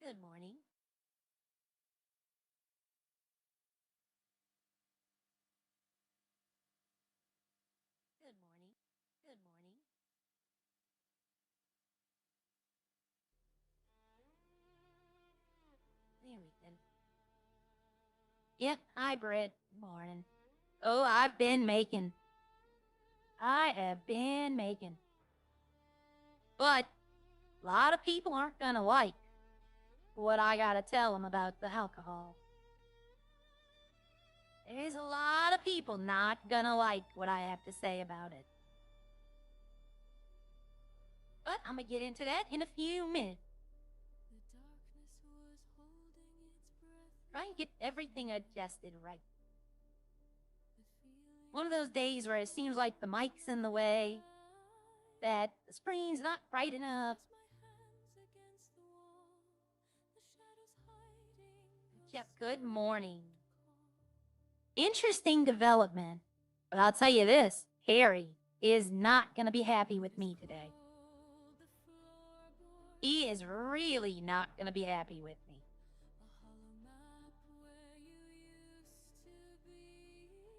Good morning. Good morning. Good morning. There we go. Yep, hi, Brett. Morning. Oh, I have been making. But a lot of people aren't gonna like what I gotta tell them about the alcohol. There's a lot of people not gonna like what I have to say about it. But I'm gonna get into that in a few minutes. Try and get everything adjusted right. One of those days where it seems like the mic's in the way, that the screen's not bright enough. Yep, good morning. Interesting development. But I'll tell you this, Harry is not going to be happy with me today. He is really not going to be happy with me.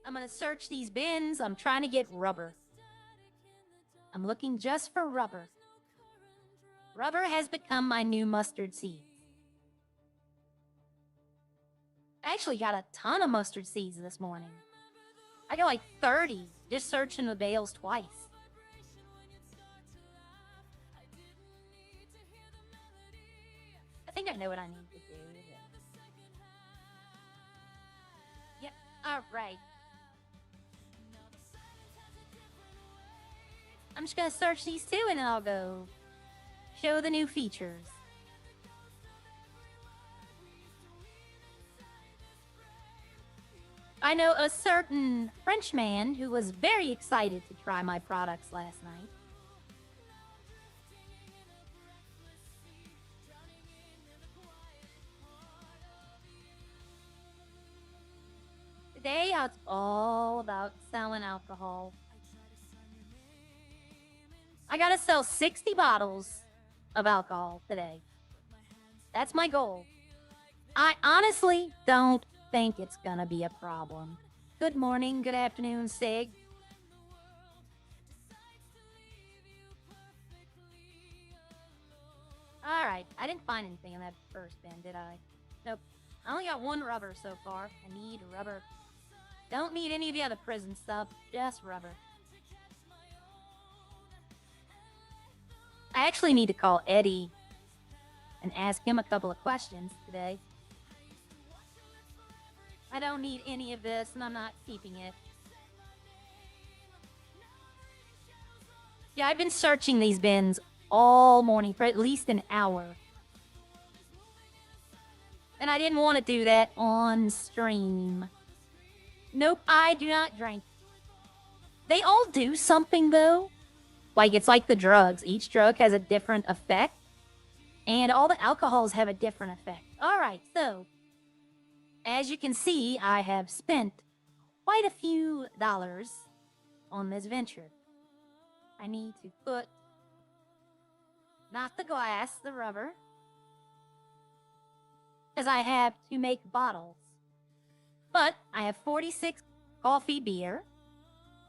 I'm going to search these bins. I'm trying to get rubber. I'm looking just for rubber. Rubber has become my new mustard seeds. I actually got a ton of mustard seeds this morning. I got like 30 just searching the bales twice. I think I know what I need to do. Yep, all right. I'm just gonna search these two and then I'll go show the new features. I know a certain Frenchman who was very excited to try my products last night. Today, it's all about selling alcohol. I gotta sell 60 bottles of alcohol today. That's my goal. I honestly don't think it's gonna be a problem. Good morning, good afternoon, Sig. Alright, I didn't find anything in that first bin, did I? Nope. I only got one rubber so far. I need rubber. Don't need any of the other prison stuff, just rubber. I actually need to call Eddie and ask him a couple of questions today. I don't need any of this, and I'm not keeping it. Yeah, I've been searching these bins all morning for at least an hour. And I didn't want to do that on stream. Nope, I do not drink. They all do something, though. Like, it's like the drugs. Each drug has a different effect. And all the alcohols have a different effect. Alright, so as you can see, I have spent quite a few dollars on this venture. I need to put, not the glass, the rubber, because I have to make bottles. But I have 46 coffee beer.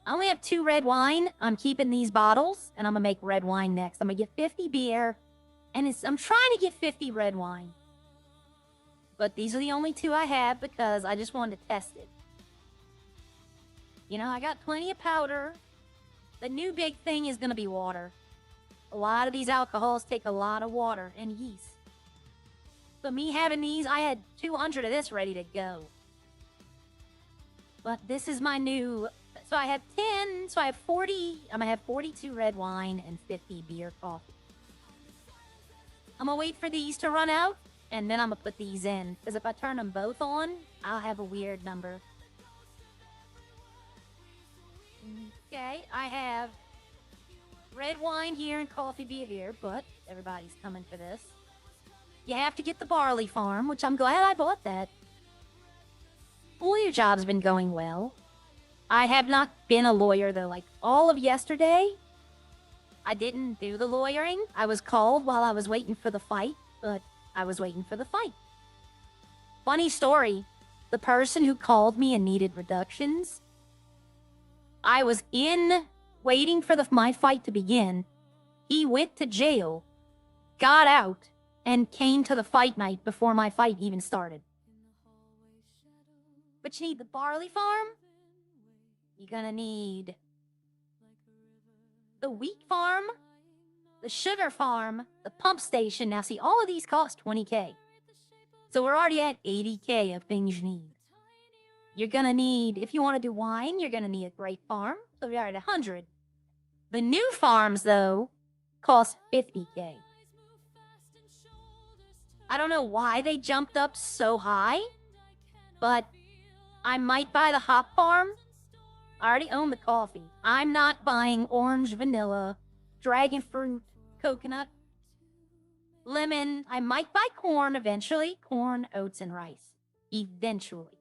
I only have 2 red wine. I'm keeping these bottles, and I'm going to make red wine next. I'm going to get 50 beer, and I'm trying to get 50 red wine. But these are the only 2 I have because I just wanted to test it. You know, I got plenty of powder. The new big thing is going to be water. A lot of these alcohols take a lot of water and yeast. So me having these, I had 200 of this ready to go. But this is my new... So I have 10, so I have 40... I'm going to have 42 red wine and 50 beer coffee. I'm going to wait for these to run out. And then I'm going to put these in. Because if I turn them both on, I'll have a weird number. Okay, I have red wine here and coffee beer here. But everybody's coming for this. You have to get the barley farm, which I'm glad I bought that. Lawyer job's been going well. I have not been a lawyer, though. Like, all of yesterday, I didn't do the lawyering. I was called while I was waiting for the fight. But I was waiting for the fight. Funny story, the person who called me and needed reductions, I was waiting for my fight to begin. He went to jail, got out, and came to the fight night before my fight even started. But you need the barley farm. You're gonna need the wheat farm, the sugar farm, the pump station. Now see, all of these cost 20K. So we're already at 80K of things you need. You're gonna need, if you want to do wine, you're gonna need a grape farm. So we're at 100. The new farms, though, cost 50K. I don't know why they jumped up so high, but I might buy the hop farm. I already own the coffee. I'm not buying orange, vanilla, dragon fruit, coconut, lemon. I might buy corn eventually. Corn, oats, and rice. Eventually.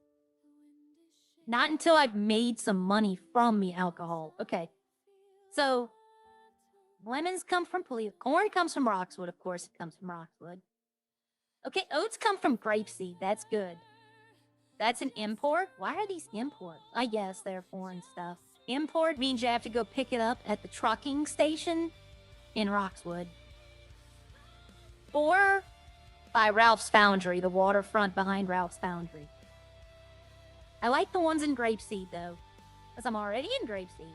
Not until I've made some money from the alcohol. Okay. So, lemons come from Polio. Corn comes from Roxwood. Of course, it comes from Roxwood. Okay, oats come from grapeseed. That's good. That's an import? Why are these imports? I guess they're foreign stuff. Import means you have to go pick it up at the trucking station in Roxwood. Or by Ralph's Foundry, the waterfront behind Ralph's Foundry. I like the ones in grapeseed, though, because I'm already in grapeseed.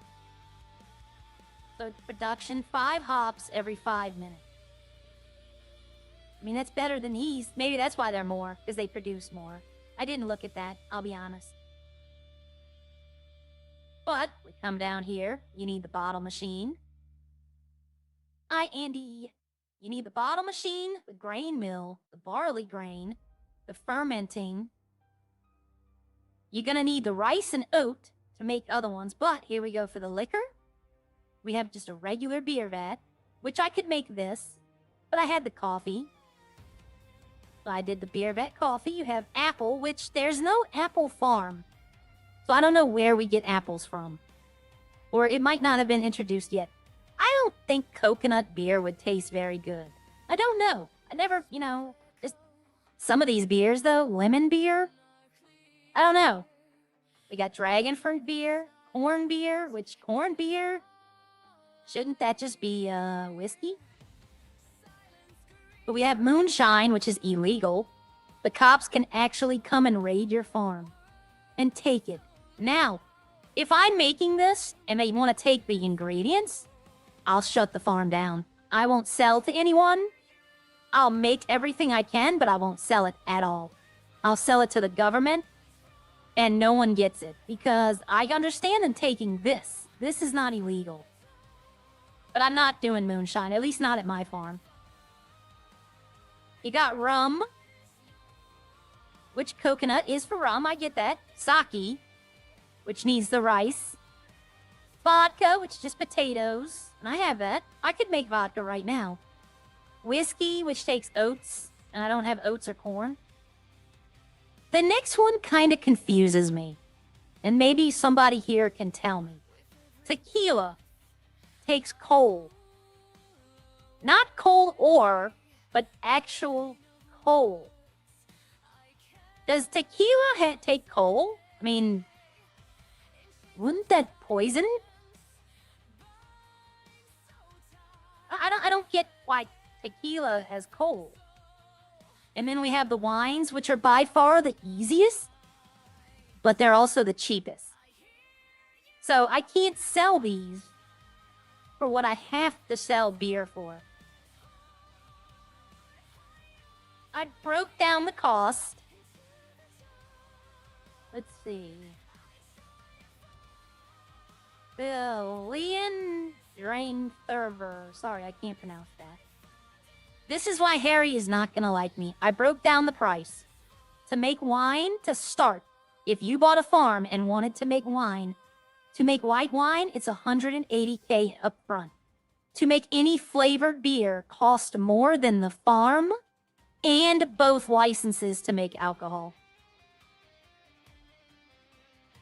So production, 5 hops every 5 minutes. I mean, that's better than these. Maybe that's why they're more, because they produce more. I didn't look at that, I'll be honest. But we come down here, you need the bottle machine. Hi, Andy. You need the bottle machine, the grain mill, the barley grain, the fermenting. You're gonna need the rice and oat to make other ones, but here we go for the liquor. We have just a regular beer vat, which I could make this, but I had the coffee. So I did the beer vat coffee. You have apple, which there's no apple farm. So I don't know where we get apples from. Or it might not have been introduced yet. I don't think coconut beer would taste very good. I don't know. I never, just some of these beers though, lemon beer. I don't know. We got dragon fruit beer, corn beer, which corn beer, shouldn't that just be whiskey? But we have moonshine, which is illegal. The cops can actually come and raid your farm and take it. Now, if I'm making this and they want to take the ingredients, I'll shut the farm down. I won't sell to anyone. I'll make everything I can, but I won't sell it at all. I'll sell it to the government, and no one gets it, because I understand them taking this. This is not illegal. But I'm not doing moonshine, at least not at my farm. You got rum, which coconut is for rum, I get that. Sake, which needs the rice. Vodka, which is just potatoes, and I have that. I could make vodka right now. Whiskey, which takes oats, and I don't have oats or corn. The next one kind of confuses me, and maybe somebody here can tell me. Tequila takes coal. Not coal ore, but actual coal. Does tequila take coal? I mean, wouldn't that poison it? I don't get why tequila has coal. And then we have the wines, which are by far the easiest, but they're also the cheapest. So I can't sell these for what I have to sell beer for. I broke down the cost. Let's see. Billion Drain Fervor. Sorry, I can't pronounce that. This is why Harry is not gonna like me. I broke down the price. To make wine, to start, if you bought a farm and wanted to make wine, to make white wine, it's 180K up front. To make any flavored beer costs more than the farm and both licenses to make alcohol.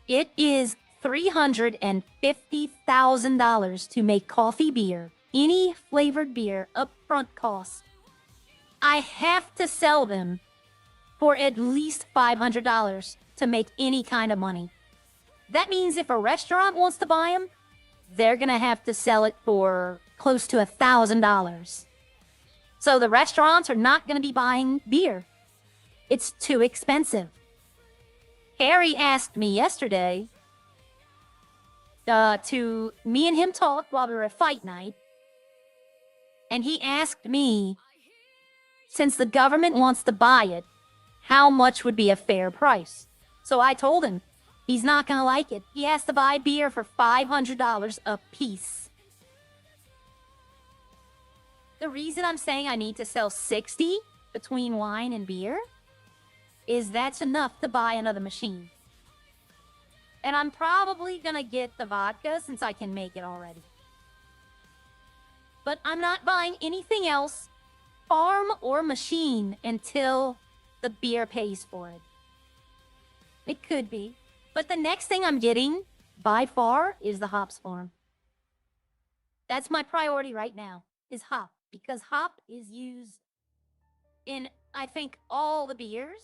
It is $350,000 to make coffee beer, any flavored beer, upfront cost. I have to sell them for at least $500 to make any kind of money. That means if a restaurant wants to buy them, they're going to have to sell it for close to $1,000. So the restaurants are not going to be buying beer. It's too expensive. Harry asked me yesterday to me and him talk while we were at fight night. And he asked me, since the government wants to buy it, how much would be a fair price? So I told him, he's not going to like it. He has to buy beer for $500 a piece. The reason I'm saying I need to sell 60 between wine and beer is that's enough to buy another machine. And I'm probably going to get the vodka since I can make it already. But I'm not buying anything else, farm or machine, until the beer pays for it. It could be. But the next thing I'm getting, by far, is the hops farm. That's my priority right now, is hop. Because hop is used in, I think, all the beers.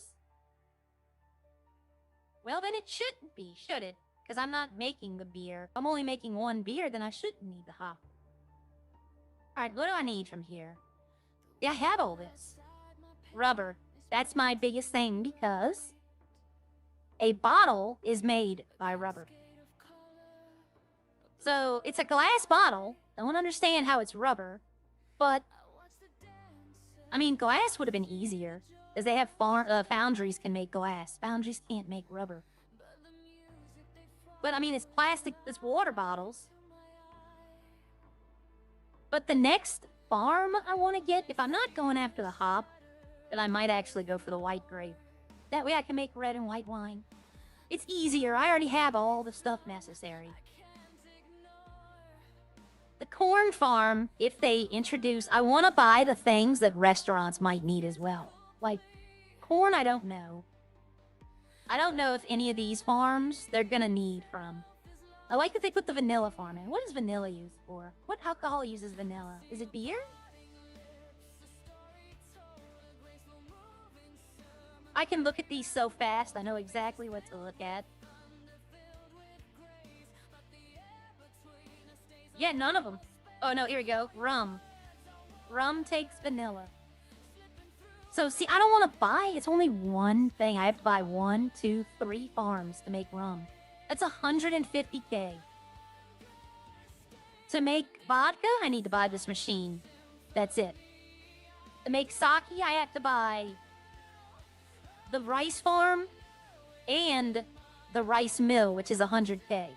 Well, then it shouldn't be, should it? Because I'm not making the beer. If I'm only making one beer, then I shouldn't need the hop. Alright, what do I need from here? Yeah, I have all this. Rubber. That's my biggest thing because a bottle is made by rubber. So, it's a glass bottle. Don't understand how it's rubber. But, I mean, glass would have been easier. Because they have foundries can make glass. Foundries can't make rubber. But, I mean, it's plastic, it's water bottles. But the next farm I want to get, if I'm not going after the hop, then I might actually go for the white grape. That way I can make red and white wine. It's easier. I already have all the stuff necessary. The corn farm, if they introduce, I want to buy the things that restaurants might need as well. Like corn, I don't know. I don't know if any of these farms they're going to need from. I like that they put the vanilla farm in. What is vanilla used for? What alcohol uses vanilla? Is it beer? I can look at these so fast, I know exactly what to look at. Yeah, none of them. Oh, no, here we go. Rum. Rum takes vanilla. So, see, I don't want to buy. It's only one thing. I have to buy 1, 2, 3 farms to make rum. That's $150K. To make vodka, I need to buy this machine. That's it. To make sake, I have to buy the rice farm and the rice mill, which is $100K.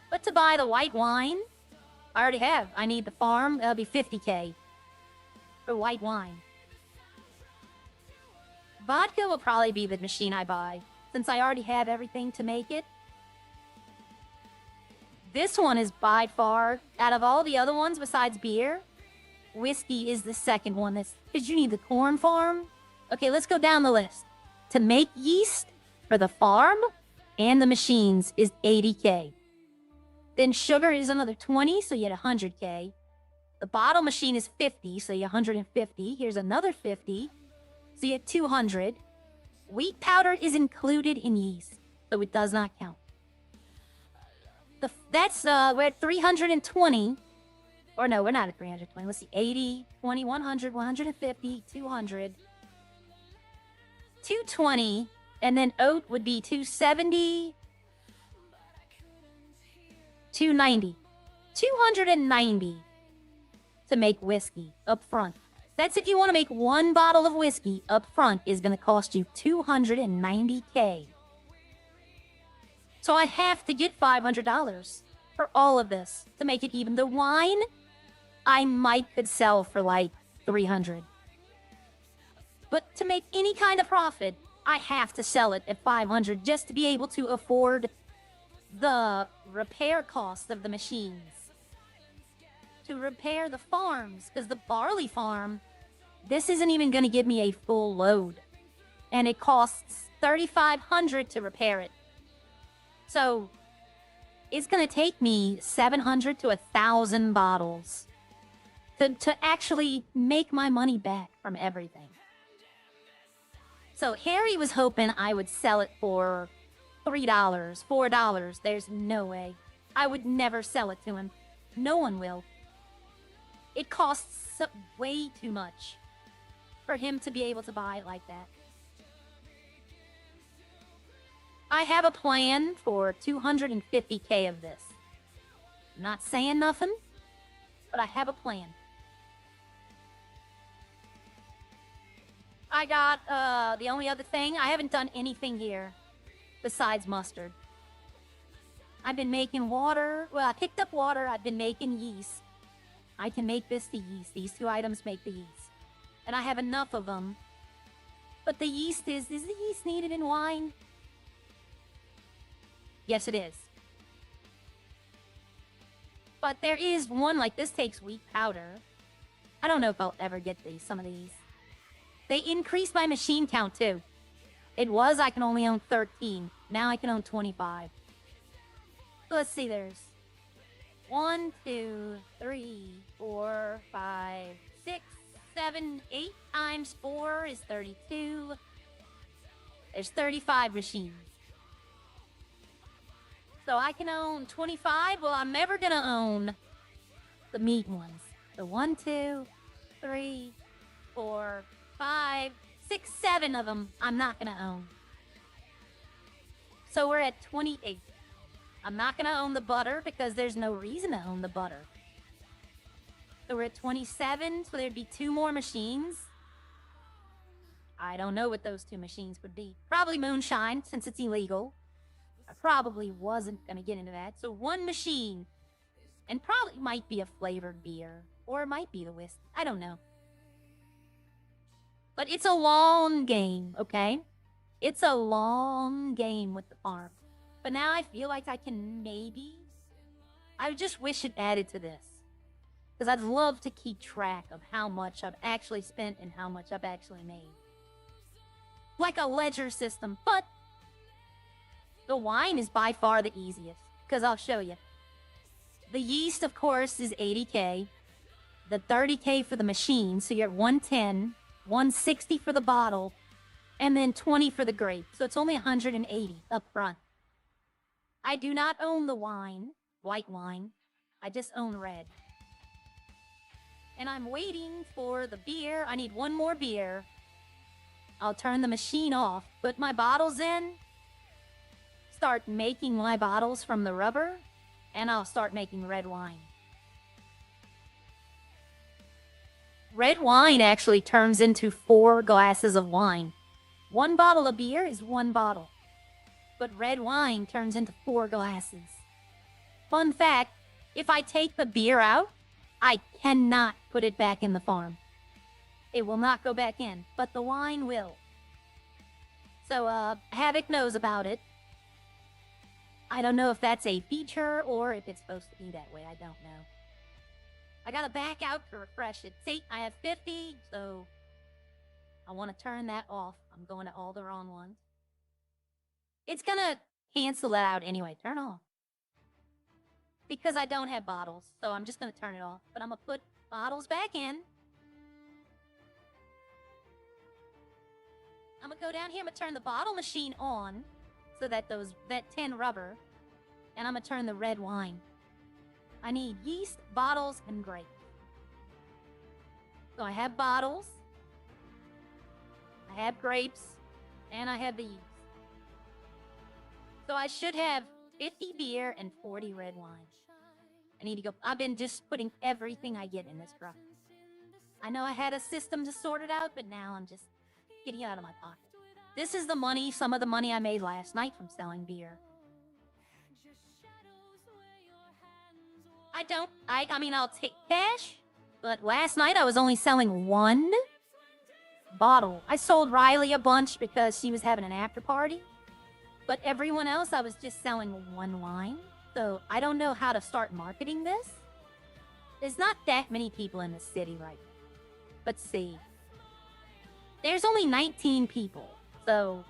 But to buy the white wine, I already have. I need the farm. That'll be $50K for white wine. Vodka will probably be the machine I buy, since I already have everything to make it. This one is by far, out of all the other ones besides beer, whiskey is the second one. Because you need the corn farm. Okay, let's go down the list. To make yeast for the farm and the machines is $80K. Then sugar is another 20, so you get $100K. The bottle machine is 50, so you get $150. Here's another 50, so you get $200. Wheat powder is included in yeast, so it does not count. We're at 320. Or no, we're not at 320. Let's see, 80, 20, 100, 150, 200, 220, and then oat would be 270, 290, 290 to make whiskey up front. That's if you want to make one bottle of whiskey up front is going to cost you $290K. So I have to get $500 for all of this to make it even. The wine, I could sell for like $300. But to make any kind of profit, I have to sell it at $500 just to be able to afford the repair cost of the machines. To repair the farms, because the barley farm, this isn't even going to give me a full load. And it costs $3,500 to repair it. So, it's going to take me 700 to 1,000 bottles to actually make my money back from everything. So Harry was hoping I would sell it for $3, $4. There's no way. I would never sell it to him. No one will. It costs way too much for him to be able to buy it like that. I have a plan for 250K of this. I'm not saying nothing, but I have a plan. I got, the only other thing, I haven't done anything here besides mustard. I've been making water. Well, I picked up water. I've been making yeast. I can make this the yeast. These two items make the yeast. And I have enough of them. But the yeast is the yeast needed in wine? Yes, it is. But there is one, like this takes wheat powder. I don't know if I'll ever get some of these. They increased my machine count too. It was I can only own 13. Now I can own 25. So let's see, there's 1, 2, 3, 4, 5, 6, 7, 8 times 4 is 32. There's 35 machines. So I can own 25. Well, I'm never gonna own the meat ones. So 1, 2, 3, 4, 5, 6, 7 of them I'm not gonna own. So we're at 28. I'm not gonna own the butter because there's no reason to own the butter. So we're at 27, so there'd be 2 more machines. I don't know what those 2 machines would be. Probably moonshine, since it's illegal. I probably wasn't gonna get into that. So 1 machine, and probably might be a flavored beer, or it might be the whiskey. I don't know. But it's a long game, okay? It's a long game with the farm. But now I feel like I can maybe... I just wish it added to this. Because I'd love to keep track of how much I've actually spent and how much I've actually made. Like a ledger system, but... the wine is by far the easiest. Because I'll show you. The yeast, of course, is 80K. The 30K for the machine, so you're at 110. 160 for the bottle. And then 20 for the grape. So it's only 180 up front. I do not own the wine, white wine. I just own red. And I'm waiting for the beer. I need 1 more beer. I'll turn the machine off, put my bottles in, start making my bottles from the rubber, and I'll start making red wine. Red wine actually turns into 4 glasses of wine. 1 bottle of beer is 1 bottle. But red wine turns into 4 glasses. Fun fact, if I take the beer out, I cannot put it back in the farm. It will not go back in, but the wine will. So, Havoc knows about it. I don't know if that's a feature or if it's supposed to be that way. I don't know. I gotta back out to refresh it. See, I have 50, so I want to turn that off. I'm going to all the wrong ones. It's gonna cancel that out anyway. Turn off. Because I don't have bottles, so I'm just gonna turn it off. But I'm gonna put bottles back in. I'm gonna go down here. I'm gonna turn the bottle machine on, so that that 10 rubber, and I'm gonna turn the red wine. I need yeast, bottles, and grape. So I have bottles, I have grapes, and I have the yeast. So I should have 50 beer and 40 red wine. I need to go. I've been just putting everything I get in this truck. I know I had a system to sort it out, but now I'm just getting it out of my pocket. This is the money, some of the money I made last night from selling beer. I mean, I'll take cash, but last night I was only selling 1 bottle. I sold Riley a bunch because she was having an after party, but everyone else I was just selling 1 wine. So I don't know how to start marketing this. There's not that many people in the city right now. Let's see. There's only 19 people, so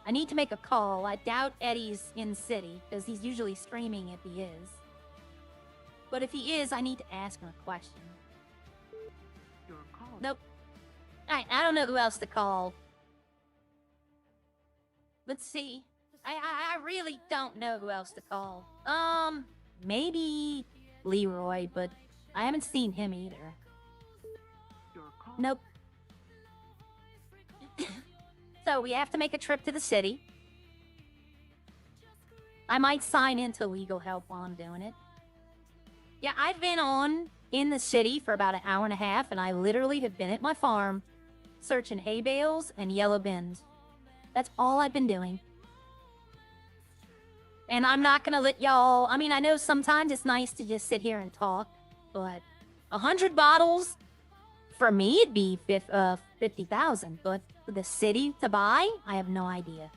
I need to make a call. I doubt Eddie's in city because he's usually streaming if he is. But if he is, I need to ask him a question. Nope. I don't know who else to call. Let's see. I really don't know who else to call. Maybe Leroy, but I haven't seen him either. Nope. So we have to make a trip to the city. I might sign into legal help while I'm doing it. Yeah, I've been on in the city for about an hour and a half, and I literally have been at my farm searching hay bales and yellow bins. That's all I've been doing. And I'm not gonna let y'all... I mean, I know sometimes it's nice to just sit here and talk, but 100 bottles, for me, it'd be 50,000. But for the city to buy, I have no idea.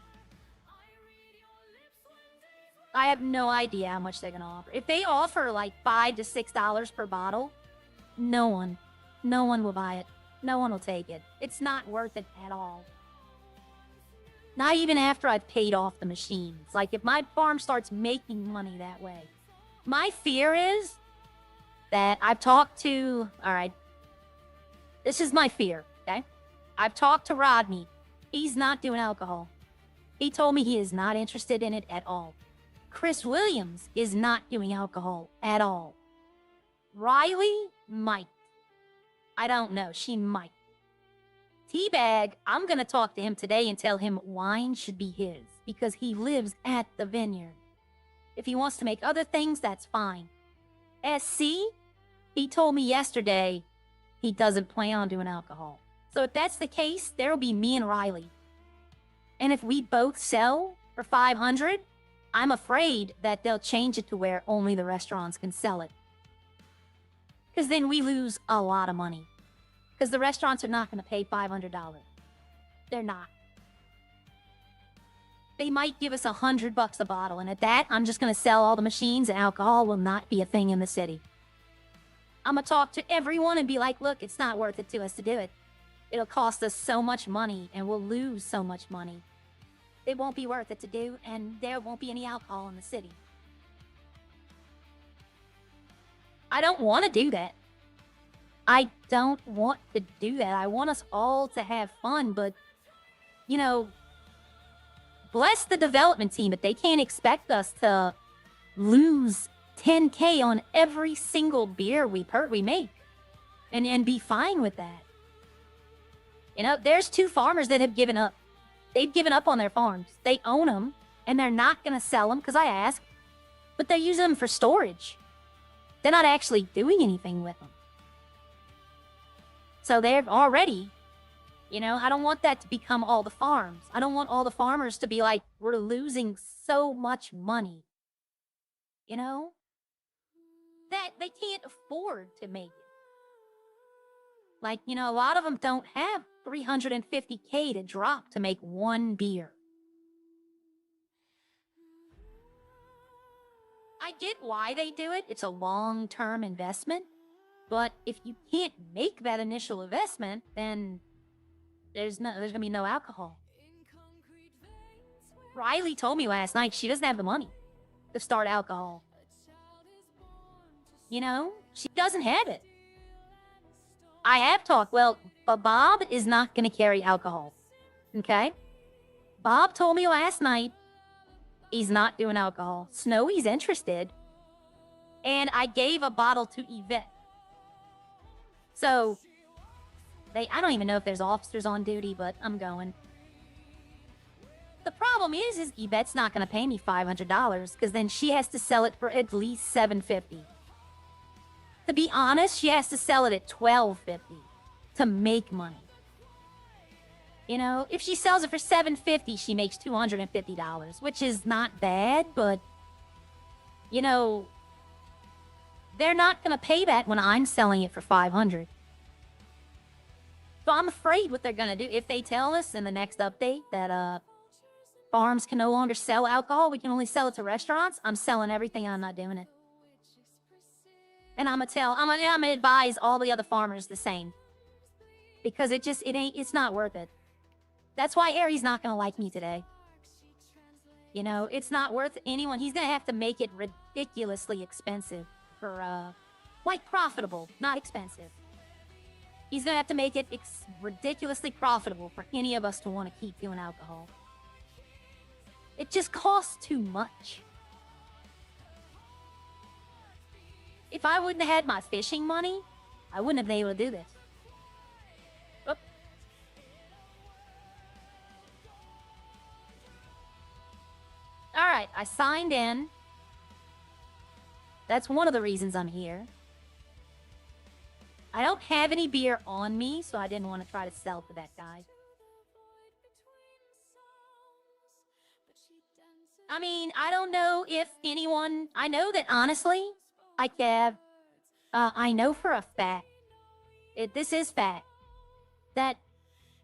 I have no idea how much they're gonna offer. If they offer like $5 to $6 per bottle, no one will buy it. No one will take it. It's not worth it at all. Not even after I've paid off the machines. Like, if my farm starts making money that way. My fear is that I've talked to... Alright. This is my fear, okay? I've talked to Rodney. He's not doing alcohol. He told me he is not interested in it at all. Chris Williams is not doing alcohol at all. Riley might. I don't know. She might. Teabag, I'm going to talk to him today and tell him wine should be his because he lives at the vineyard. If he wants to make other things, that's fine. SC, he told me yesterday he doesn't plan on doing alcohol. So if that's the case, there will be me and Riley. And if we both sell for 500, I'm afraid that they'll change it to where only the restaurants can sell it. Because then we lose a lot of money. Because the restaurants are not going to pay $500. They're not. They might give us $100 a bottle, and at that, I'm just going to sell all the machines, and alcohol will not be a thing in the city. I'm going to talk to everyone and be like, look, it's not worth it to us to do it. It'll cost us so much money, and we'll lose so much money. It won't be worth it to do, and there won't be any alcohol in the city. I don't want to do that. I don't want to do that. I want us all to have fun, but, you know, bless the development team, but they can't expect us to lose $10K on every single beer we make and be fine with that. You know, there's 2 farmers that have given up. They've given up on their farms. They own them, and they're not going to sell them because I asked, but they're using them for storage. They're not actually doing anything with them. So they're already, you know, I don't want that to become all the farms. I don't want all the farmers to be like, we're losing so much money. You know? That they can't afford to make it. Like, you know, a lot of them don't have $350K to drop to make one beer. I get why they do it. It's a long-term investment. But if you can't make that initial investment, then there's gonna be no alcohol. Riley told me last night she doesn't have the money to start alcohol. You know, she doesn't have it. I have talked. Well, but Bob is not gonna carry alcohol. Okay? Bob told me last night he's not doing alcohol. Snowy's interested. And I gave a bottle to Yvette. So, I don't even know if there's officers on duty, but I'm going. The problem is Yvette's not going to pay me $500, because then she has to sell it for at least $750. To be honest, she has to sell it at $12.50 to make money. You know, if she sells it for $750, she makes $250, which is not bad, but, you know, they're not going to pay that when I'm selling it for $500. So I'm afraid what they're going to do, if they tell us in the next update that farms can no longer sell alcohol, we can only sell it to restaurants, I'm selling everything, I'm not doing it. And I'm going to advise all the other farmers the same. Because it's not worth it. That's why Aries not going to like me today. You know, it's not worth anyone. He's going to have to make it ridiculously expensive for, like, profitable, not expensive. He's gonna have to make it ridiculously profitable for any of us to want to keep doing alcohol. It just costs too much. If I wouldn't have had my fishing money, I wouldn't have been able to do this. Oop. Alright, I signed in. That's one of the reasons I'm here. I don't have any beer on me, so I didn't want to try to sell to that guy. I mean, I don't know if anyone... I know that, honestly, I know for a fact, this is fact, that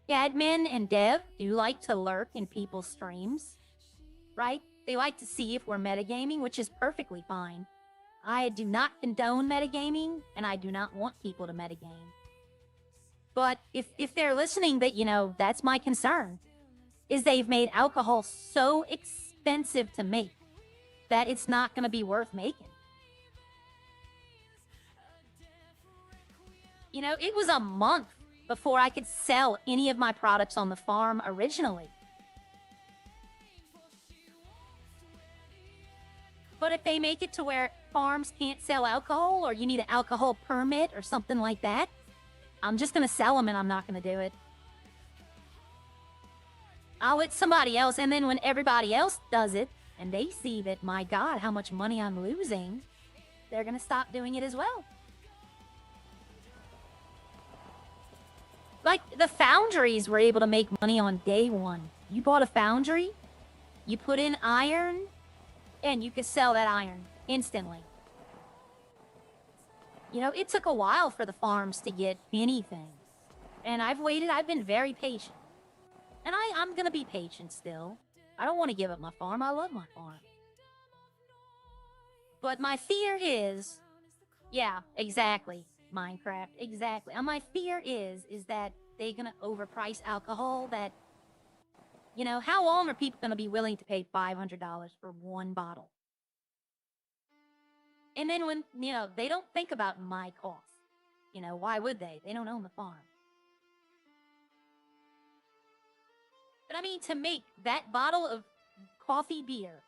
admin and dev do like to lurk in people's streams, right? They like to see if we're metagaming, which is perfectly fine. I do not condone metagaming, and I do not want people to metagame. But if they're listening, that, you know, that's my concern, is they've made alcohol so expensive to make that it's not going to be worth making. You know, it was a month before I could sell any of my products on the farm originally. But if they make it to where farms can't sell alcohol, or you need an alcohol permit or something like that, I'm just going to sell them and I'm not going to do it. I'll let somebody else, and then when everybody else does it, and they see that, my God, how much money I'm losing, they're going to stop doing it as well. Like, the foundries were able to make money on day one. You bought a foundry, you put in iron, and you could sell that iron instantly. You know, it took a while for the farms to get anything. And I've waited, I've been very patient. And I'm going to be patient still. I don't want to give up my farm. I love my farm. But my fear is... Yeah, exactly. Minecraft, exactly. And my fear is that they're going to overprice alcohol. That, you know, how long are people going to be willing to pay $500 for one bottle? And then when, you know, they don't think about my cost. You know, why would they? They don't own the farm. But I mean, to make that bottle of coffee beer,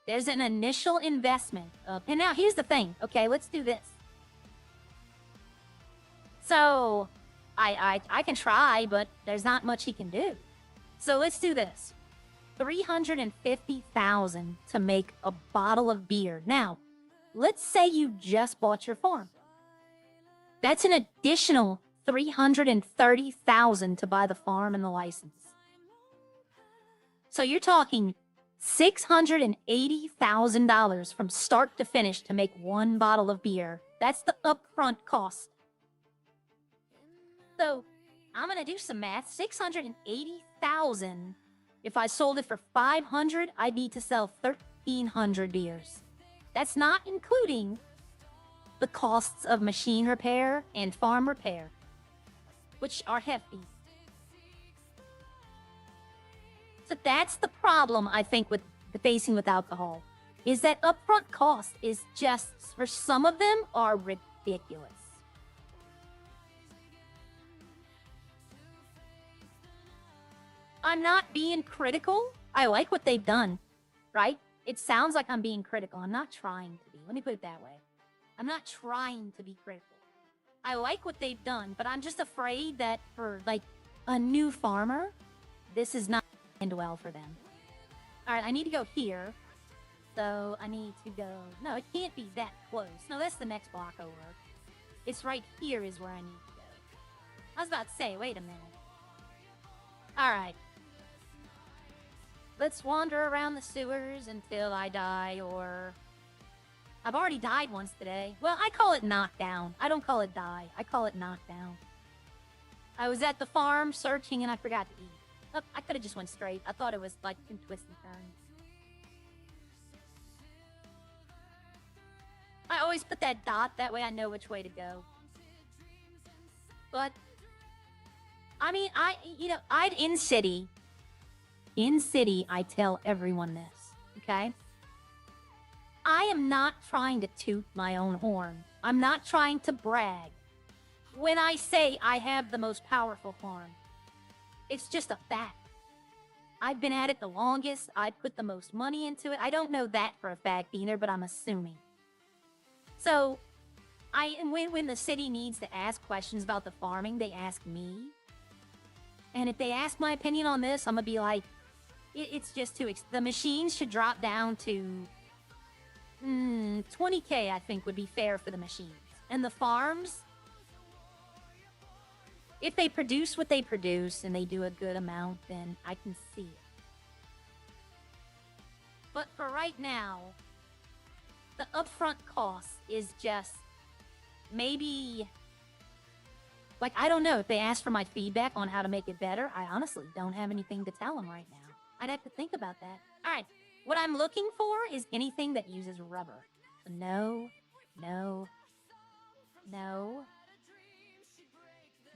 there's an initial investment of... And now, here's the thing. Okay, let's do this. So, I can try, but there's not much he can do. So let's do this. $350,000 to make a bottle of beer. Now, let's say you just bought your farm. That's an additional $330,000 to buy the farm and the license. So you're talking $680,000 from start to finish to make one bottle of beer. That's the upfront cost. So I'm going to do some math. $680,000. If I sold it for $500, I'd need to sell 1,300 beers. That's not including the costs of machine repair and farm repair, which are hefty. So that's the problem, I think, with facing with alcohol, is that upfront cost is just, for some of them, are ridiculous. I'm not being critical. I like what they've done, right? It sounds like I'm being critical. I'm not trying to be. Let me put it that way. I'm not trying to be critical. I like what they've done, but I'm just afraid that for, like, a new farmer, this is not end well for them. All right, I need to go here. So I need to go... No, it can't be that close. No, that's the next block over. It's right here is where I need to go. I was about to say, wait a minute. All right. Let's wander around the sewers until I die, or... I've already died once today. Well, I call it knockdown. I don't call it die. I call it knockdown. I was at the farm searching and I forgot to eat. Oh, I could have just went straight. I thought it was like some twist and turn. I always put that dot, that way I know which way to go. But, I mean, I'd in city, I tell everyone this, okay? I am not trying to toot my own horn. I'm not trying to brag. when I say I have the most powerful farm, it's just a fact. I've been at it the longest. I put the most money into it. I don't know that for a fact either, but I'm assuming. So, when the city needs to ask questions about the farming, they ask me. And if they ask my opinion on this, I'm gonna be like, it's just too. The machines should drop down to 20K. I think would be fair for the machines. And the farms, if they produce what they produce and they do a good amount, then I can see it. But for right now, the upfront cost is just maybe, like, I don't know. If they ask for my feedback on how to make it better, I honestly don't have anything to tell them right now. I'd have to think about that. All right, what I'm looking for is anything that uses rubber. No, no, no,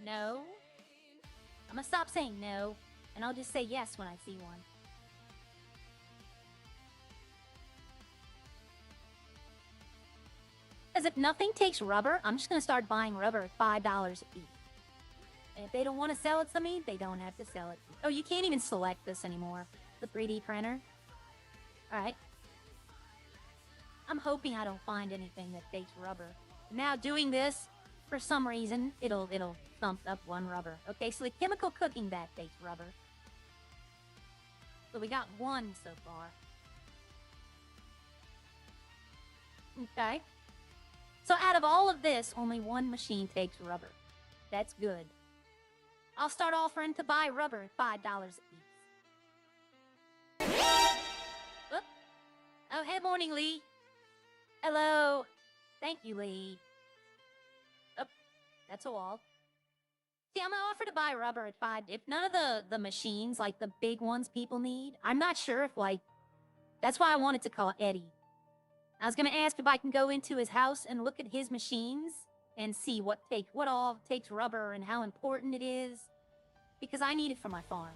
no. I'm gonna stop saying no, and I'll just say yes when I see one. Because if nothing takes rubber, I'm just gonna start buying rubber at $5 a piece. And if they don't want to sell it to me, they don't have to sell it. Oh, you can't even select this anymore. The 3D printer. Alright. I'm hoping I don't find anything that takes rubber. Now doing this, for some reason, it'll thump up one rubber. Okay, so the chemical cooking vat takes rubber. So we got one so far. Okay. So out of all of this, only one machine takes rubber. That's good. I'll start offering to buy rubber at $5 a piece. Oop. Oh, hey, morning, Lee. Hello. Thank you, Lee. Oh, that's a wall. See, I'm gonna offer to buy rubber at $5. If none of the machines, like the big ones people need, I'm not sure if, like, that's why I wanted to call Eddie. I was gonna ask if I can go into his house and look at his machines and see what all takes rubber and how important it is, because I need it for my farm.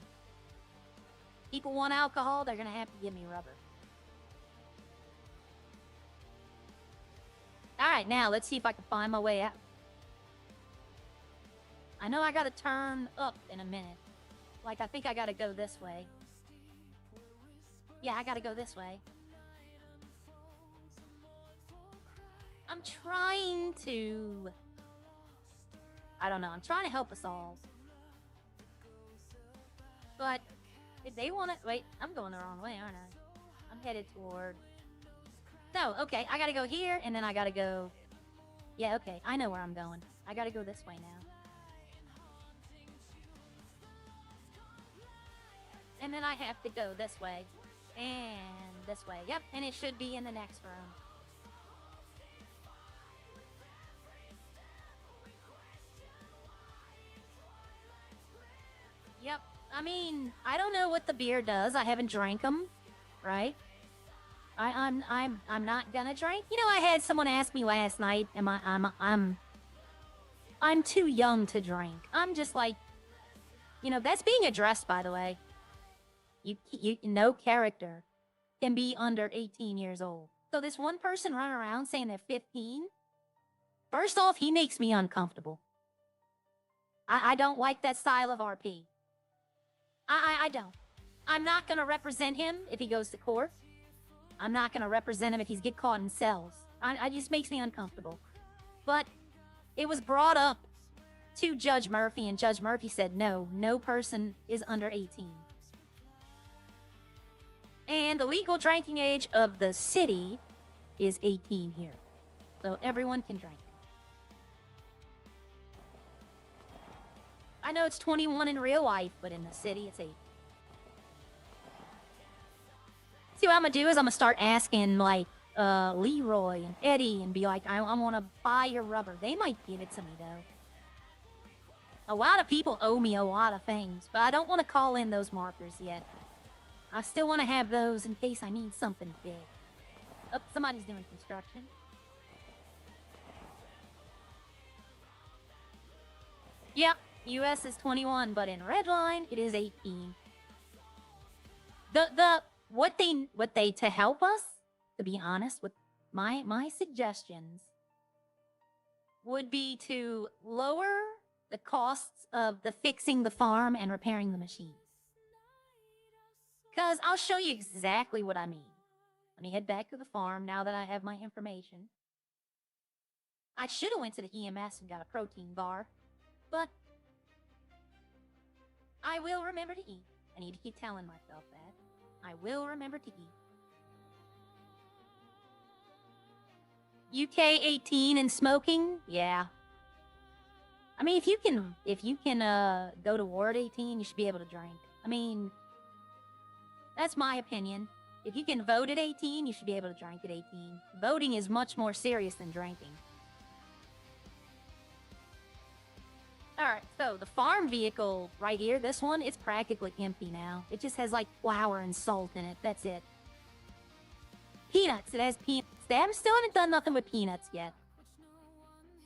People want alcohol, they're gonna have to give me rubber. Alright, now let's see if I can find my way out. I know I gotta turn up in a minute. Like, I think I gotta go this way. Yeah, I gotta go this way. I'm trying to... I don't know, I'm trying to help us all. But, if they want to... Wait, I'm going the wrong way, aren't I? I'm headed toward... No, okay, I gotta go here, and then I gotta go... Yeah, okay, I know where I'm going. I gotta go this way now. And then I have to go this way. And this way. Yep, and it should be in the next room. Yep. I mean, I don't know what the beer does. I haven't drank them, right? I'm not gonna drink. You know, I had someone ask me last night, I'm too young to drink. I'm just like, you know, that's being addressed, by the way. No character can be under 18 years old. So this one person running around saying they're 15, first off, he makes me uncomfortable. I don't like that style of RP. I don't. I'm not going to represent him if he goes to court. I'm not going to represent him if he's get caught in cells. It just makes me uncomfortable. But it was brought up to Judge Murphy, and Judge Murphy said, no person is under 18. And the legal drinking age of the city is 18 here. So everyone can drink. I know it's 21 in real life, but in the city it's 18. See, what I'm gonna do is I'm gonna start asking, like, Leroy and Eddie, and be like, I want to buy your rubber. They might give it to me, though. A lot of people owe me a lot of things, but I don't want to call in those markers yet. I still want to have those in case I need something big. Oh, somebody's doing construction. Yep, US is 21, but in Redline, it is 18. What they to help us, to be honest, with my suggestions, would be to lower the costs of the fixing the farm and repairing the machine. Because I'll show you exactly what I mean. Let me head back to the farm now that I have my information. I should have went to the EMS and got a protein bar, but I will remember to eat. I need to keep telling myself that. I will remember to eat. UK 18 and smoking? Yeah. I mean, if you can go to war at 18, you should be able to drink. I mean, that's my opinion. If you can vote at 18, you should be able to drink at 18. Voting is much more serious than drinking. Alright, so the farm vehicle right here, this one, it's practically empty now. It just has like flour and salt in it. That's it. Peanuts. It has peanuts. They still haven't done nothing with peanuts yet.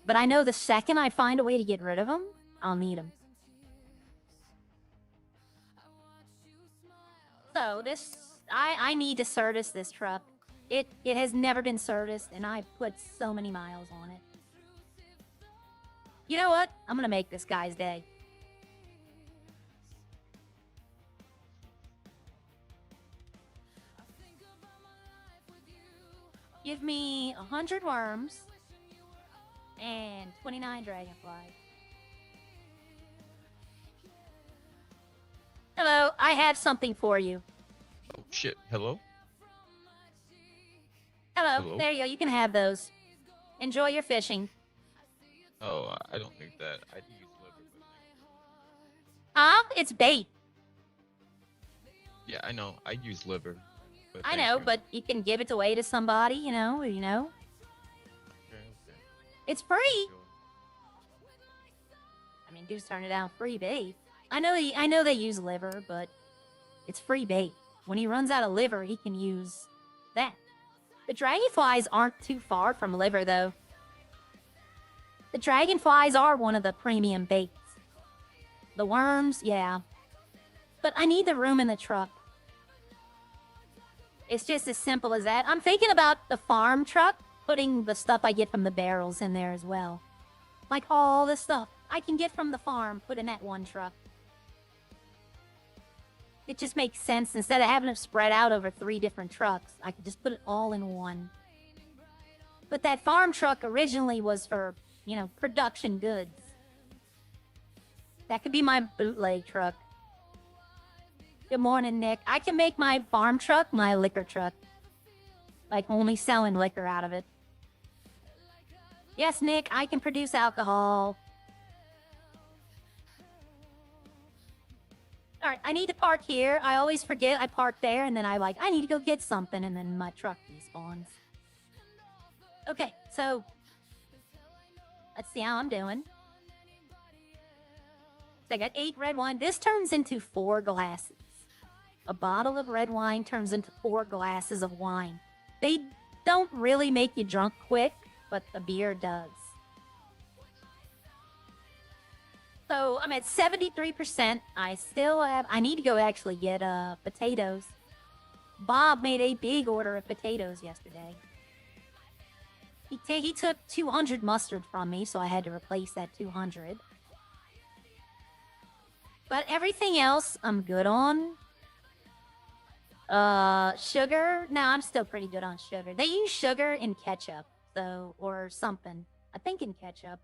But I know the second I find a way to get rid of them, I'll need them. So this, I need to service this truck. It has never been serviced, and I put so many miles on it. You know what? I'm gonna make this guy's day. Give me 100 worms and 29 dragonflies. Hello, I have something for you. Oh shit, hello? Hello, there you go, you can have those. Enjoy your fishing. Oh, I don't think that. I'd use liver, but It's bait. yeah, I know. I'd use liver. But I know, but you can give it away to somebody, you know. Okay. It's free. I mean, do turn it out free bait. I know they use liver, but it's free bait. When he runs out of liver, he can use that. The dragonflies aren't too far from liver, though. The dragonflies are one of the premium baits. The worms, yeah. But I need the room in the truck. It's just as simple as that. I'm thinking about the farm truck, putting the stuff I get from the barrels in there as well. Like all the stuff I can get from the farm, put in that one truck. It just makes sense. Instead of having it spread out over 3 different trucks, I could just put it all in one. But that farm truck originally was for, you know, production goods. That could be my bootleg truck. Good morning, Nick. I can make my farm truck my liquor truck. Like, only selling liquor out of it. Yes, Nick, I can produce alcohol. Alright, I need to park here. I always forget I park there, and then I need to go get something, and then my truck despawns. Okay, so let's see how I'm doing. So I got 8 red wine. This turns into 4 glasses. A bottle of red wine turns into 4 glasses of wine. They don't really make you drunk quick, but the beer does. So I'm at 73%. I need to go actually get potatoes. Bob made a big order of potatoes yesterday. He took 200 mustard from me, so I had to replace that 200. But everything else I'm good on. Sugar? No, I'm still pretty good on sugar. They use sugar in ketchup, so, or something. I think in ketchup.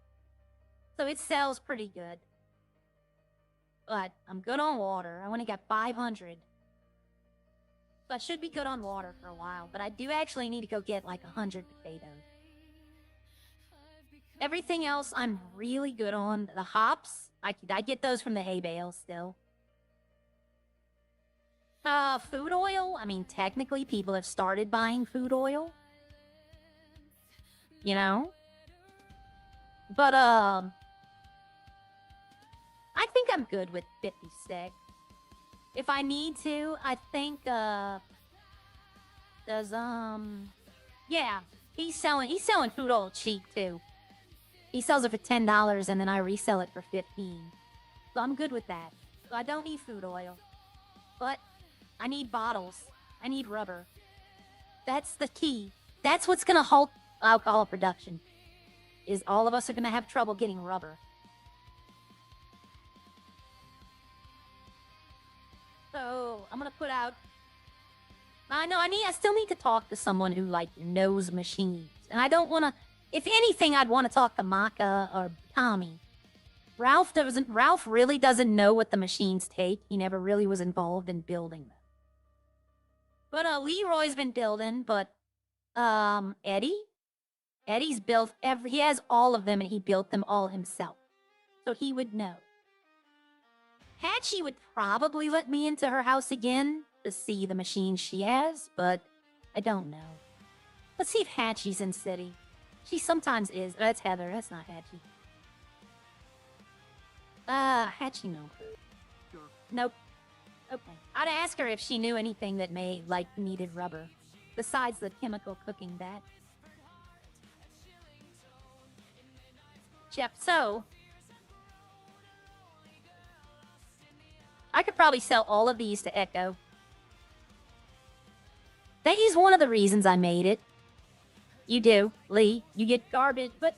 So it sells pretty good. But I'm good on water. I only got 500. So I should be good on water for a while. But I do actually need to go get like 100 potatoes. Everything else I'm really good on. The hops, I get those from the hay bales still. Food oil? I mean, technically people have started buying food oil. You know? But, I think I'm good with 50 stick. If I need to, I think, yeah. He's selling food oil cheap, too. He sells it for $10, and then I resell it for $15. So I'm good with that. So I don't need food oil. But I need bottles. I need rubber. That's the key. That's what's gonna halt alcohol production. is all of us are going to have trouble getting rubber. So I'm going to put out... I still need to talk to someone who, like, knows machines. And I don't want to... If anything, I'd want to talk to Maka or Tommy. Ralph really doesn't know what the machines take. He never really was involved in building them. But Leroy's been building, but Eddie's built he has all of them and he built them all himself. So he would know. Hatchie would probably let me into her house again to see the machines she has, but I don't know. Let's see if Hatchie's in city. She sometimes is. That's Heather. That's not Hatchie. Hatchie, no. Sure. Nope. Okay. I'd ask her if she knew anything that needed rubber. Besides the chemical cooking vat. Yep, so... I could probably sell all of these to Echo. That is one of the reasons I made it. You do, Lee. You get garbage, but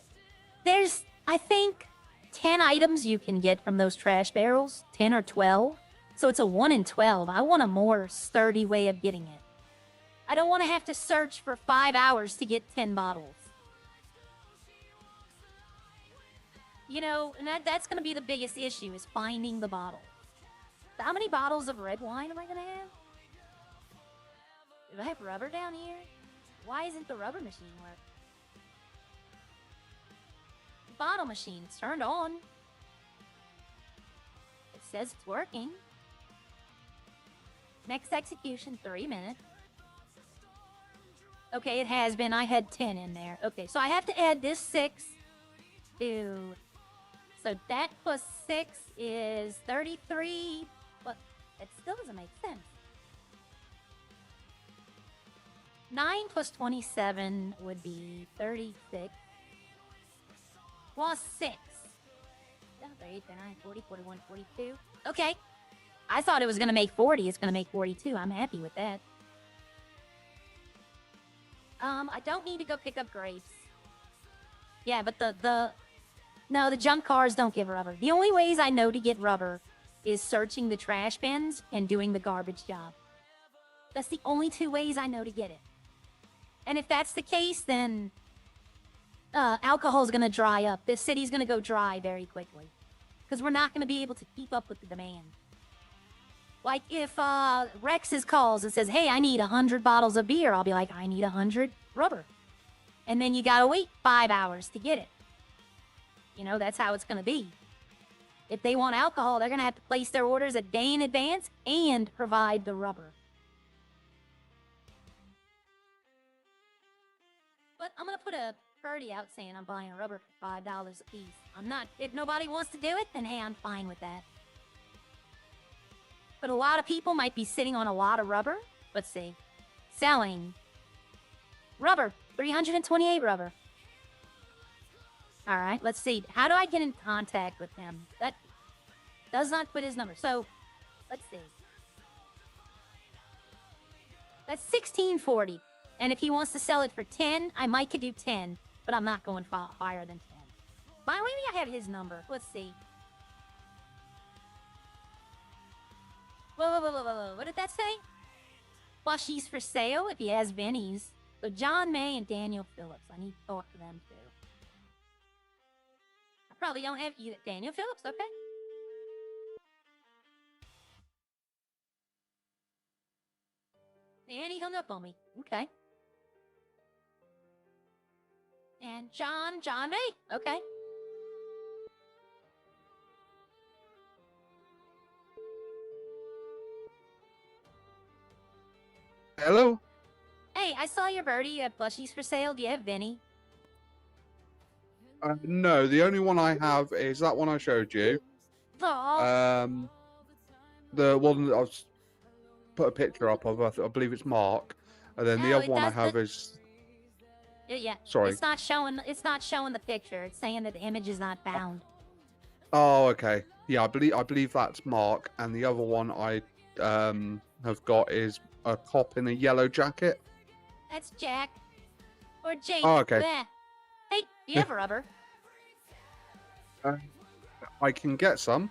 there's, I think, 10 items you can get from those trash barrels. 10 or 12. So it's a 1 in 12. I want a more sturdy way of getting it. I don't want to have to search for 5 hours to get 10 bottles. You know, and that's going to be the biggest issue, is finding the bottle. How many bottles of red wine am I going to have? Do I have rubber down here? Why isn't the rubber machine working? The bottle machine is turned on. It says it's working. Next execution, 3 minutes. Okay, it has been. I had 10 in there. Okay, so I have to add this 6 to... So that plus 6 is 33, but it still doesn't make sense. 9 plus 27 would be 36. Plus 6. 38, 39, 40, 41, 42. Okay. I thought it was going to make 40. It's going to make 42. I'm happy with that. I don't need to go pick up grapes. Yeah, but no, the junk cars don't give rubber. The only ways I know to get rubber is searching the trash bins and doing the garbage job. That's the only 2 ways I know to get it. And if that's the case, then alcohol's going to dry up. This city's going to go dry very quickly. Because we're not going to be able to keep up with the demand. Like if Rex's calls and says, hey, I need 100 bottles of beer, I'll be like, I need 100 rubber. And then you got to wait 5 hours to get it. You know, that's how it's going to be. If they want alcohol, they're going to have to place their orders a day in advance and provide the rubber. But I'm going to put a birdie out saying I'm buying rubber for $5 a piece. I'm not. If nobody wants to do it, then hey, I'm fine with that. But a lot of people might be sitting on a lot of rubber. Let's see. Selling rubber. 328 rubber. All right, let's see. How do I get in contact with him? That does not put his number. So, let's see. That's 1640. And if he wants to sell it for 10, I might could do 10, but I'm not going higher than 10. But maybe I have his number. Let's see. Whoa. What did that say? Plushies for sale if he has Vinnies. So John May and Daniel Phillips. I need to talk to them too. I probably don't have you, Daniel Phillips, okay? And he hung up on me. Okay. And John May. Okay. Hello? Hey, I saw your birdie. You have plushies for sale. Do you have Vinny? No, the only one I have is that one I showed you. Aww. The one that I've put a picture up of, I believe it's Mark. And then the No, other one I have is... Yeah. Sorry. It's not showing the picture. It's saying that the image is not found. Oh, okay. Yeah, I believe that's Mark. And the other one I have got is a cop in a yellow jacket. That's Jack. Or Jake. Oh, okay. Bleh. Hey, do you have rubber? I can get some.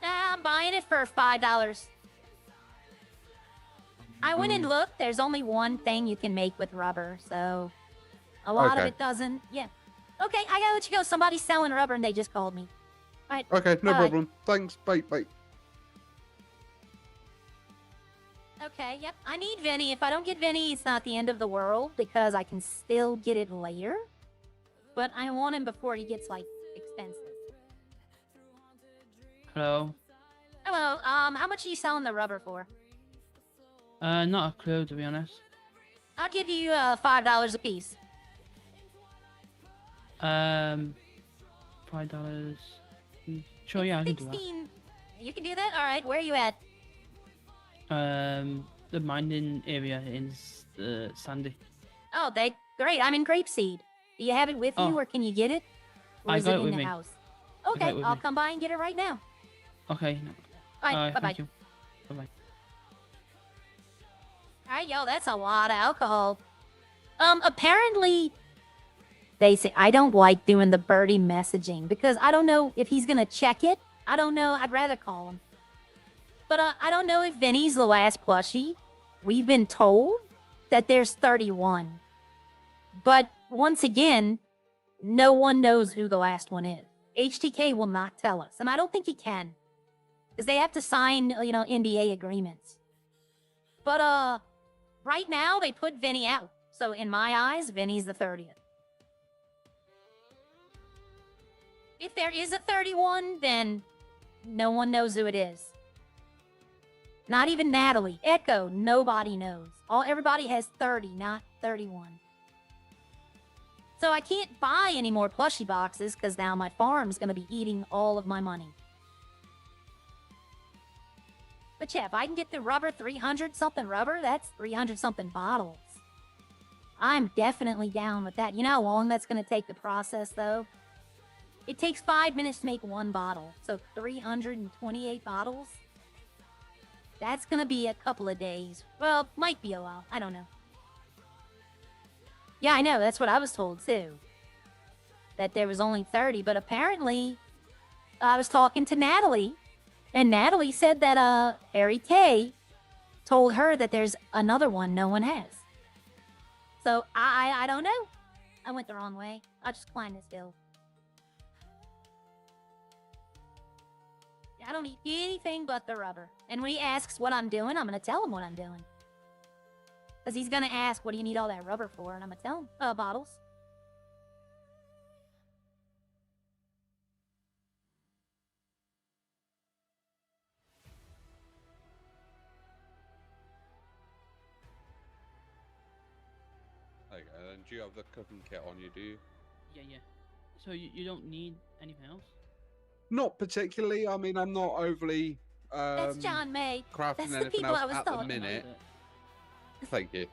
Nah, I'm buying it for $5. I went and looked. There's only one thing you can make with rubber, so a lot of Okay. it doesn't. Yeah. Okay, I gotta let you go. Somebody's selling rubber and they just called me. All right. Okay, no bye. problem. Thanks. Bye. Bye. Okay, yep. I need Vinny. If I don't get Vinny, it's not the end of the world because I can still get it later. But I want him before he gets, like, expensive. Hello. Hello, how much are you selling the rubber for? Not a clue, to be honest. I'll give you, $5 a piece. $5. Sure, yeah, I can do 16. You can do that? All right, where are you at? that. The mining area in Sandy. Oh, great. I'm in Grapeseed. Do you have it with you, Oh. or can you get it? Or I is got it it in with the me. house? got Okay, it with I'll me. come by and get it right now. Okay. No. All right, bye-bye. Thank you. Bye-bye. All right, yo, that's a lot of alcohol. Apparently, they say I don't like doing the birdie messaging because I don't know if he's gonna check it. I don't know. I'd rather call him. But I don't know if Vinny's the last plushie. We've been told that there's 31. But once again, no one knows who the last one is. HTK will not tell us, and I don't think he can. Because they have to sign, NDA agreements. But, right now, they put Vinny out. So in my eyes, Vinny's the 30th. If there is a 31, then no one knows who it is. Not even Natalie. Echo, nobody knows. Everybody has 30, not 31. So I can't buy any more plushie boxes because now my farm's going to be eating all of my money. But yeah, if I can get the rubber, 300-something rubber, that's 300-something bottles. I'm definitely down with that. You know how long that's going to take to process, though? It takes 5 minutes to make one bottle. So 328 bottles? That's going to be a couple of days. Well, might be a while. I don't know. Yeah, I know. That's what I was told, too. That there was only 30. But apparently, I was talking to Natalie. And Natalie said that Harry K told her that there's another one no one has. So I don't know. I went the wrong way. I'll just climb this hill. I don't eat anything but the rubber. And when he asks what I'm doing, I'm going to tell him what I'm doing. Because he's going to ask, what do you need all that rubber for? And I'm going to tell him, bottles. Okay, then do you have the cooking kit on you, do you? Yeah. So you don't need anything else? Not particularly. I mean, I'm not overly That's John May. crafting That's the anything people else I was at the talking minute. Thank you. Okay.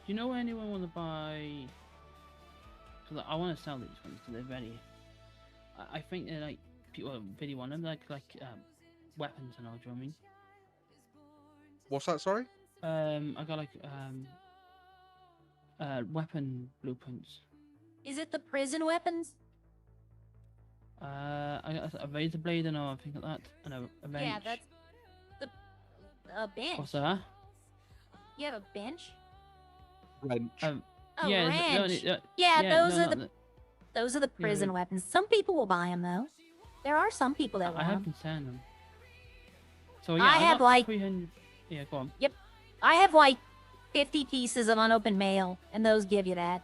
Do you know anyone want to buy? Because I want to sell these ones because they're very. I think they're like people really want them, like weapons and all. Do you know what I mean? What's that? Sorry. I got like weapon blueprints. Is it the prison weapons? I got a razor blade and all things like that, and a wrench. Yeah, that's a bench. What's that? You have a bench? Wrench. Oh, yeah, wrench. yeah, Those are the prison weapons. Some people will buy them though. There are some people that I want have them. been selling them. So yeah, I have got like 300. Yeah, go on. I have like 50 pieces of unopened mail, and those give you that.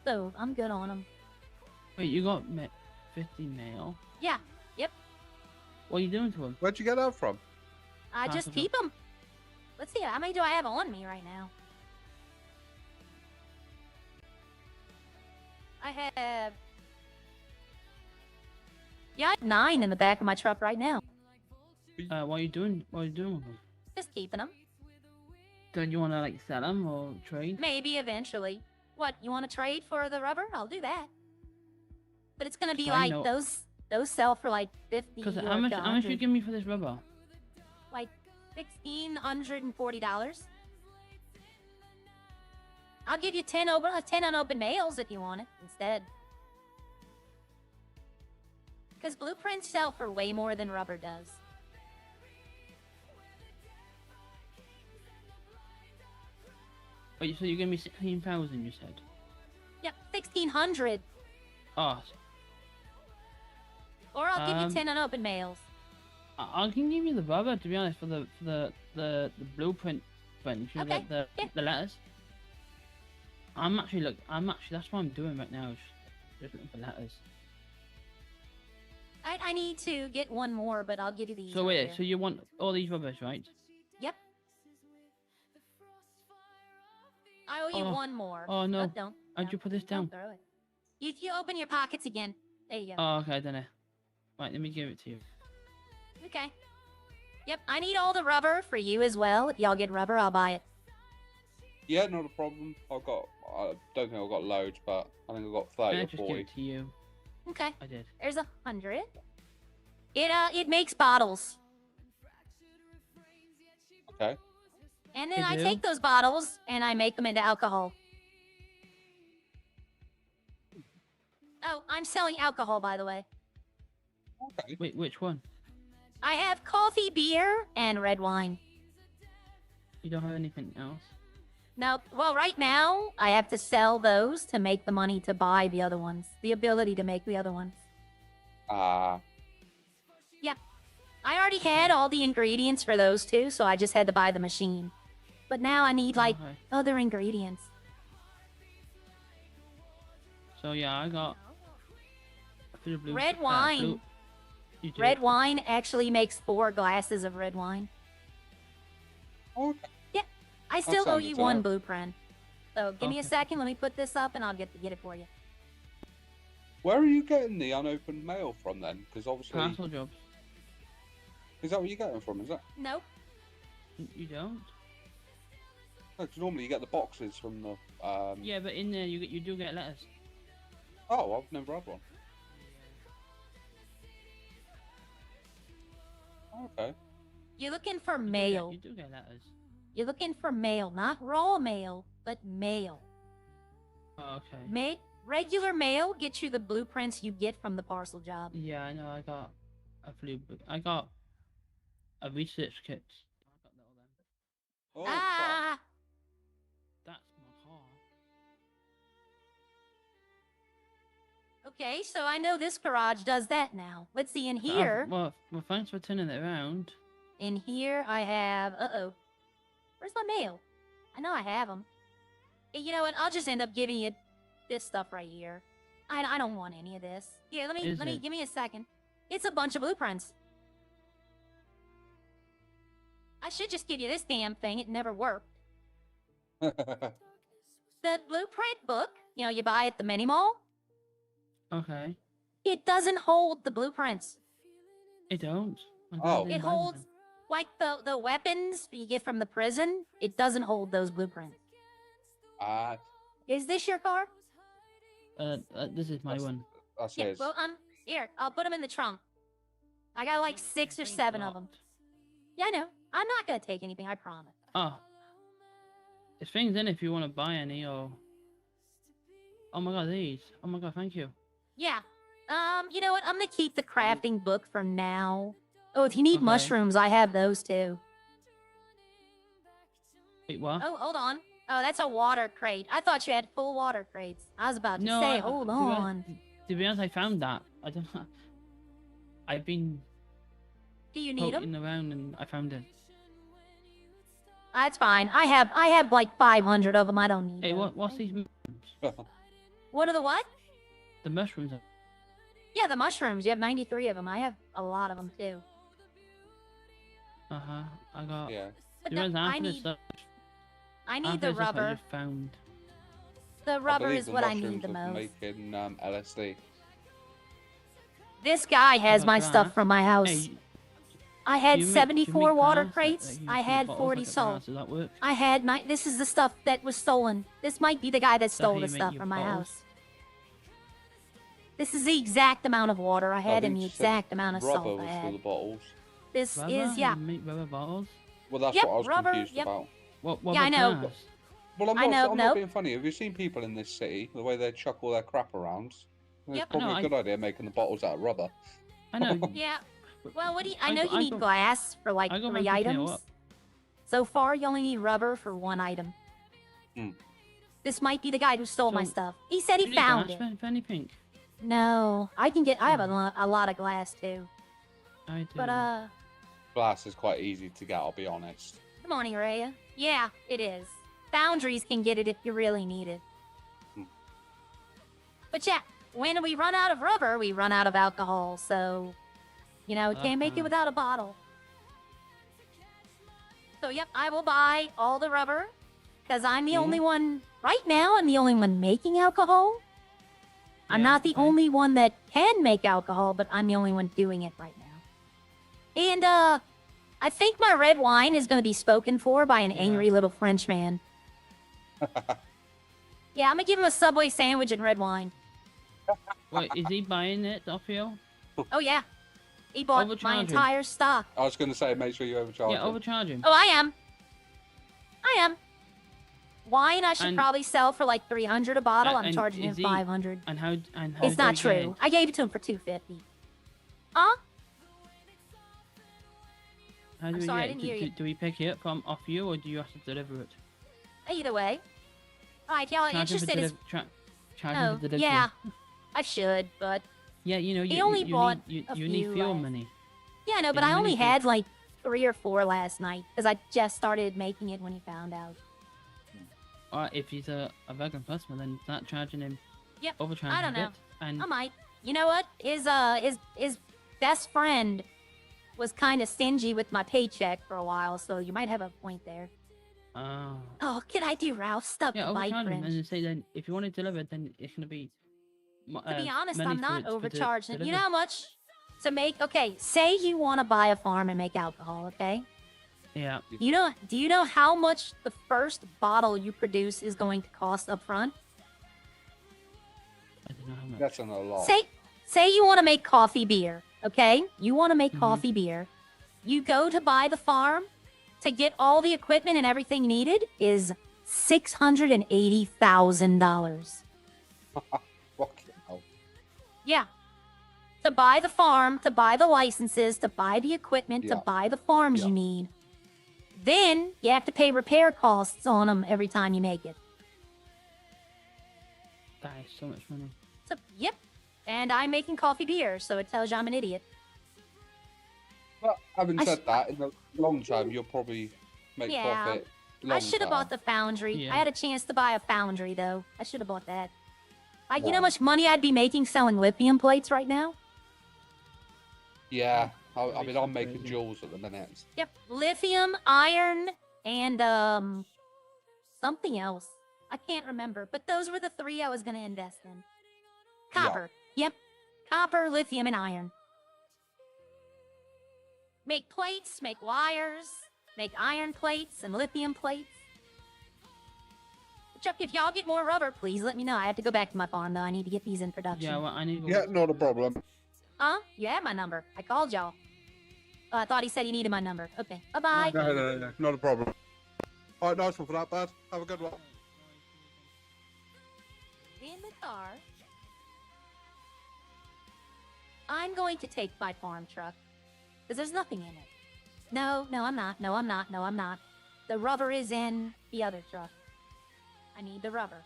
So I'm good on them. Wait, you got 50 mail? Yeah. Yep. What are you doing to them? Where'd you get that from? I just keep them. Let's see. How many do I have on me right now? I have. Yeah, I have 9 in the back of my truck right now. What are you doing? What are you doing with them? Just keeping them. Don't you want to like sell them or trade? Maybe eventually. What, you want to trade for the rubber? I'll do that. But it's gonna be I like know. those sell for like 50 Because or how much you 100. give me for this rubber? Like $1,640. I'll give you 10 unopened mails if you want it instead. Because blueprints sell for way more than rubber does. Wait, so you're giving me 16,000? You said. Yep, 1,600. Oh, Or I'll give you 10 unopened mails. I can give you the rubber, to be honest, for the blueprint thing. You Okay, get yeah. the letters. I'm actually that's what I'm doing right now. Just looking for letters. I need to get one more, but I'll give you these. So right wait, here. so you want all these rubbers, right? Yep. I owe you Oh. one more. Oh, no. Oh, don't. How'd you put this down? Don't throw it. You open your pockets again. There you go. Oh, okay, I don't know. Right, let me give it to you. Okay. Yep, I need all the rubber for you as well. If y'all get rubber, I'll buy it. Yeah, not a problem. I don't think I've got loads, but I think I've got 30 Can I or just give 40. it to you? Okay. I did. There's 100. It makes bottles. Okay. And then They I do? take those bottles and I make them into alcohol. Oh, I'm selling alcohol, by the way. Okay. Wait, which one? I have coffee, beer, and red wine. You don't have anything else? No, well, right now, I have to sell those to make the money to buy the other ones. The ability to make the other ones. Yep. I already had all the ingredients for those two, so I just had to buy the machine. But now I need, like, Okay. other ingredients. So yeah, I got a few blue. Red wine. You do? Red wine actually makes 4 glasses of red wine. Okay. I still owe sounds you alright. one blueprint. So give me a Okay. second, let me put this up and I'll get it for you. Where are you getting the unopened mail from then? Because obviously, Parcel jobs. is that where you're getting from? Is that? Nope. You don't? No, 'cause normally you get the boxes from the. Yeah, but in there you do get letters. Oh, I've never had one. Okay. You're looking for You do get- mail. You do get letters. You're looking for mail, not raw mail, but mail. Oh, okay. Regular mail gets you the blueprints you get from the parcel job. Yeah, I know. I got a few. I got a research kit. I got all them. Oh, fuck. Ah! That's my car. Okay, so I know this garage does that now. Let's see, in here, Well, thanks for turning it around. in here I have, uh-oh. Where's my mail? I know I have them. You know what, I'll just end up giving you this stuff right here. I don't want any of this. Here, let Is me, it? give me a second. It's a bunch of blueprints. I should just give you this damn thing, it never worked. The blueprint book, you know, you buy at the mini mall, Okay. it doesn't hold the blueprints. It don't. Oh. It holds, like, the weapons you get from the prison, it doesn't hold those blueprints. Is this your car? This is my That's- one. That's Yeah, his. well, here, I'll put them in the trunk. I got like 6 or 7 of them. Yeah, I know. I'm not gonna take anything, I promise. Oh. There's things in if you want to buy any or. Oh my god, these. Oh my god, thank you. Yeah. You know what? I'm gonna keep the crafting book for now. Oh, if you need Okay. mushrooms, I have those too. Wait, what? Oh, hold on. Oh, that's a water crate. I thought you had full water crates. I was about to No, say, hold on. To be honest, I found that. I don't know. I've been Do you need them? poking around and I found it. That's fine. I have like 500 of them. I don't need Hey, those. what's these mushrooms? What are the what? The mushrooms. Yeah, the mushrooms. You have 93 of them. I have a lot of them too. Uh-huh. I got. Yeah. But To be honest, I after this need stuff, I need after the this stuff I rubber. just found. The I rubber believe is the what I mushrooms need the are for most. making LSD. This guy has About my stuff that. from my house. Hey, I had do you make 74 water glass that- crates. that you I keep had bottles 40 like a sold. glass? Does that work? I had my. This is the stuff that was stolen. This might be the guy that That's how stole you the make stuff your from my bottles? house. This is the exact amount of water I had think and the you said exact amount of Rubber salt I was for the had. bottles. This Rubber? is, yeah. You make rubber bottles? Well, that's Yep, what I was rubber, confused yep. about. What Yeah, I about know. glass? Well, I know, I'm nope. not being funny. Have you seen people in this city, the way they chuck all their crap around? It's Yep. probably No, a good idea making the bottles out of rubber. I know. Yeah. Well, what do you? I I know got- you I need got- glass for like I got my 3 PKO items. up. So far, you only need rubber for 1 item. Hmm. This might be the guy who stole my So, stuff. He said Do he you need found glass it. for anything? No, I can get. I have Hmm. a lot of glass too. I do. But Glass is quite easy to get, I'll be honest. come on, Raya. Yeah, it is. Foundries can get it if you really need it. Hmm. But yeah, when we run out of rubber, we run out of alcohol. So, you know, can't make it Uh-huh. without a bottle. So yep, I will buy all the rubber because I'm the only one right now. I'm the only one making alcohol. I'm Yeah, not the okay. only one that can make alcohol, but I'm the only one doing it right now. And I think my red wine is going to be spoken for by an Yeah. angry little French man. Yeah, I'm gonna give him a Subway sandwich and red wine. Wait, is he buying it off you? Oh yeah, he bought my Overcharge him. entire stock. I was going to say, make sure you overcharge Yeah, it. overcharge him. Oh, I am. Wine I should And- probably sell for like 300 a bottle. I'm and charging him is he- 500. And how? It's do not we get true. it? I gave it to him for 250. Huh? How do I'm we sorry, I get it? didn't hear you. Do we pick it up from off you, or do you have to deliver it? Either way. All right, y'all Charge him for interested? Is... charge Oh, him for delivery. yeah. I should, but Yeah, you know, He you, only you bought need, a you need few fuel last. money. yeah, no. But Yeah, I only many had like 3 or 4 last night because I just started making it when he found out. Or if he's a vegan customer, then start charging him. Yep, Overcharge I him don't a bit. And I might. You know what? His best friend was kind of stingy with my paycheck for a while, so you might have a point there. Oh, can I do Ralph? Stuck yeah, with my overcharge him and fringe. then say then if you want it delivered, then it's gonna be. To be honest, I'm not overcharging. You know delivery. how much to make? Okay, say you want to buy a farm and make alcohol. Okay. Yeah. Do you know how much the first bottle you produce is going to cost up front? I don't know how much. That's a lot. Say you want to make coffee beer, okay? You want to make Mhm. coffee beer. You go to buy the farm to get all the equipment and everything needed is $680,000. Fucking hell. Yeah. To buy the farm, to buy the licenses, to buy the equipment, to Yeah. buy the farms Yeah. you need. Then you have to pay repair costs on them every time you make it. That is so much money. So, yep. And I'm making coffee beer, so it tells you I'm an idiot. But having I said sh- that, in the long term, you'll probably make Yeah. profit. I should have bought the foundry. Yeah. I had a chance to buy a foundry, though. I should have bought that. You know Wow. how much money I'd be making selling lithium plates right now? Yeah, I mean, Crazy, I'm making crazy. jewels at the minute. Yep. Lithium, iron, and something else. I can't remember, but those were the 3 I was going to invest in. Yeah. Copper. Yep. Copper, lithium, and iron. Make plates, make wires, make iron plates and lithium plates. Chuck, if y'all get more rubber, please let me know. I have to go back to my farm, though. I need to get these in production. Yeah, well, I need. Yeah, not a problem. Huh? You have my number. I called y'all. I thought he said he needed my number. Okay. Bye-bye. No, not a problem. All right, nice one for that, bud. Have a good one. In the car. I'm going to take my farm truck. Because there's nothing in it. No, I'm not. No, I'm not. The rubber is in the other truck. I need the rubber.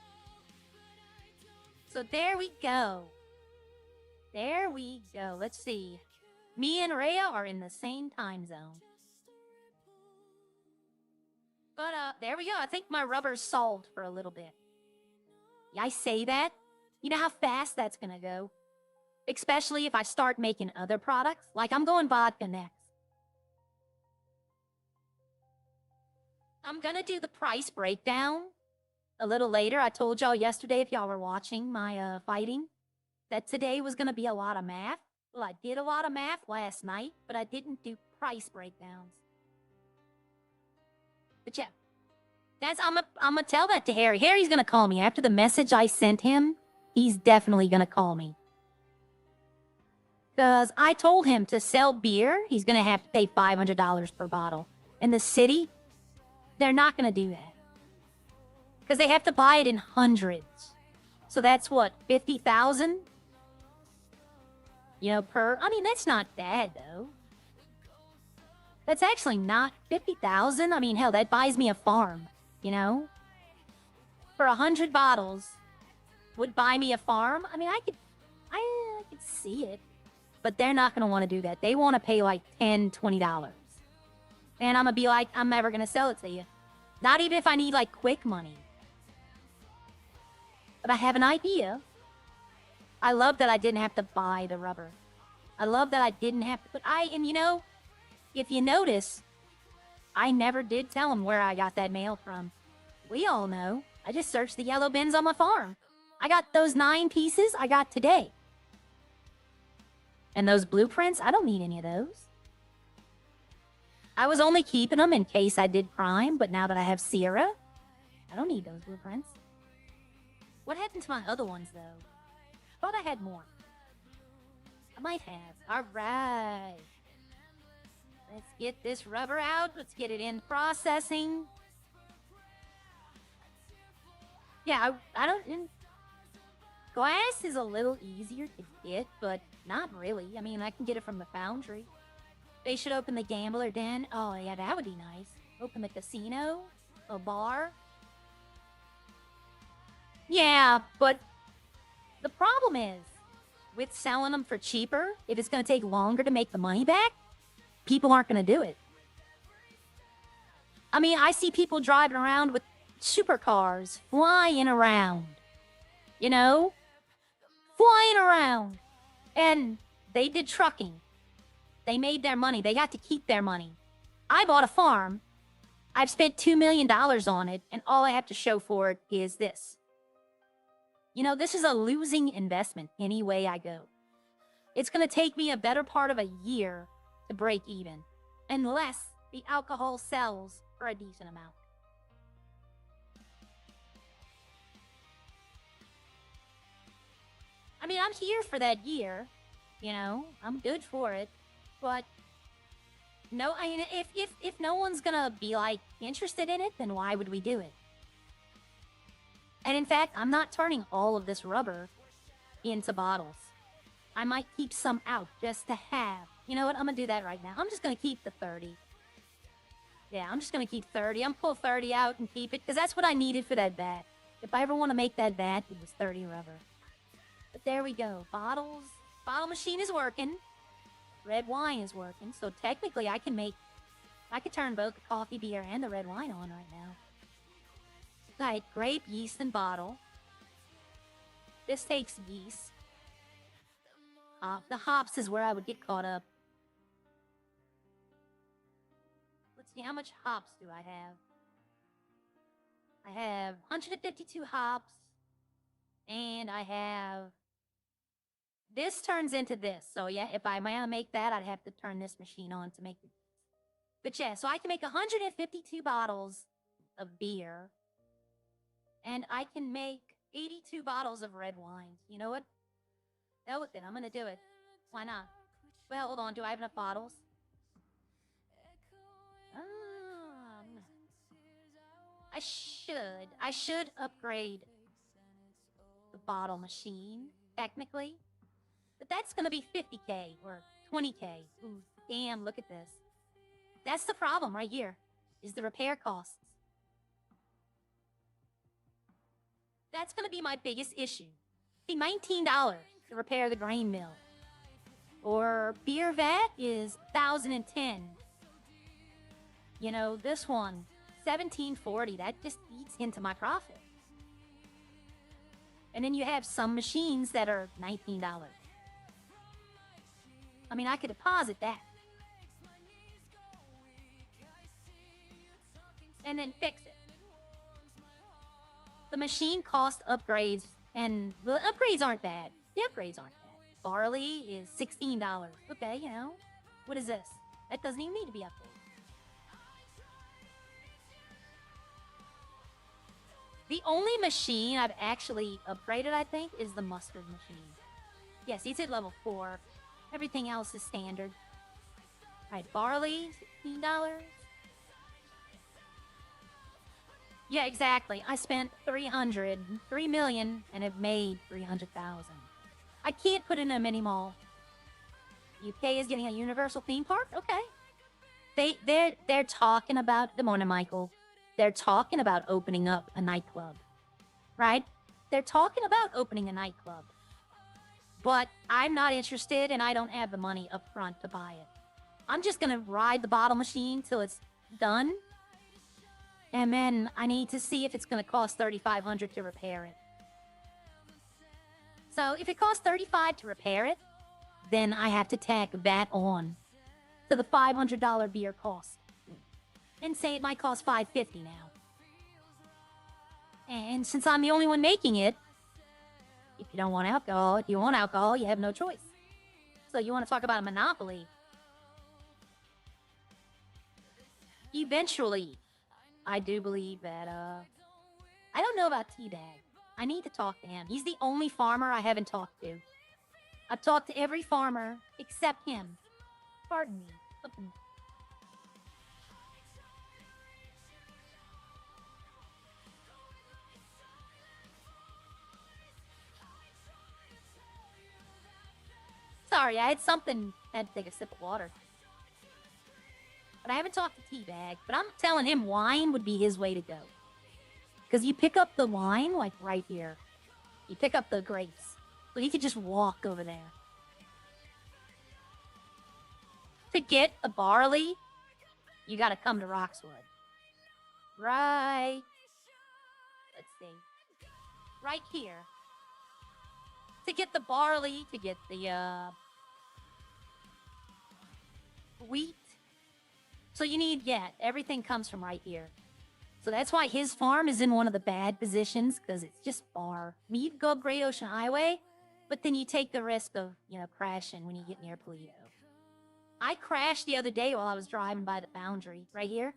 So there we go. Let's see. Me and Rhea are in the same time zone. But, there we go. I think my rubber's solved for a little bit. Yeah, I say that. You know how fast that's gonna go? Especially if I start making other products. Like, I'm going vodka next. I'm gonna do the price breakdown a little later. I told y'all yesterday, if y'all were watching my fighting, that today was gonna be a lot of math. Well, I did a lot of math last night, but I didn't do price breakdowns. But yeah, I'm gonna tell that to Harry. Harry's gonna call me after the message I sent him. He's definitely gonna call me. Because I told him to sell beer, he's gonna have to pay $500 per bottle. In the city, they're not gonna do that. Because they have to buy it in hundreds. So that's what, 50,000? You know, per... I mean, that's not bad, though. That's actually not 50,000. I mean, hell, that buys me a farm, you know? For 100 bottles, would buy me a farm. I mean, I could see it. But they're not going to want to do that. They want to pay like $10, $20. And I'm going to be like, I'm never going to sell it to you. Not even if I need like quick money. But I have an idea. I love that I didn't have to buy the rubber. I love that I didn't have to. But and you know, if you notice, I never did tell them where I got that mail from. We all know. I just searched the yellow bins on my farm. I got those 9 pieces I got today. And those blueprints, I don't need any of those. I was only keeping them in case I did crime, but now that I have Sierra, I don't need those blueprints. What happened to my other ones, though? Thought I had more. I might have. All right. Let's get this rubber out. Let's get it in processing. Yeah, I don't... Glass is a little easier to get, but not really. I mean, I can get it from the foundry. They should open the gambler den. Oh, yeah, that would be nice. Open the casino, a bar. Yeah, but the problem is, with selling them for cheaper, if it's going to take longer to make the money back, people aren't going to do it. I mean, I see people driving around with supercars, flying around. You know? Flying around. And they did trucking. They made their money. They got to keep their money. I bought a farm. I've spent $2 million on it, and all I have to show for it is this. You know, this is a losing investment any way I go. It's going to take me a better part of a year to break even, unless the alcohol sells for a decent amount. I mean, I'm here for that year, you know, I'm good for it, but no, I mean, if no one's gonna be, like, interested in it, then why would we do it? And in fact, I'm not turning all of this rubber into bottles. I might keep some out just to have. You know what? I'm gonna do that right now. I'm just gonna keep the 30. Yeah, I'm just gonna keep 30. I'm pull 30 out and keep it, because that's what I needed for that vat. If I ever want to make that vat, it was 30 rubber. But there we go. Bottles. Bottle machine is working. Red wine is working. So technically I could turn both the coffee beer and the red wine on right now. Right, grape, yeast, and bottle. This takes yeast. The hops is where I would get caught up. Let's see, how much hops do I have? I have 152 hops. And I have... This turns into this. So yeah, if I want to make that, I'd have to turn this machine on to make it. But yeah, so I can make 152 bottles of beer. And I can make 82 bottles of red wine. You know what? Hell with it. I'm going to do it. Why not? Well, hold on. Do I have enough bottles? I should upgrade the bottle machine, technically. But that's going to be 50K or 20K. Ooh, damn, look at this. That's the problem right here, is the repair costs. That's going to be my biggest issue. See, $19 to repair the grain mill. Or beer vat is $1,010. You know, this one, $1,740. That just eats into my profit. And then you have some machines that are $19. I mean, I could deposit that. And then fix it. The machine cost upgrades, and the upgrades aren't bad. The upgrades aren't bad. Barley is $16. Okay, you know. What is this? That doesn't even need to be updated. The only machine I've actually upgraded, I think, is the mustard machine. Yes, it's at level 4. Everything else is standard. Alright, barley, $16. Yeah, exactly. I spent 3 million and have made 300,000. I can't put in a mini mall. UK is getting a universal theme park? Okay. They're talking about, good morning, Michael. They're talking about opening up a nightclub. Right? They're talking about opening a nightclub. But I'm not interested and I don't have the money up front to buy it. I'm just gonna ride the bottle machine till it's done. And then I need to see if it's gonna cost $3,500 to repair it. So if it costs $35 to repair it, then I have to tack that on to the $500 beer cost. And say it might cost $550 now. And since I'm the only one making it, if you don't want alcohol, if you want alcohol, you have no choice. So you want to talk about a monopoly. Eventually, I do believe that, I don't know about Teabag. I need to talk to him. He's the only farmer I haven't talked to. I've talked to every farmer except him. Pardon me. Sorry, I had something. I had to take a sip of water. But I haven't talked to Teabag. But I'm telling him wine would be his way to go. Because you pick up the wine, like right here. You pick up the grapes. So he could just walk over there. To get a barley, you gotta come to Roxwood. Right. Let's see. Right here. To get the barley, to get the, wheat. So you need, yeah, everything comes from right here. So that's why his farm is in one of the bad positions, because it's just far. I mean, you can go up Great Ocean Highway, but then you take the risk of, crashing when you get near Paleto. I crashed the other day while I was driving by the boundary, right here,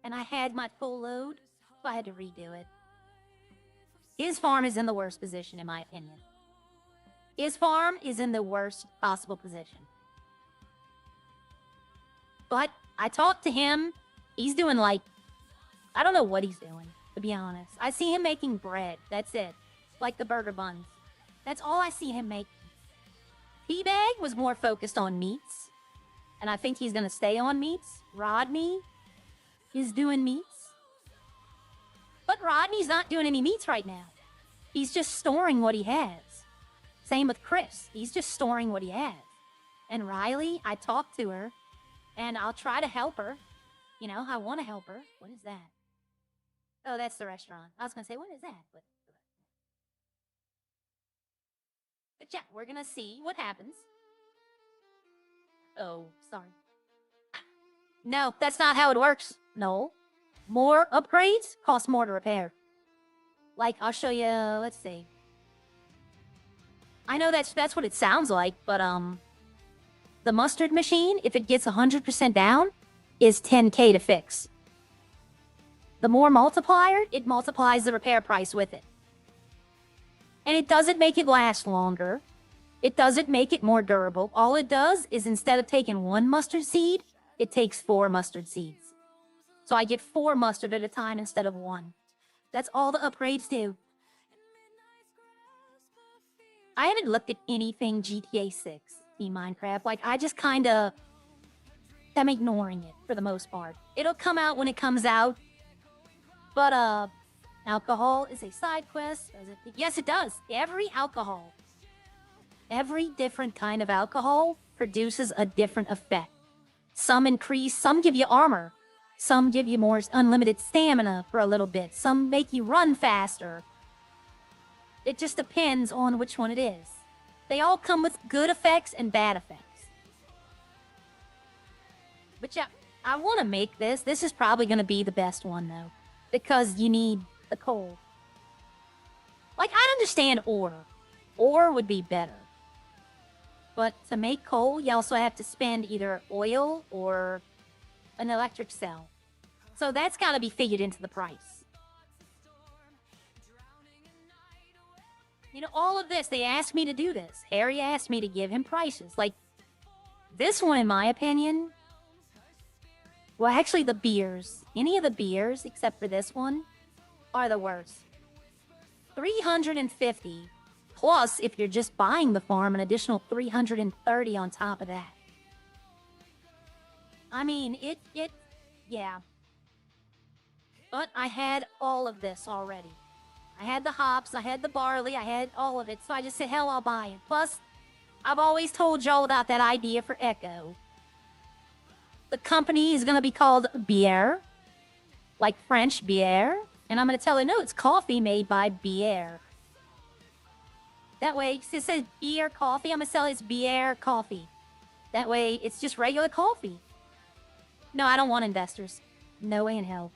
and I had my full load, so I had to redo it. His farm is in the worst position, in my opinion. His farm is in the worst possible position. But I talked to him. He's doing I don't know what he's doing, to be honest. I see him making bread. That's it. Like the burger buns. That's all I see him making. Teabag was more focused on meats. And I think he's going to stay on meats. Rodney is doing meats. But Rodney's not doing any meats right now. He's just storing what he has. Same with Chris. He's just storing what he has. And Riley, I talked to her. And I'll try to help her. I want to help her. What is that? Oh, that's the restaurant. I was going to say, what is that? But yeah, we're going to see what happens. Oh, sorry. No, that's not how it works. No. More upgrades cost more to repair. I'll show you, let's see. I know that's what it sounds like, but, the mustard machine, if it gets 100% down, is $10K to fix. The more multiplier, it multiplies the repair price with it. And it doesn't make it last longer. It doesn't make it more durable. All it does is instead of taking 1 mustard seed, it takes 4 mustard seeds. So I get 4 mustard at a time instead of 1. That's all the upgrades do. I haven't looked at anything GTA 6 in Minecraft. I just I'm ignoring it for the most part. It'll come out when it comes out. But, alcohol is a side quest. Does it? Yes, it does. Every different kind of alcohol produces a different effect. Some increase, some give you armor. Some give you more unlimited stamina for a little bit. Some make you run faster. It just depends on which one it is. They all come with good effects and bad effects. But yeah, I want to make this. This is probably going to be the best one, though. Because you need the coal. I understand ore. Ore would be better. But to make coal, you also have to spend either oil or an electric cell. So that's got to be figured into the price. All of this, they asked me to do this. Harry asked me to give him prices. This one, in my opinion... Well, actually, the beers. Any of the beers, except for this one, are the worst. 350 plus if you're just buying the farm, an additional 330 on top of that. I mean, yeah. But I had all of this already. I had the hops, I had the barley, I had all of it. So I just said, hell, I'll buy it. Plus, I've always told y'all about that idea for Echo. The company is going to be called Bière, like French bière. And I'm going to tell her, no, it's coffee made by Bière. That way, it says beer coffee, I'm going to sell it's Bière coffee. That way, it's just regular coffee. No, I don't want investors. No way in hell.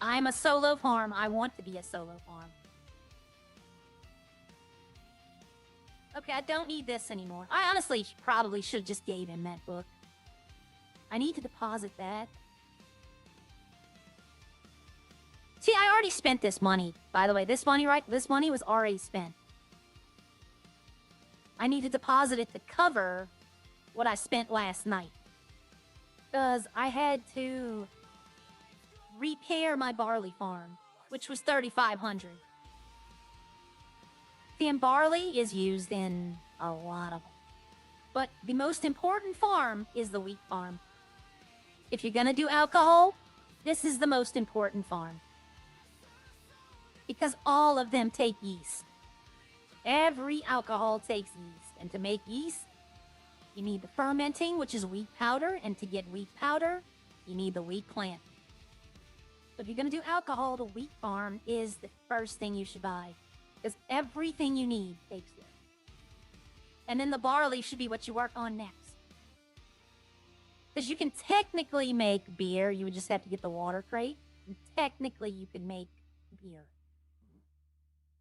I'm a solo farm. I want to be a solo farm. Okay, I don't need this anymore. I honestly probably should have just gave him that book. I need to deposit that. See, I already spent this money. By the way, this money, right? This money was already spent. I need to deposit it to cover what I spent last night. Because I had to repair my barley farm, which was 3,500. See, and barley is used in a lot of them. But the most important farm is the wheat farm. If you're going to do alcohol, this is the most important farm. Because all of them take yeast. Every alcohol takes yeast. And to make yeast, you need the fermenting, which is wheat powder. And to get wheat powder, you need the wheat plant. So if you're going to do alcohol, the wheat farm is the first thing you should buy. Because everything you need takes it. And then the barley should be what you work on next. Because you can technically make beer. You would just have to get the water crate. And technically, you can make beer.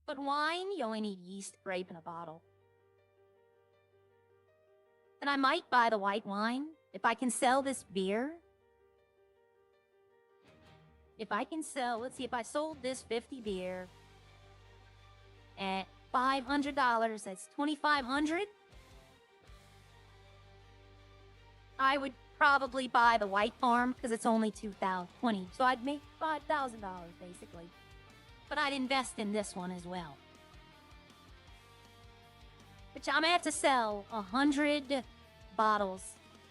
But wine, you only need yeast, grape, and a bottle. And I might buy the white wine. If I can sell this beer. If I can sell, let's see, if I sold this 50 beer at $500, that's $2,500. I would probably buy the white farm because it's only $2,020. So I'd make $5,000 basically. But I'd invest in this one as well. Which I'm gonna have to sell 100 bottles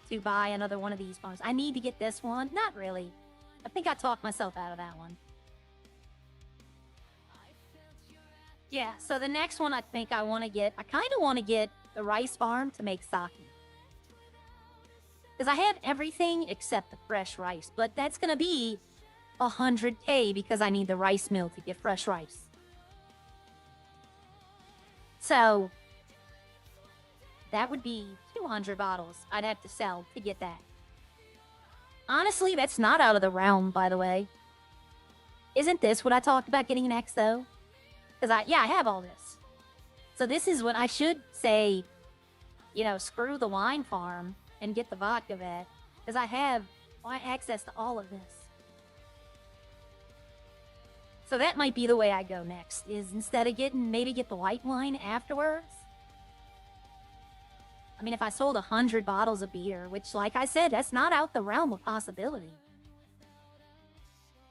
to buy another one of these farms. I need to get this one. Not really. I think I talked myself out of that one. Yeah, so the next one I think I want to get, I kind of want to get the rice farm to make sake. Because I have everything except the fresh rice. But that's going to be 100K because I need the rice mill to get fresh rice. So, that would be 200 bottles I'd have to sell to get that. Honestly, that's not out of the realm, by the way. Isn't this what I talked about getting next, though? Because I have all this. So this is what I should say, you know, screw the wine farm and get the vodka vat. Because I have access to all of this. So that might be the way I go next, is instead of maybe get the white wine afterwards. I mean, if I sold 100 bottles of beer, which, like I said, that's not out the realm of possibility.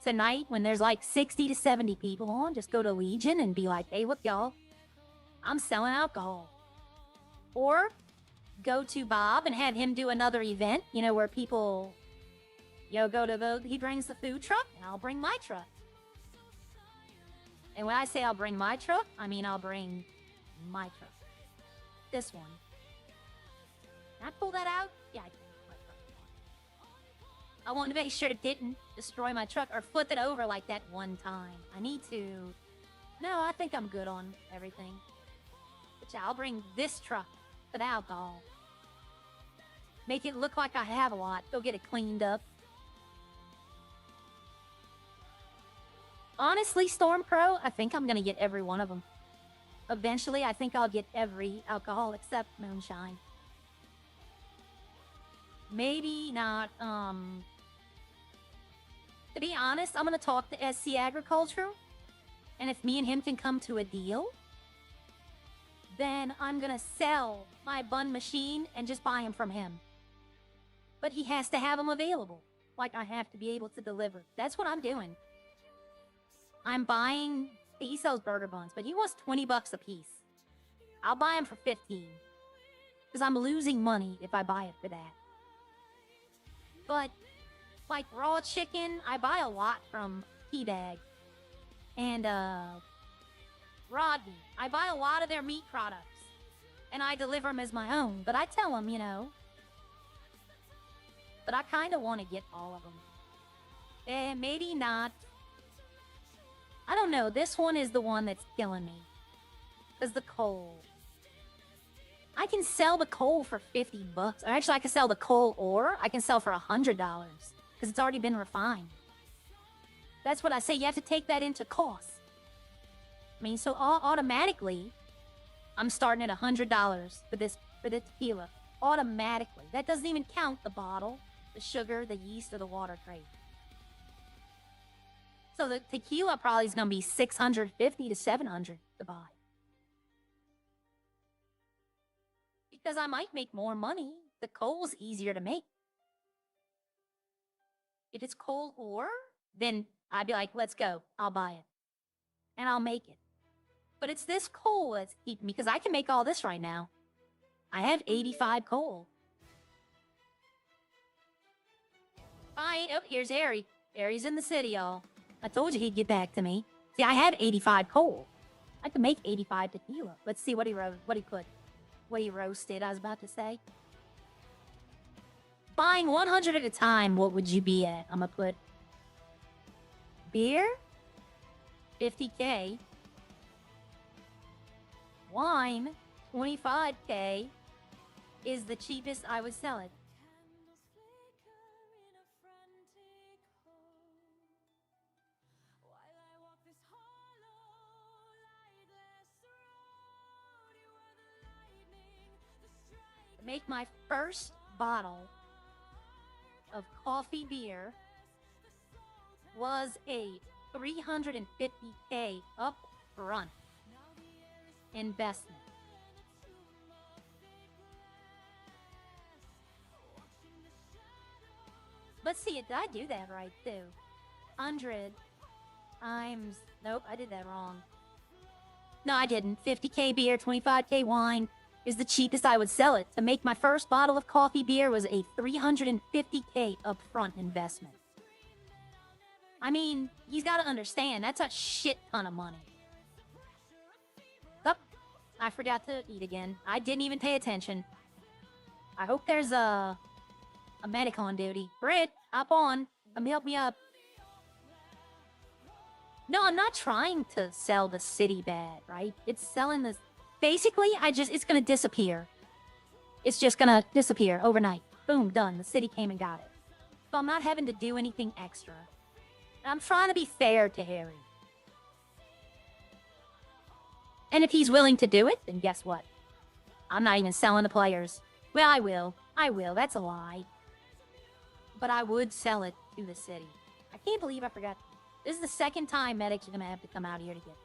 Tonight, when there's like 60 to 70 people on, just go to Legion and be like, hey, look, y'all, I'm selling alcohol. Or go to Bob and have him do another event, you know, where people, you know, he brings the food truck, and I'll bring my truck. And when I say I'll bring my truck, I mean I'll bring my truck. This one. Can I pull that out? Yeah, I can. I want to make sure it didn't destroy my truck or flip it over like that one time. I need to... No, I think I'm good on everything. But yeah, I'll bring this truck for the alcohol. Make it look like I have a lot. Go get it cleaned up. Honestly, Stormcrow, I think I'm going to get every one of them. Eventually, I think I'll get every alcohol except moonshine. Maybe not, to be honest, I'm going to talk to SC Agriculture. And if me and him can come to a deal, then I'm going to sell my bun machine and just buy them from him. But he has to have them available. Like, I have to be able to deliver. That's what I'm doing. I'm buying. He sells burger buns, but he wants $20 a piece. I'll buy them for 15, because I'm losing money if I buy it for that. But like raw chicken, I buy a lot from Teabag and Rodney. I buy a lot of their meat products, and I deliver them as my own. But I tell them, you know. But I kind of want to get all of them. Maybe not. I don't know. This one is the one that's killing me. Because the coal. I can sell the coal for $50. Or actually, I can sell the coal ore. I can sell for $100. Because it's already been refined. That's what I say. You have to take that into cost. I mean, so automatically, I'm starting at $100 for the tequila. Automatically. That doesn't even count the bottle, the sugar, the yeast, or the water crate. So the tequila probably is going to be $650 to $700 to buy. Because I might make more money. The coal's easier to make. If it's coal ore, then I'd be like, let's go. I'll buy it. And I'll make it. But it's this coal that's keeping me, because I can make all this right now. I have 85 coal. Fine. Oh, here's Harry. Harry's in the city, y'all. I told you he'd get back to me. See, I have 85 coal. I could make 85 tequila. Let's see what he roasted, I was about to say. Buying 100 at a time, what would you be at? I'm gonna put beer, 50K. Wine, 25K, is the cheapest I would sell it. To make my first bottle of coffee beer was a $350K upfront investment. Let's see, did I do that right too? 100 times, nope, I did that wrong. No, I didn't. 50K beer, 25K wine is the cheapest I would sell it. To make my first bottle of coffee beer was a $350K upfront investment. I mean, he's got to understand, that's a shit ton of money. Oh, I forgot to eat again. I didn't even pay attention. I hope there's a medic on duty. Britt, hop on. Come help me up. No, I'm not trying to sell the city bad, right? It's selling this. Basically, it's gonna disappear. It's just gonna disappear overnight. Boom, done. The city came and got it. So I'm not having to do anything extra. And I'm trying to be fair to Harry. And if he's willing to do it, then guess what? I'm not even selling the players. Well, I will. That's a lie. But I would sell it to the city. I can't believe I forgot. This is the second time medics are gonna have to come out here to get it.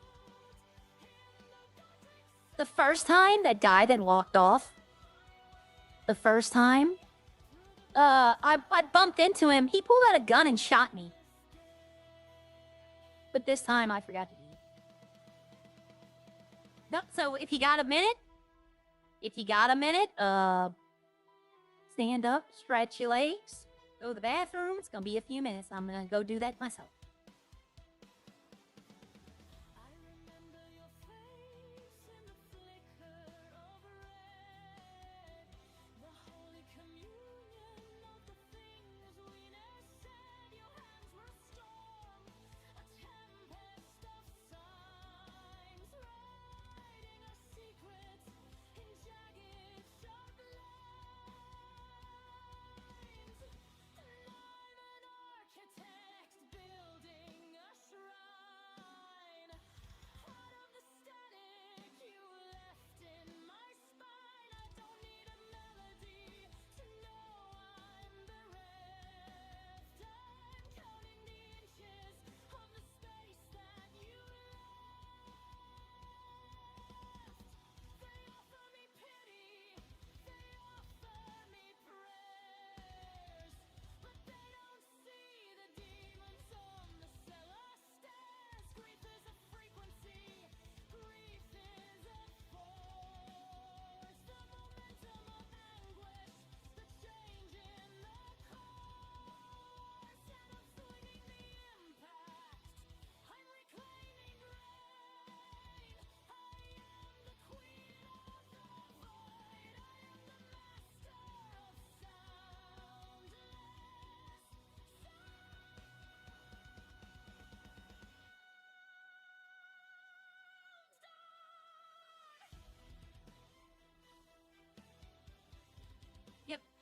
The first time, that guy that walked off. The first time, I bumped into him. He pulled out a gun and shot me. But this time, I forgot to eat. No, so if you got a minute, stand up, stretch your legs, go to the bathroom. It's gonna be a few minutes. I'm gonna go do that myself.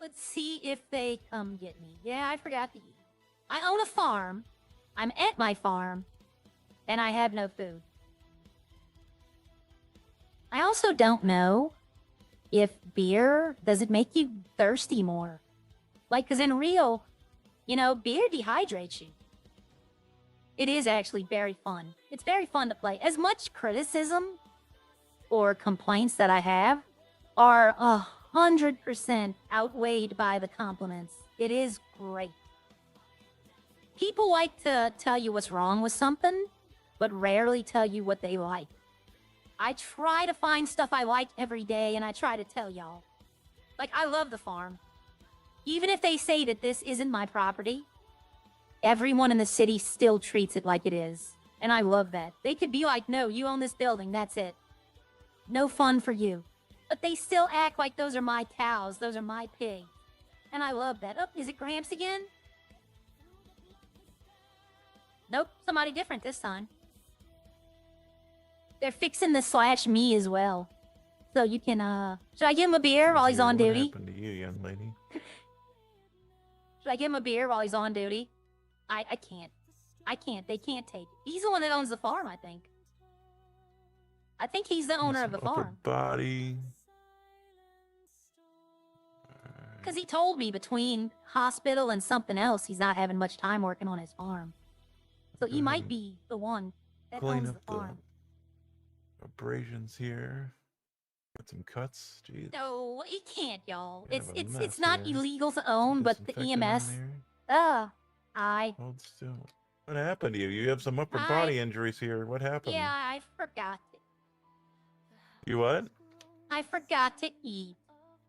Let's see if they come get me. Yeah, I forgot to eat. I own a farm. I'm at my farm. And I have no food. I also don't know if beer, does it make you thirsty more? Like, because in real, you know, beer dehydrates you. It is actually very fun. It's very fun to play. As much criticism or complaints that I have are 100% outweighed by the compliments. It is great. People like to tell you what's wrong with something, but rarely tell you what they like. I try to find stuff I like every day, and I try to tell y'all. Like, I love the farm. Even if they say that this isn't my property, everyone in the city still treats it like it is. And I love that. They could be like, no, you own this building, that's it. No fun for you. But they still act like those are my cows, those are my pigs. And I love that. Oh, is it Gramps again? Nope, somebody different this time. They're fixing the slash me as well. So you can, should I give him a beer while he's on duty? What happened to you, young lady? Should I give him a beer while he's on duty? I can't. I can't. They can't take it. He's the one that owns the farm, I think. I think he's the owner of the Upper farm. body. Because he told me between hospital and something else, he's not having much time working on his farm. So he might be the one that Clean owns up the farm. the abrasions here. Got some cuts. Jeez. No, he can't, y'all. Bit of a It's mess not here. illegal to own, but the Disinfectant in EMS. there. I Hold still. What happened to you? You have some upper I- body injuries here. What happened? yeah, I forgot. You what? I forgot to eat.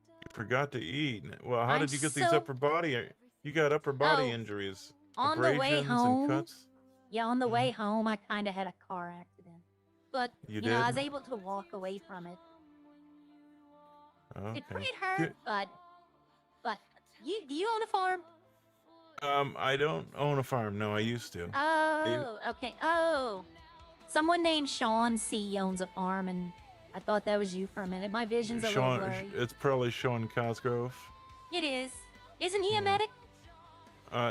You forgot to eat. Well, how I'm did you get these so- upper body? You got upper body Oh, injuries. On the way Abrasions home, and cuts. yeah, on the way home, I kind of had a car accident. But, You know, I was did? able to walk away from it. Okay. It hurt, but do you own a farm? I don't own a farm. No, I used to. Oh, okay. Oh, someone named Sean C owns a farm, and I thought that was you for a minute. My vision's a little Sean, blurry. it's probably Sean Cosgrove. It is. Isn't he Yeah. a medic?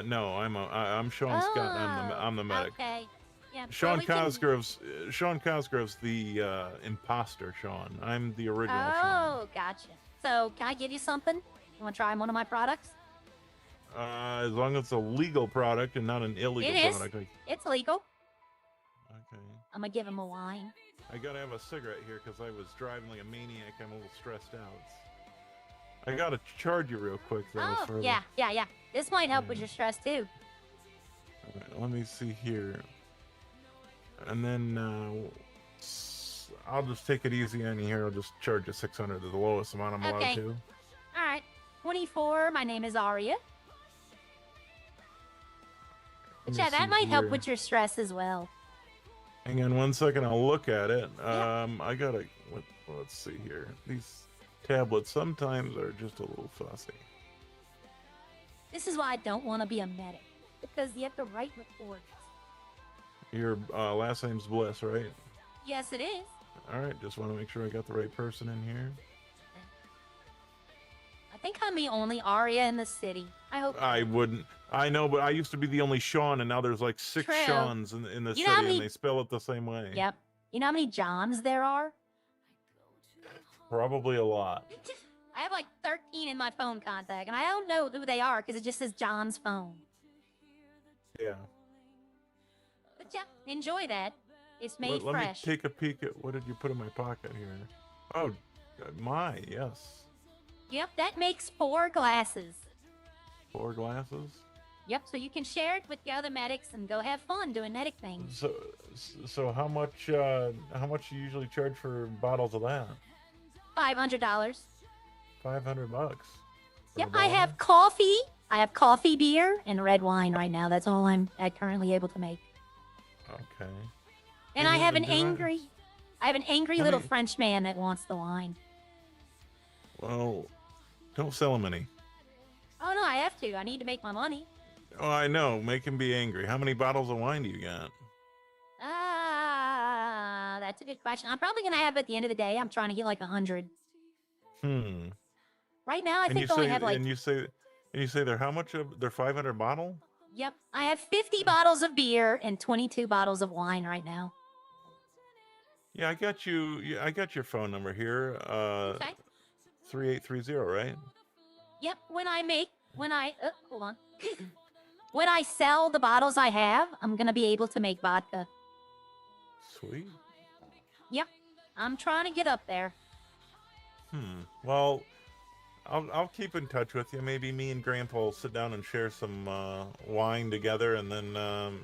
No, I'm Sean Scott. And I'm the medic. Okay. Yeah. Sean well, we can- Cosgrove's the imposter. Sean, I'm the original. Sean. Oh, gotcha. So, can I give you something? You want to try one of my products? As long as it's a legal product and not an illegal It is. product. It's legal. Okay. I'm gonna give him a wine. I gotta have a cigarette here because I was driving like a maniac. I'm a little stressed out. I gotta charge you real quick though. Oh, for the- yeah. This might help with Yeah. your stress too. Alright, let me see here. And then I'll just take it easy on you here. I'll just charge you 600 to the lowest amount I'm allowed Okay. to. All right. 24. My name is Aria. But Let yeah, me that see might help here. with your stress as well. Hang on one second. I'll look at it. Yeah. I gotta. Let's see here. These tablets sometimes are just a little fussy. This is why I don't want to be a medic, because you have to write reports. Your last name's Bliss, right? Yes, it is. All right. Just want to make sure I got the right person in here. I think I'm the only Aria in the city. I hope. I wouldn't. I know, but I used to be the only Sean, and now there's like 6 True. Seans in the You city, know how many- and they spell it the same way. Yep. You know how many Johns there are? Probably a lot. I have like 13 in my phone contact, and I don't know who they are because it just says John's phone. Yeah. But yeah, enjoy that. It's made Let fresh. me take a peek at what did you put in my pocket here. Oh, my, yes. Yep, that makes 4 glasses. 4 glasses. Yep, so you can share it with the other medics and go have fun doing medic things. So how much you usually charge for bottles of that? $500. $500 for Yep, a I bottle? have coffee. I have coffee, beer, and red wine right now. That's all I'm currently able to make. Okay. And Can I you have even an do it? angry How little many- French man that wants the wine. Well, don't sell him any. Oh no, I have to. I need to make my money. Oh, I know. Make him be angry. How many bottles of wine do you got? That's a good question. I'm probably gonna have at the end of the day. I'm trying to get like 100. Hmm. Right now, I And think you I only say have like. and you say they're how much of they're 500 bottle? Yep, I have 50 bottles of beer and 22 bottles of wine right now. Yeah, I got you. Yeah, I got your phone number here. Okay. 3830, right? Yep. Hold on. When I sell the bottles I have, I'm gonna be able to make vodka. Sweet. Yep. I'm trying to get up there. Well, I'll keep in touch with you. Maybe me and Grandpa will sit down and share some wine together, and then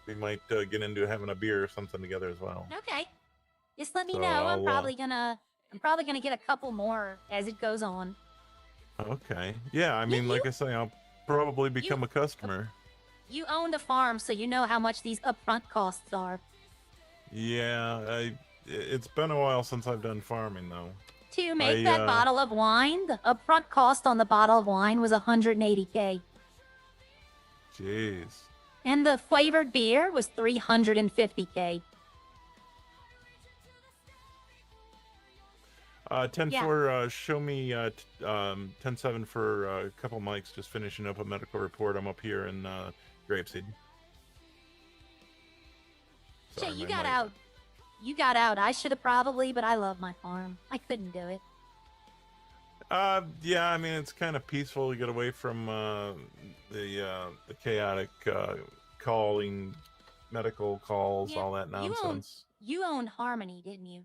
we might get into having a beer or something together as well. Okay. Just let me So know. I'm I'll, probably gonna get a couple more as it goes on. Okay. Yeah, I mean, like I say, I'll probably become a customer. You own the farm, so you know how much these upfront costs are. Yeah, it's been a while since I've done farming, though. To make that bottle of wine, the upfront cost on the bottle of wine was 180K. Jeez. And the flavored beer was 350K. 10-4, show me 10-7 for a couple mics, just finishing up a medical report. I'm up here in Grapeseed. Shit, Sorry, you my got mic- out. You got out. I should have probably, but I love my farm. I couldn't do it. Yeah, I mean, it's kind of peaceful to get away from the chaotic calling, medical calls, Yeah, all that nonsense. You owned Harmony, didn't you?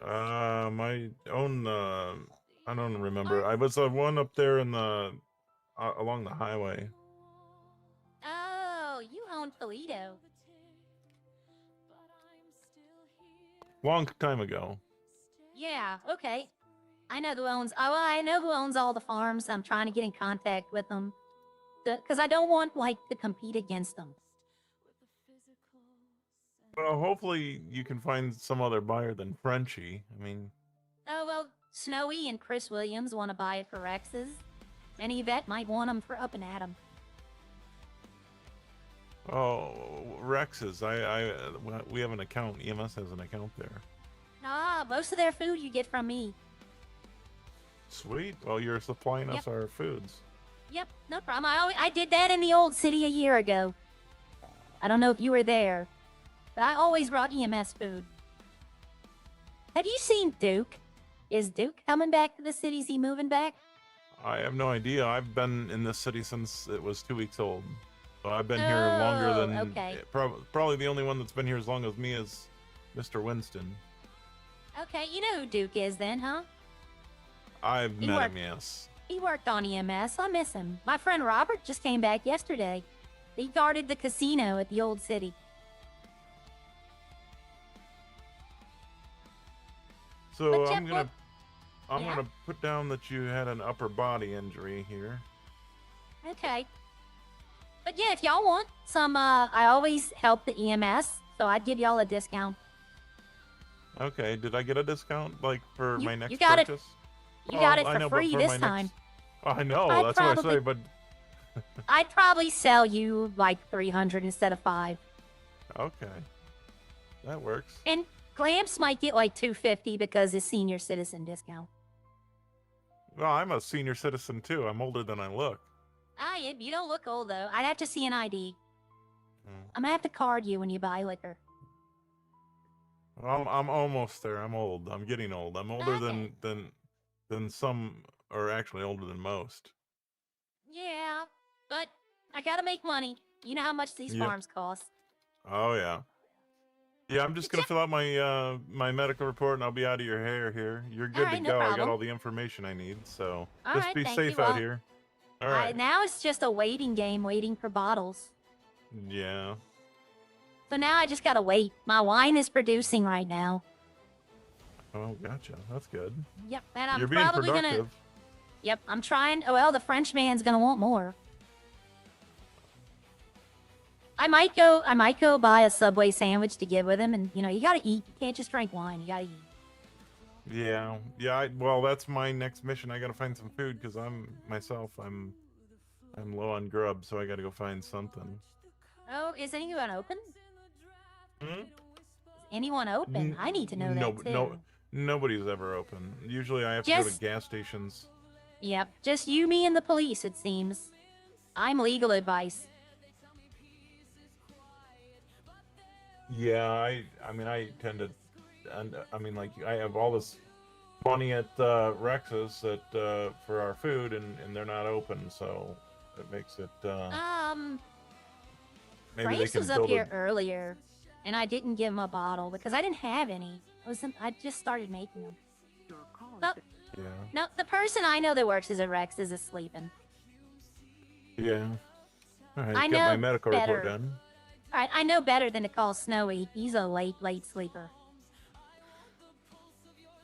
My own, I don't remember. I was the one up there in the, along the highway. Oh, you owned Toledo. Long time ago. Yeah, okay. I know who owns. Oh, I know who owns all the farms. I'm trying to get in contact with them, because I don't want to compete against them. Well, hopefully you can find some other buyer than Frenchie. I mean, Oh well, Snowy and Chris Williams want to buy it for Rex's, and Yvette might want them for Up and Atom. oh, Rex's. We have an account. EMS has an account there. Ah, most of their food you get from me. Sweet. Well, you're supplying us our foods. Yep, no problem. I did that in the old city a year ago. I don't know if you were there, but I always brought EMS food. Have you seen Duke? Is Duke coming back to the city? Is he moving back? I have no idea. I've been in this city since it was 2 weeks old. So I've been here longer than... okay. Probably the only one that's been here as long as me is Mr. Winston. Okay, you know who Duke is then, huh? I've He met worked- him, yes. He worked on EMS. I miss him. My friend Robert just came back yesterday. He guarded the casino at the old city. So But I'm Jeff, gonna put down that you had an upper body injury here. Okay. But yeah, if y'all want some, I always help the EMS, so I'd give y'all a discount. Okay, did I get a discount like for my next you got purchase? You got Oh, I it know, for but free for this my time. next- I know, I'd that's what I say, probably- but I'd probably sell you like 300 instead of 5. okay. That works. And Glamps might get like 250 because it's senior citizen discount. Well, I'm a senior citizen too. I'm older than I look. You don't look old though. I'd have to see an ID. Hmm. I'm gonna have to card you when you buy liquor. I'm almost there. I'm old. I'm getting old. I'm older Okay. than some, or actually older than most. Yeah, but I gotta make money. You know how much these Yep. farms cost. Oh yeah. Yeah, I'm just gonna fill out my my medical report and I'll be out of your hair here. You're good Alright, to no go. I got problem. all the information I need. So All just right, be thank safe you. out Well, here. All right. Now it's just a waiting game, waiting for bottles. Yeah. So now I just gotta wait. My wine is producing right now. Oh, gotcha. That's good. Yep, and I'm You're being probably productive. gonna. Yep, I'm trying. Oh well, the French man's gonna want more. I might go buy a Subway sandwich to give with him, and you gotta eat. You can't just drink wine. You gotta eat. Yeah. Yeah. Well, that's my next mission. I gotta find some food because I'm low on grub, so I gotta go find something. Oh, is anyone open? Hmm? Is anyone open? I need to know that too. Nobody's ever open. Usually I have to go to Just- gas stations. Yep, just you, me, and the police, it seems. I'm legal advice. Yeah, I mean, I tend to, and I mean, like, I have all this money at Rex's that for our food, and they're not open, so it makes it. Maybe they Grace can was up build here earlier, and I didn't give him a bottle because I didn't have any. I just started making them. But Yeah. no, the person I know that works as a Rex is sleeping. Yeah. All right. I Got my know medical better. report done. All right, I know better than to call Snowy. He's a late sleeper.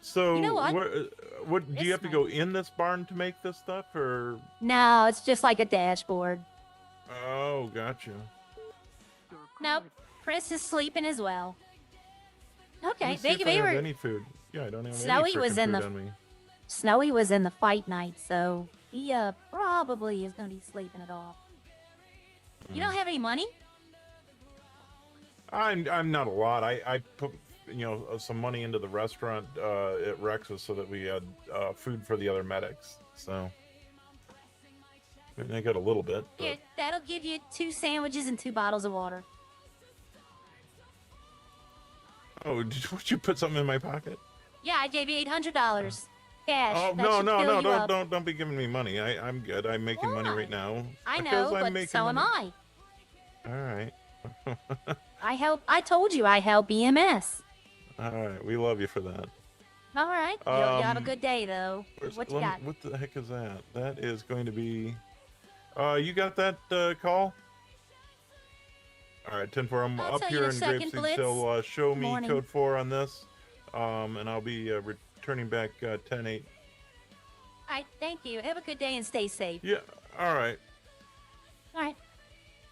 So, You know what? what do This you have to might- go in this barn to make this stuff, or? No, it's just like a dashboard. Oh, gotcha. Nope, Chris is sleeping as well. Let Okay, me see if I they have were. any food. Yeah, I don't have Snowy any was frickin' in food the- on me. Snowy was in the fight night, so he probably is gonna be sleeping it off. You don't have any money? I'm not a lot. I put some money into the restaurant at Rex's so that we had food for the other medics. So I mean, I got a little bit. But... Here, that'll give you 2 sandwiches and 2 bottles of water. Oh, would you put something in my pocket? Yeah, I gave you $800 cash. Oh That no should no fill no you up. don't be giving me money. I'm good. I'm making money Why? right now. I Because know, I'm but making so am money. I. All right. I told you I help BMS. All right. We love you for that. All right. You have a Um, good day, though. What you got? What the heck is that? That is going to be. You got that call? All right, 10-4. I'm I'll up tell you here in a in second, Grapeseed, Blitz. so show me Morning. code 4 on this, and I'll be returning back 10-8. All right, thank you. Have a good day and stay safe. Yeah. All right. All right.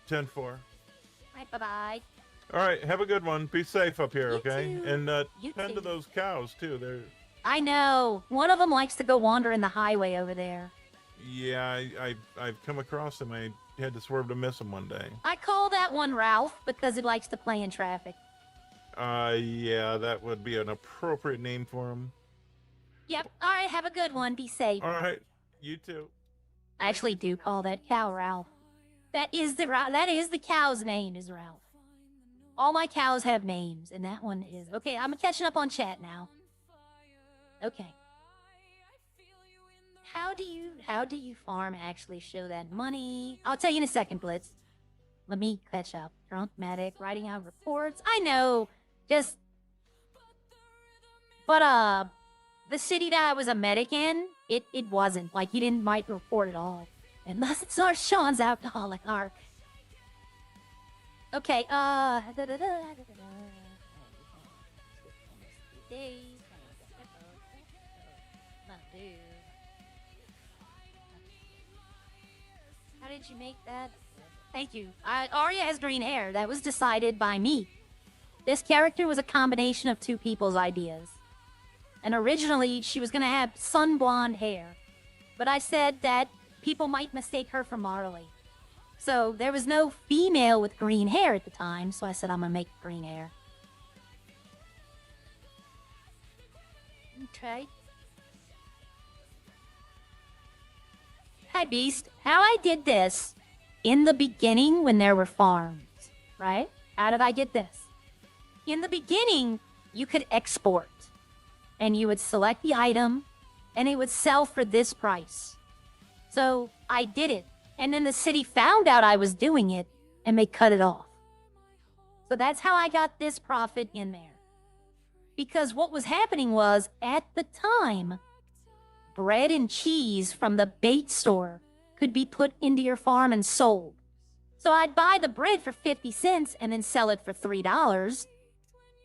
10-4. All right, bye-bye. All right. Have a good one. Be safe up here, You okay? too. And You tend to too. those cows too. They're. I know. One of them likes to go wandering the highway over there. Yeah, I've come across them. I had to swerve to miss them one day. I call that one Ralph because it likes to play in traffic. Yeah, that would be an appropriate name for him. Yep. All right, have a good one. Be safe. All right. You too. I actually do call that cow Ralph. That is the cow's name is Ralph. All my cows have names, and that one is okay. I'm catching up on chat now. Okay. How do you farm actually show that money? I'll tell you in a second, Blitz. Let me catch up. Drunk medic writing out reports. I know, but the city that I was a medic in, it wasn't like he didn't write the report at all. Unless it's our Sean's alcoholic arc. Okay, How did you make that? Thank you. Arya has green hair. That was decided by me. This character was a combination of 2 people's ideas. And originally, she was going to have sun blonde hair. But I said that people might mistake her for Marley. So there was no female with green hair at the time, so I said I'm going to make green hair. Okay. Hi, Beast. How I did this in the beginning when there were farms, right? How did I get this? In the beginning, you could export. And you would select the item, and it would sell for this price. So I did it. And then the city found out I was doing it, and they cut it off. So that's how I got this profit in there. Because what was happening was, at the time, bread and cheese from the bait store could be put into your farm and sold. So I'd buy the bread for 50 cents and then sell it for $3.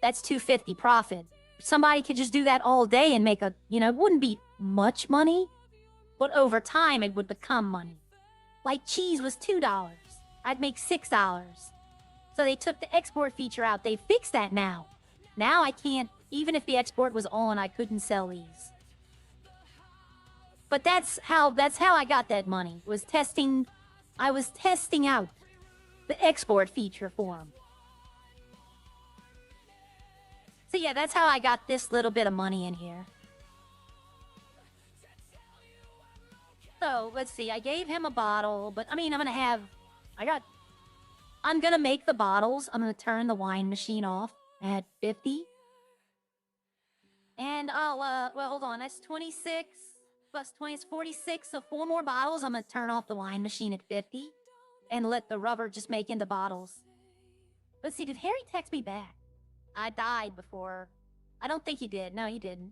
That's $2.50 profit. Somebody could just do that all day and make it wouldn't be much money, but over time it would become money. Like cheese was $2. I'd make $6. So they took the export feature out. They fixed that now. Now I can't, even if the export was on, I couldn't sell these. But that's how I got that money. I was testing out the export feature for them. So yeah, that's how I got this little bit of money in here. So, let's see, I gave him a bottle, but I mean, I'm gonna make the bottles. I'm gonna turn the wine machine off at 50. And I'll, well, hold on, that's 26 plus 20 is 46, so 4 more bottles. I'm gonna turn off the wine machine at 50 and let the rubber just make into bottles. Let's see, did Harry text me back? I died before. I don't think he did. No, he didn't.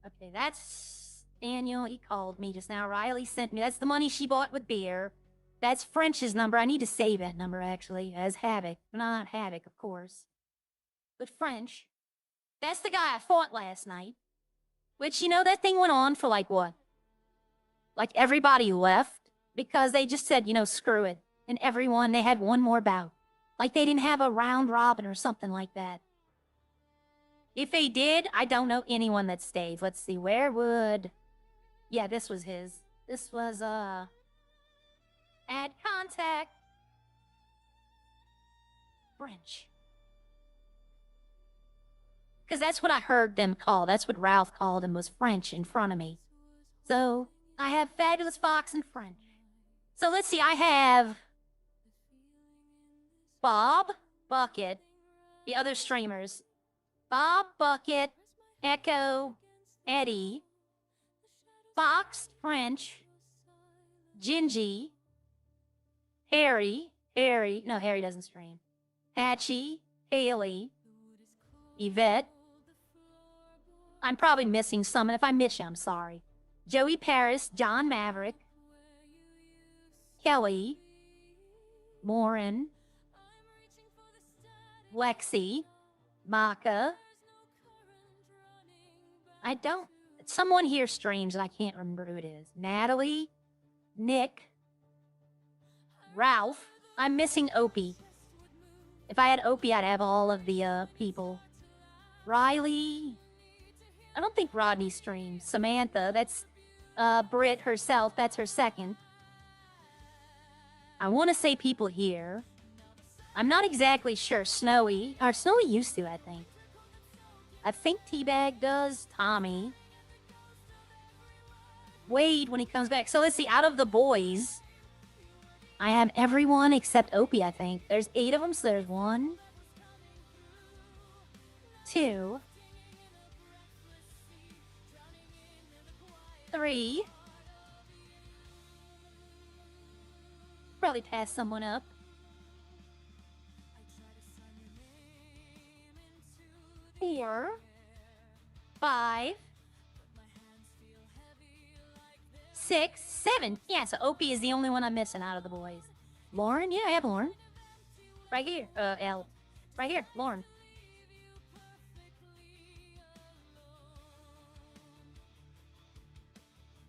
Okay, that's Daniel. He called me just now. Riley sent me. That's the money she bought with beer. That's French's number. I need to save that number, actually, as Havoc. Not Havoc, of course. But French. That's the guy I fought last night. Which, you know, that thing went on for like what? Like everybody left because they just said, you know, screw it. And everyone, they had one more bout. Like they didn't have a round robin or something like that. If they did, I don't know anyone that stayed. Let's see, where would... Yeah, this was his. This was, add contact. French. Because that's what I heard them call. That's what Ralph called him, was French in front of me. So, I have Fabulous Fox and French. So, let's see, I have... Bob, Bucket, the other streamers. Bob, Bucket, Echo, Eddie, Fox, French, Gingy, Harry, no, Harry doesn't stream. Patchy, Haley, Yvette. I'm probably missing some, and if I miss you, I'm sorry. Joey Paris, John Maverick, Kelly, Lauren, Lexi, Maka. Someone here streams and I can't remember who it is. Natalie, Nick, Ralph. I'm missing Opie. If I had Opie, I'd have all of the people. Riley. I don't think Rodney streams. Samantha, that's Britt herself. That's her second. I want to say people here. I'm not exactly sure. Snowy. Or Snowy used to, I think. I think Teabag does. Tommy. Wade when he comes back. So let's see. Out of the boys, I have everyone except Opie, I think. There's 8 of them, so there's 1, 2, 3. Probably pass someone up. 4, 5, 6, 7. Yeah, so Opie is the only one I'm missing out of the boys. Lauren? Yeah, I have Lauren. Right here. L. Right here, Lauren.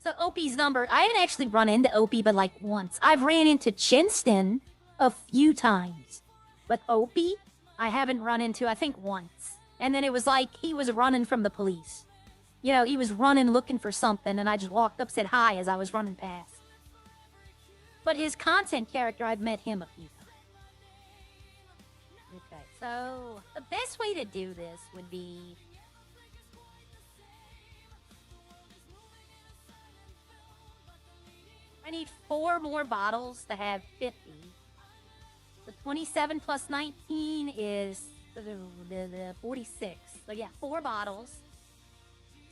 So Opie's number, I haven't actually run into Opie but like once. I've ran into Chinston a few times. But Opie, I haven't run into, I think, once. And then it was like he was running from the police. You know, he was running looking for something, and I just walked up, said hi as I was running past. But his content character, I've met him a few times. Okay, so the best way to do this would be... I need 4 more bottles to have 50. The 27 plus 19 is the 46. So yeah, 4 bottles.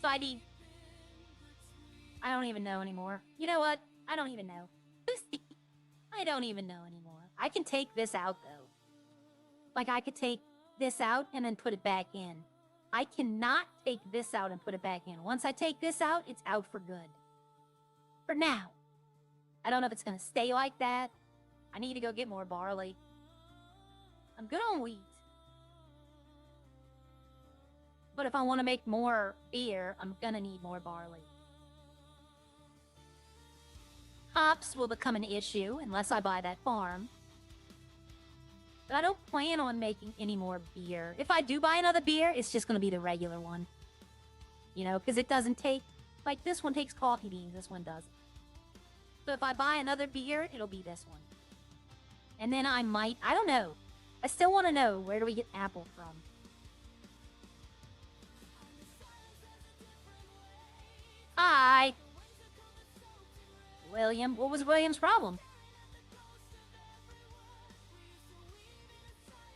So I need... I don't even know anymore. You know what? I don't even know. I don't even know anymore. I can take this out, though. Like, I could take this out and then put it back in. I cannot take this out and put it back in. Once I take this out, it's out for good. For now. I don't know if it's going to stay like that. I need to go get more barley. I'm good on wheat. But if I want to make more beer, I'm going to need more barley. Hops will become an issue unless I buy that farm. But I don't plan on making any more beer. If I do buy another beer, it's just going to be the regular one. You know, because it doesn't take... Like, this one takes coffee beans, this one doesn't. So if I buy another beer, it'll be this one. And then I might... I don't know. I still want to know, where do we get apple from? Hi! William, what was William's problem?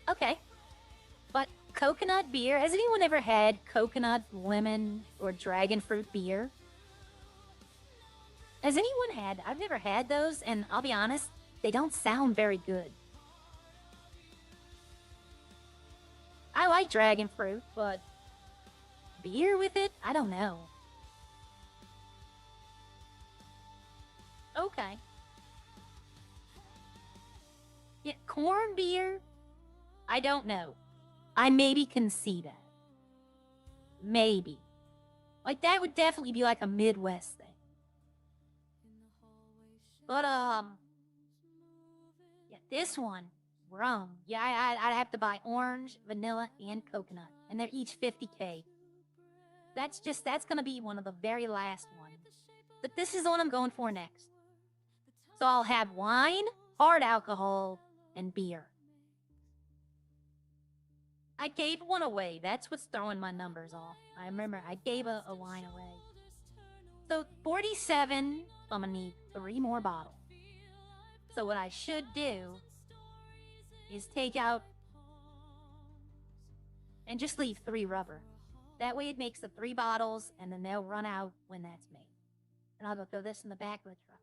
Okay. But coconut beer, has anyone ever had coconut, lemon, or dragon fruit beer? Has anyone had? I've never had those, and I'll be honest, they don't sound very good. I like dragon fruit, but beer with it? I don't know. Okay. Yeah, corn beer? I don't know. I maybe can see that. Maybe. Like, that would definitely be like a Midwest thing. But, yeah, this one, rum. Yeah, I'd have to buy orange, vanilla, and coconut. And they're each 50K. That's gonna be one of the very last ones. But this is the one I'm going for next. So I'll have wine, hard alcohol, and beer. I gave one away. That's what's throwing my numbers off. I remember I gave a wine away. So 47, I'm gonna need 3 more bottles. So what I should do is take out and just leave 3 rubber. That way it makes the 3 bottles, and then they'll run out when that's made. And I'll go throw this in the back of the truck.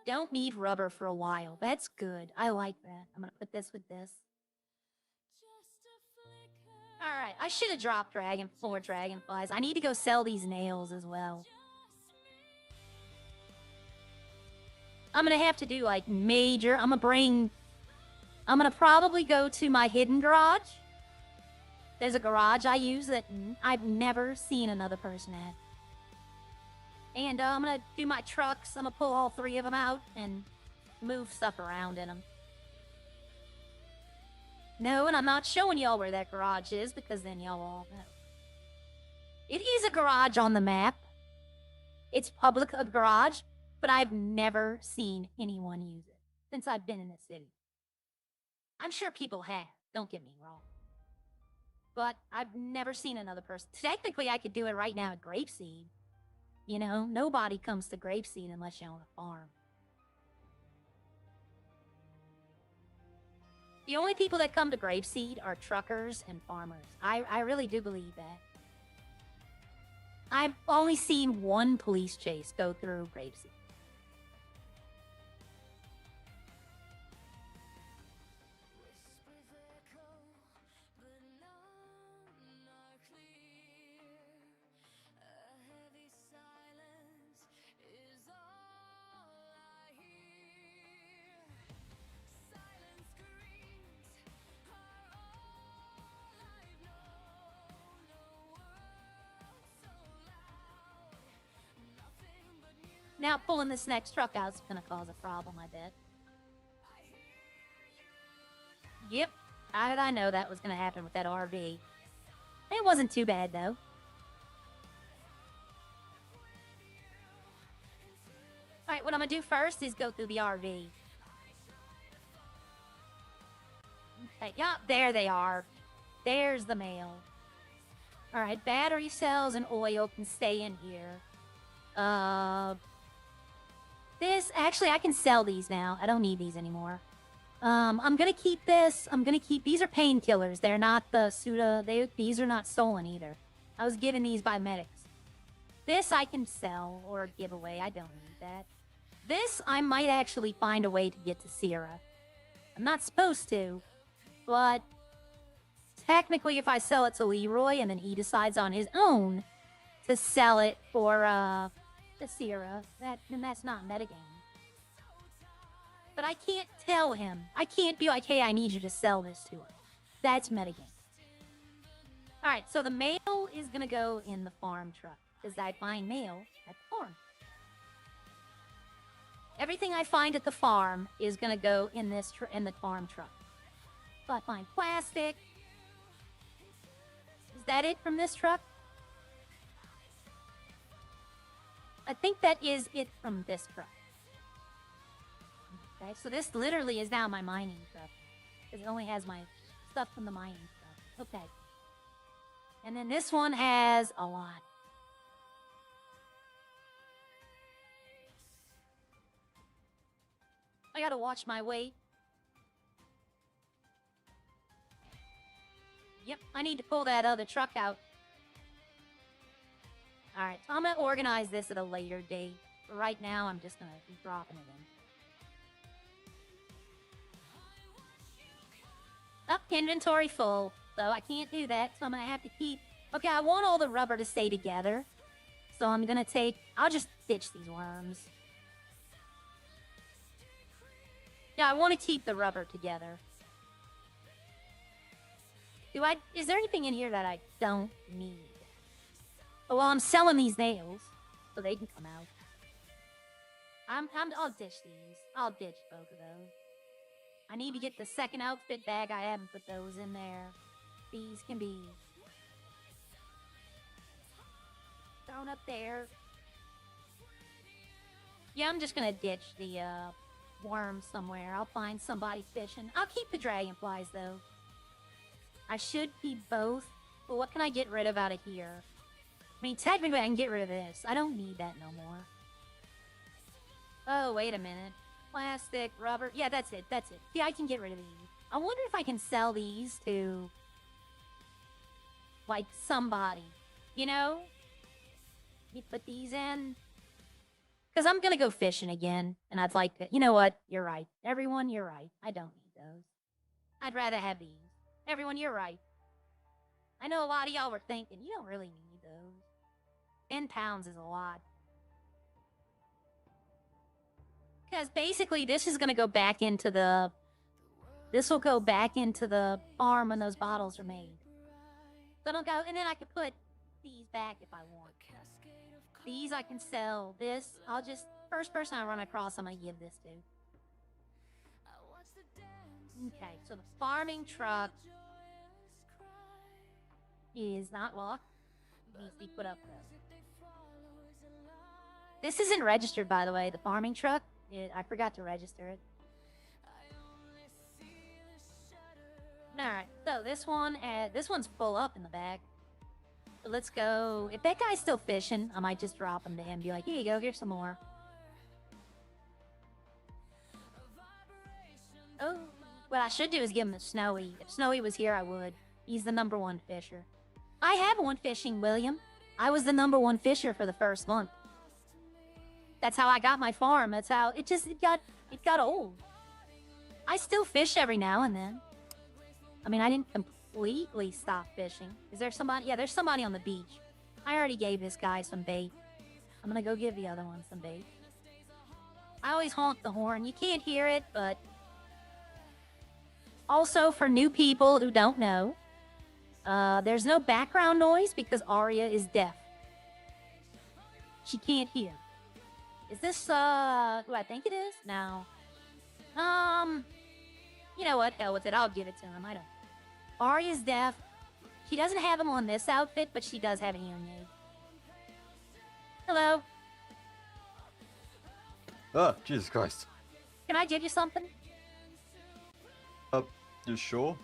Don't need rubber for a while. That's good. I like that. I'm gonna put this with this. Alright, I should have dropped 4 dragonflies. I need to go sell these nails as well. I'm gonna have to do like major. I'm gonna probably go to my hidden garage. There's a garage I use that I've never seen another person at. And I'm gonna do my trucks. I'm gonna pull all 3 of them out and move stuff around in them. No, and I'm not showing y'all where that garage is, because then y'all all know. It is a garage on the map. It's public a garage, but I've never seen anyone use it since I've been in the city. I'm sure people have, don't get me wrong. But I've never seen another person. Technically, I could do it right now at Grapeseed. You know, nobody comes to Grapeseed unless you own a farm. The only people that come to Grapeseed are truckers and farmers. I really do believe that. I've only seen 1 police chase go through Grapeseed. Now, pulling this next truck out is going to cause a problem, I bet. Yep. How did I know that was going to happen with that RV? It wasn't too bad, though. Alright, what I'm going to do first is go through the RV. Okay, yeah, there they are. There's the mail. Alright, battery cells and oil can stay in here. Actually, I can sell these now. I don't need these anymore. I'm gonna keep this. These are painkillers. They're not the Suda. These are not stolen either. I was given these by medics. This I can sell or give away. I don't need that. This, I might actually find a way to get to Sierra. I'm not supposed to, but technically if I sell it to Leroy and then he decides on his own to sell it for, to Sierra, then that's not metagame. But I can't tell him. I can't be like, hey, I need you to sell this to her. That's metagame. Alright, so the mail is gonna go in the farm truck, because I find mail at the farm. Everything I find at the farm is gonna go in the farm truck. So I find plastic. Is that it from this truck? I think that is it from this truck. Okay, so this literally is now my mining truck. Because it only has my stuff from the mining truck. Okay. And then this one has a lot. I gotta watch my weight. Yep, I need to pull that other truck out. Alright, so I'm gonna organize this at a later date. But right now, I'm just gonna be dropping it in. Up, inventory full. So I can't do that, so I'm gonna have to keep... Okay, I want all the rubber to stay together. So I'm gonna take... I'll just ditch these worms. Yeah, I want to keep the rubber together. Is there anything in here that I don't need? Oh, well, I'm selling these nails, so they can come out. I'll ditch these. I'll ditch both of those. I need to get the second outfit bag. I haven't put those in there. These can be thrown up there. Yeah, I'm just gonna ditch the worms somewhere. I'll find somebody fishing. I'll keep the dragonflies though. I should keep both. But what can I get rid of out of here? I mean, technically I can get rid of this. I don't need that no more. Oh, wait a minute. Plastic, rubber. Yeah, that's it. That's it. Yeah, I can get rid of these. I wonder if I can sell these to, like, somebody. You know? You put these in. Because I'm going to go fishing again. And I'd like to... You know what? You're right. Everyone, you're right. I don't need those. I'd rather have these. Everyone, you're right. I know a lot of y'all were thinking, you don't really need those. 10 pounds is a lot. Because basically, this is going to go back into the... This will go back into the farm when those bottles are made. So don't go... And then I can put these back if I want. These I can sell. This, I'll just... First person I run across, I'm going to give this to. Okay, so the farming truck is not locked. It needs to be put up though. This isn't registered, by the way, the farming truck. I forgot to register it. Alright, so this one's full up in the back. So let's go. If that guy's still fishing, I might just drop him to him and be like, here you go, here's some more. Oh, what I should do is give him a Snowy. If Snowy was here, I would. He's the #1 fisher. I have one fishing, William. I was the #1 fisher for the first month. That's how I got my farm. That's how it got old. I still fish every now and then. I mean, I didn't completely stop fishing. Is there somebody? Yeah, there's somebody on the beach. I already gave this guy some bait. I'm gonna go give the other one some bait. I always honk the horn. You can't hear it, but... Also, for new people who don't know, there's no background noise because Arya is deaf. She can't hear. Is this, who I think it is? No. You know what? Hell with it. I'll give it to him. I don't. Arya's deaf. She doesn't have him on this outfit, but she does have a hearing aid. Hello. Oh, Jesus Christ. Can I give you something? You sure?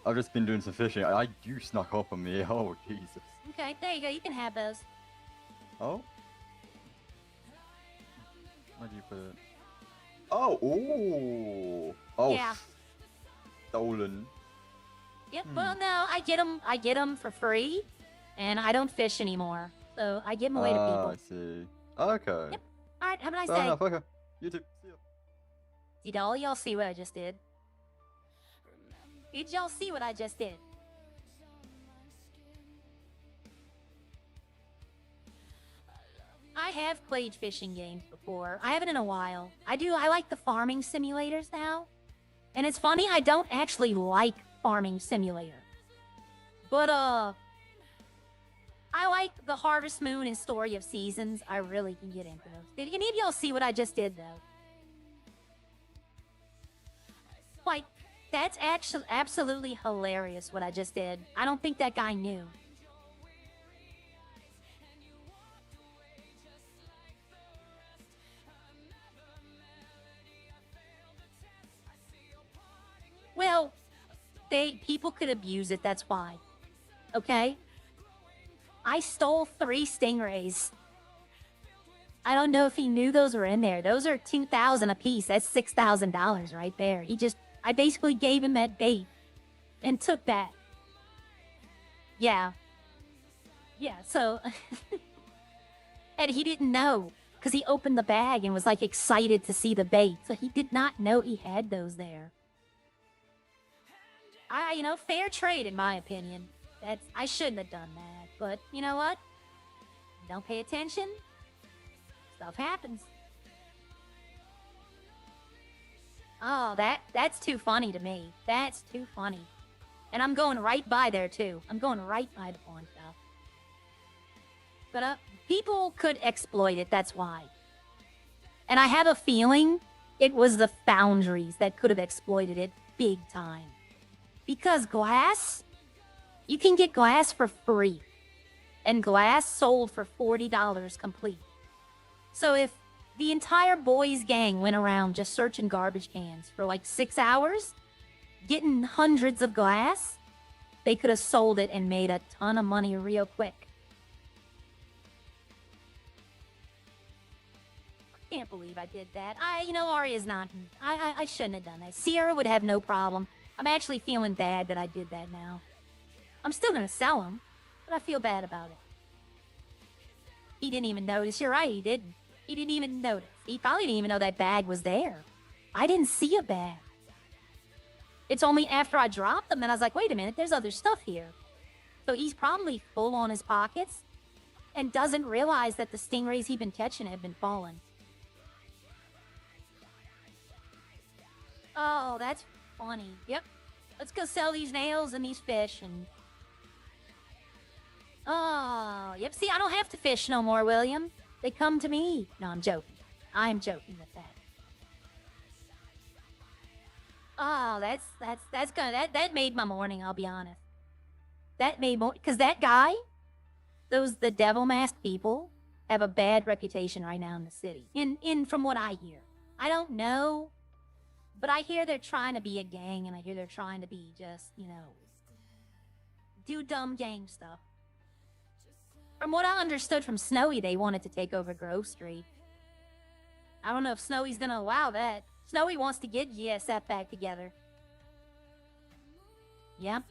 I've just been doing some fishing. You snuck up on me. Oh, Jesus. Okay, there you go. You can have those. Oh? Where do you put it? Oh, ooh. Oh, Yeah. Stolen. Yep. Well, no, I get them for free, and I don't fish anymore, so I give them away to people. I see. Okay. Yep. All right. Have a nice Fair day. enough. Okay. You too. See ya. Did all y'all see what I just did? Did y'all see what I just did? I have played fishing games before. I haven't in a while. I like the farming simulators now. And it's funny, I don't actually like Farming Simulator. But, I like the Harvest Moon and Story of Seasons. I really can get into those. Did any of y'all see what I just did, though? Like, that's actually absolutely hilarious what I just did. I don't think that guy knew. people could abuse it, that's why. Okay? I stole 3 stingrays. I don't know if he knew those were in there. Those are $2,000 a piece. That's $6,000 right there. I basically gave him that bait and took that. Yeah. Yeah, so... and he didn't know, because he opened the bag and was, like, excited to see the bait. So he did not know he had those there. You know, fair trade, in my opinion. I shouldn't have done that. But, you know what? Don't pay attention. Stuff happens. Oh, that's too funny to me. That's too funny. And I'm going right by there, too. I'm going right by the pawn shop. But, people could exploit it, that's why. And I have a feeling it was the foundries that could have exploited it big time. Because glass, you can get glass for free. And glass sold for $40 complete. So if the entire boys gang went around just searching garbage cans for like 6 hours, getting hundreds of glass, they could have sold it and made a ton of money real quick. I can't believe I did that. You know, Arya's not... I shouldn't have done that. Sierra would have no problem. I'm actually feeling bad that I did that now. I'm still gonna sell them, but I feel bad about it. He didn't even notice. You're right, he didn't. He didn't even notice. He probably didn't even know that bag was there. I didn't see a bag. It's only after I dropped them that I was like, wait a minute, there's other stuff here. So he's probably full on his pockets and doesn't realize that the stingrays he's been catching have been falling. Oh, that's funny. Yep. Let's go sell these nails and these fish and... Oh, yep. See, I don't have to fish no more, William. They come to me. No, I'm joking. I'm joking with that. Oh, that's gonna... That made my morning, I'll be honest. That made more... Because that guy, the devil masked people, have a bad reputation right now in the city. From what I hear. I don't know... But I hear they're trying to be a gang, and I hear they're trying to be just, you know, do dumb gang stuff. From what I understood from Snowy, they wanted to take over Grove Street. I don't know if Snowy's gonna allow that. Snowy wants to get GSF back together. Yep.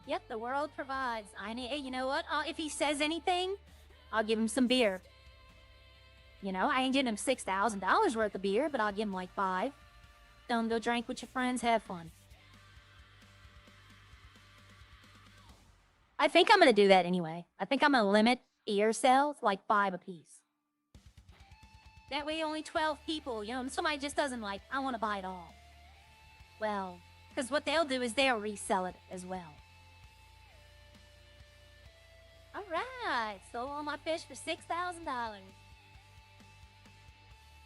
Yep, the world provides. Hey, you know what? If he says anything, I'll give him some beer. You know, I ain't getting him $6,000 worth of beer, but I'll give him like 5. Tell him go drink with your friends, have fun. I think I'm gonna do that anyway. I think I'm gonna limit ear sales like 5 apiece. That way only 12 people, you know, somebody just doesn't like, I want to buy it all. Well, because what they'll do is they'll resell it as well. Alright, sold all my fish for $6,000.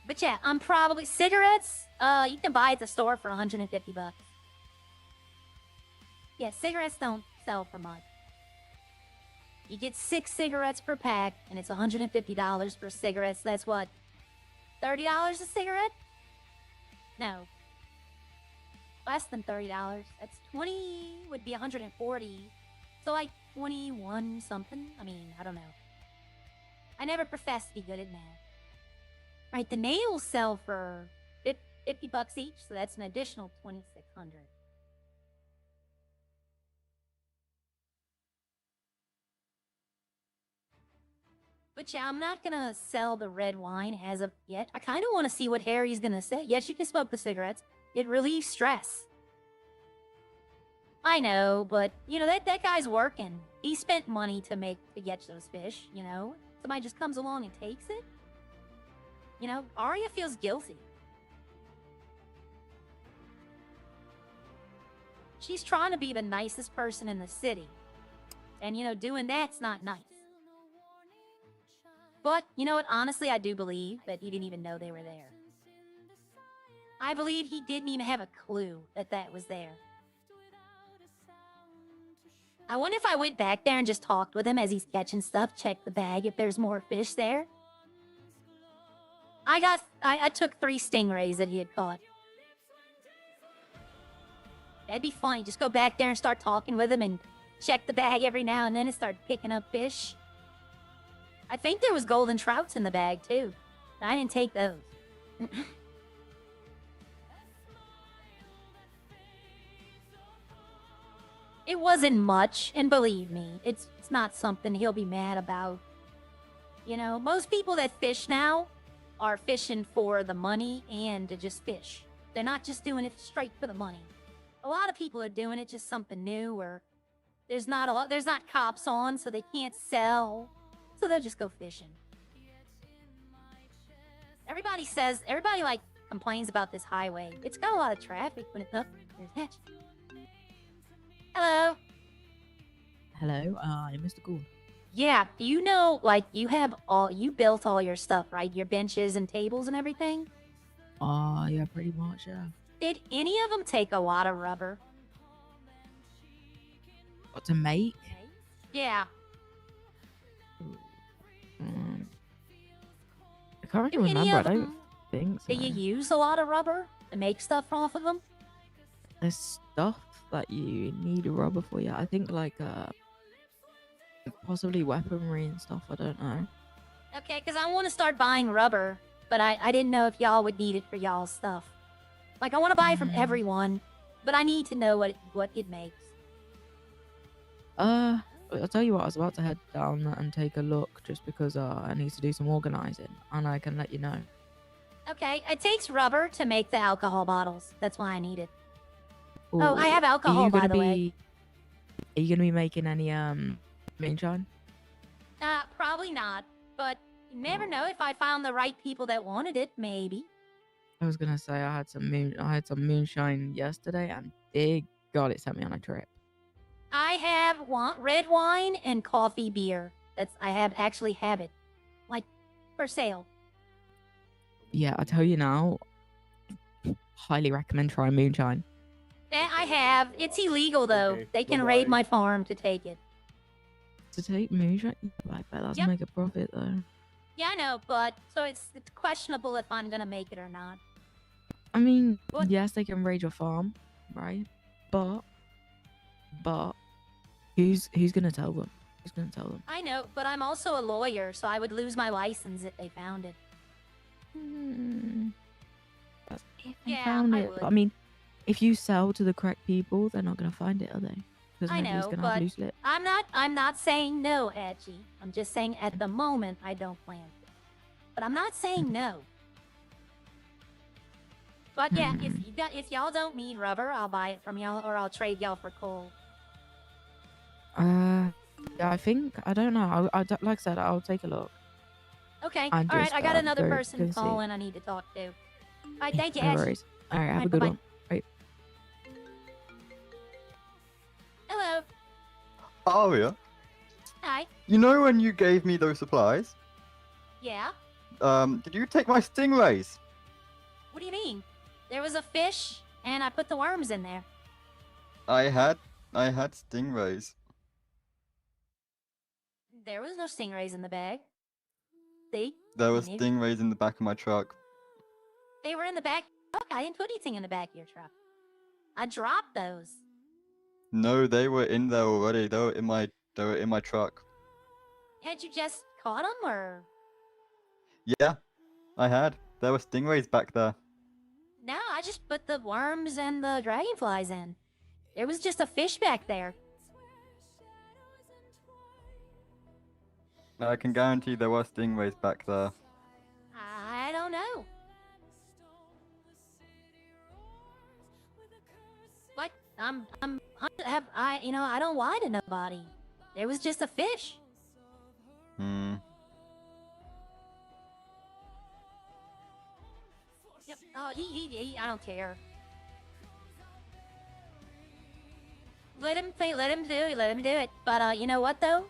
But yeah, I'm probably... Cigarettes, you can buy at the store for 150 bucks. Yeah, cigarettes don't sell for much. You get 6 cigarettes per pack, and it's $150 for cigarettes. That's what? $30 a cigarette? No. Less than $30. That's 20... would be 140. So like 21 something? I mean, I don't know. I never professed to be good at math. Right, the nails sell for 50 bucks each, so that's an additional $2,600. But yeah, I'm not gonna sell the red wine as of yet. I kind of want to see what Harry's gonna say. Yes, you can smoke the cigarettes. It relieves stress. I know, but, you know, that guy's working. He spent money to catch those fish, you know? Somebody just comes along and takes it? You know, Arya feels guilty. She's trying to be the nicest person in the city. And, you know, doing that's not nice. But, you know what, honestly, I do believe that he didn't even know they were there. I believe he didn't even have a clue that that was there. I wonder if I went back there and just talked with him as he's catching stuff, check the bag if there's more fish there. I took 3 stingrays that he had caught. That'd be funny. Just go back there and start talking with him and check the bag every now and then and start picking up fish. I think there was golden trouts in the bag, too. I didn't take those. It wasn't much, and believe me, it's not something he'll be mad about. You know, most people that fish now are fishing for the money and to just fish. They're not just doing it straight for the money. A lot of people are doing it just something new, or there's not cops on, so they can't sell, so they'll just go fishing. Everybody like complains about this highway. It's got a lot of traffic, but it's up. There's Hatch. Hello. Hello, Mr. Gould. Yeah, you know, like, you built all your stuff, right? Your benches and tables and everything? Yeah, pretty much, yeah. Did any of them take a lot of rubber? What to make? Yeah. I can't Do really any remember, of I don't them, think so. do you use a lot of rubber to make stuff off of them? There's stuff that you need rubber for, yeah. I think, like, possibly weaponry and stuff, I don't know. Okay, because I want to start buying rubber, but I didn't know if y'all would need it for y'all's stuff. Like, I want to buy from everyone, but I need to know what it makes. I'll tell you what, I was about to head down and take a look just because I need to do some organizing, and I can let you know. Okay, it takes rubber to make the alcohol bottles. That's why I need it. Ooh, Oh, I have alcohol, by the way. Are you gonna be making any moonshine? Probably not, but you never know. If I found the right people that wanted it, maybe. I was gonna say I had some moonshine yesterday, and big God, it sent me on a trip. I have red wine and coffee beer. I actually have it, like, for sale. Yeah, I tell you now, highly recommend trying moonshine. Yeah, I have. It's illegal though. Okay, They can bye-bye. raid my farm to take it. To take moonshine, I bet that's Yep. make a profit though. Yeah, I know, but so it's questionable if I'm gonna make it or not. I mean, What? yes, they can raid your farm, right? But who's gonna tell them? Who's gonna tell them? I know, but I'm also a lawyer, so I would lose my license if they found it. That's if they Yeah, found I it. would. But, I mean, if you sell to the correct people, they're not gonna find it, are they? Because I nobody's know, gonna have but loose lips. I'm not saying no, Hatchie. I'm just saying at the moment I don't plan to. But I'm not saying no. But yeah, if y'all don't need rubber, I'll buy it from y'all, or I'll trade y'all for coal. Yeah, I don't know. Like I said, I'll take a look. Okay, I'm all right. just, I got another go person see. calling I need to talk to. All right, thank you, No Ash. worries. All right, have Alright, a good bye-bye. one. Right. Hello. Aria, Hi. you know when you gave me those supplies? Yeah. Did you take my stingrays? What do you mean? There was a fish, and I put the worms in there. I had stingrays. There was no stingrays in the bag. See? There were You need- stingrays in the back of my truck. They were in the back. Look, I didn't put anything in the back of your truck. I dropped those. No, they were in there already. They were in my truck. Had you just caught them, or? Yeah, I had. There were stingrays back there. No, I just put the worms and the dragonflies in. There was just a fish back there. I can guarantee there were stingrays back there. I don't know. What? I don't lie to nobody. There was just a fish. Hmm. Yep. Oh, I don't care. Let him do it. But you know what though?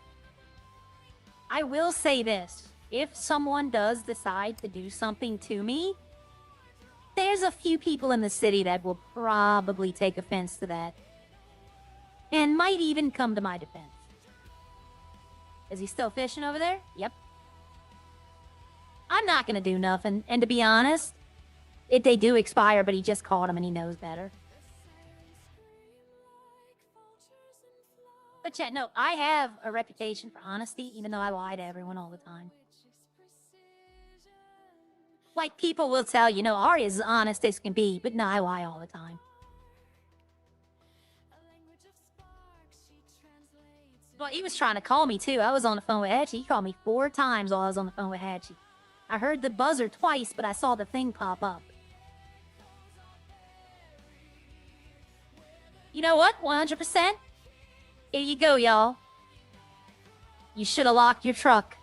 I will say this. If someone does decide to do something to me, there's a few people in the city that will probably take offense to that. And might even come to my defense. Is he still fishing over there? Yep. I'm not gonna do nothing, and to be honest, they do expire, but he just caught them and he knows better. But yeah, no, I have a reputation for honesty, even though I lie to everyone all the time. Like, people will tell you, no, Arya's as honest as can be, but no, I lie all the time. Well, he was trying to call me, too. I was on the phone with Hatchie. He called me 4 times while I was on the phone with Hatchie. I heard the buzzer twice, but I saw the thing pop up. You know what? 100%. Here you go, y'all. You should have locked your truck.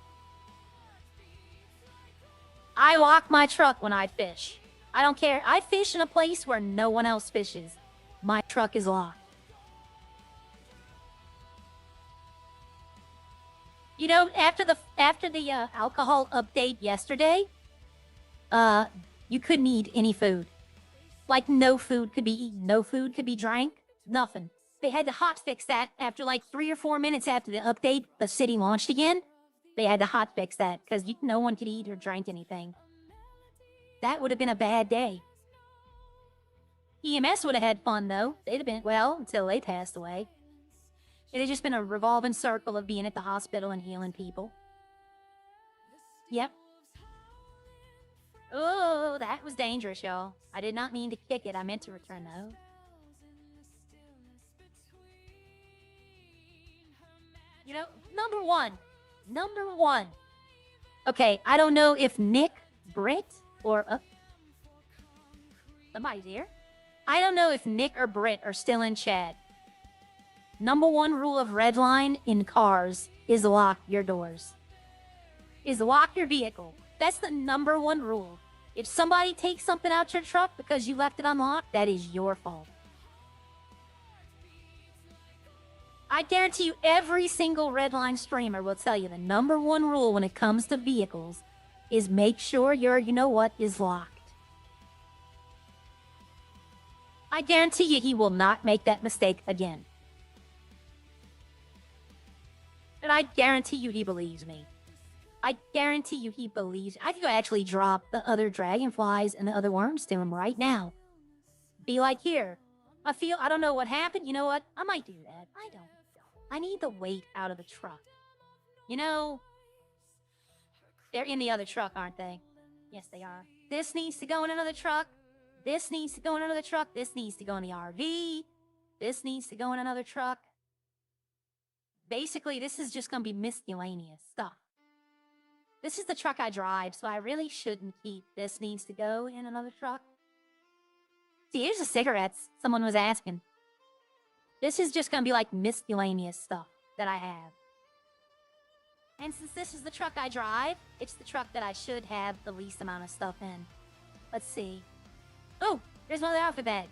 I lock my truck when I fish. I don't care. I fish in a place where no one else fishes. My truck is locked. You know, after the alcohol update yesterday, you couldn't eat any food. Like, no food could be eaten, no food could be drank, nothing. They had to hotfix that after like 3 or 4 minutes after the update, the city launched again. They had to hotfix that because no one could eat or drink anything. That would have been a bad day. EMS would have had fun though. They'd have been, well, until they passed away. It had just been a revolving circle of being at the hospital and healing people. Yep. Oh, that was dangerous, y'all. I did not mean to kick it. I meant to return those. You know, number one. Okay, I don't know if Nick, Britt, or... somebody's here. I don't know if Nick or Britt are still in chat. Number 1 rule of Redline in cars is lock your doors. Is lock your vehicle. That's the number 1 rule. If somebody takes something out your truck because you left it unlocked, that is your fault. I guarantee you every single Redline streamer will tell you the number 1 rule when it comes to vehicles is make sure your you-know-what is locked. I guarantee you he will not make that mistake again. And I guarantee you he believes me. I guarantee you he believes. I could actually drop the other dragonflies and the other worms to him right now. Be like, here, I don't know what happened. You know what? I might do that. I don't. I need the weight out of the truck. You know, they're in the other truck, aren't they? Yes, they are. This needs to go in another truck. This needs to go in another truck. This needs to go in the RV. This needs to go in another truck. Basically, this is just going to be miscellaneous stuff. This is the truck I drive, so I really shouldn't keep this needs to go in another truck. See, here's the cigarettes someone was asking. This is just going to be like miscellaneous stuff that I have. And since this is the truck I drive, it's the truck that I should have the least amount of stuff in. Let's see. Oh, there's my other outfit bag.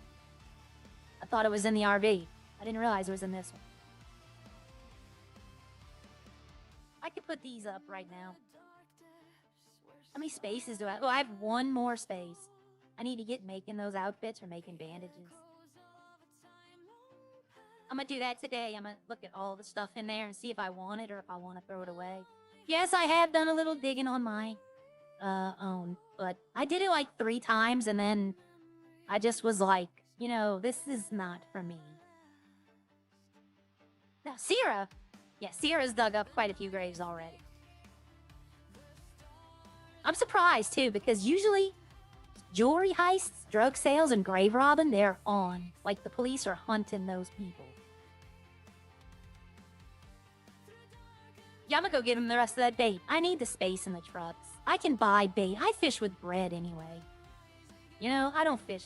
I thought it was in the RV. I didn't realize it was in this one. I could put these up right now. How many spaces do I have? Oh, I have 1 more space. I need to get making those outfits or making bandages. I'm gonna do that today. I'm gonna look at all the stuff in there and see if I want it or if I want to throw it away. Yes, I have done a little digging on my own, but I did it like 3 times and then I just was like, you know, this is not for me. Now, Sierra. Yeah, Sierra's dug up quite a few graves already. I'm surprised, too, because usually jewelry heists, drug sales, and grave robbing, they're on. Like, the police are hunting those people. Yeah, I'm gonna go get him the rest of that bait. I need the space in the trucks. I can buy bait. I fish with bread anyway. You know, I don't fish.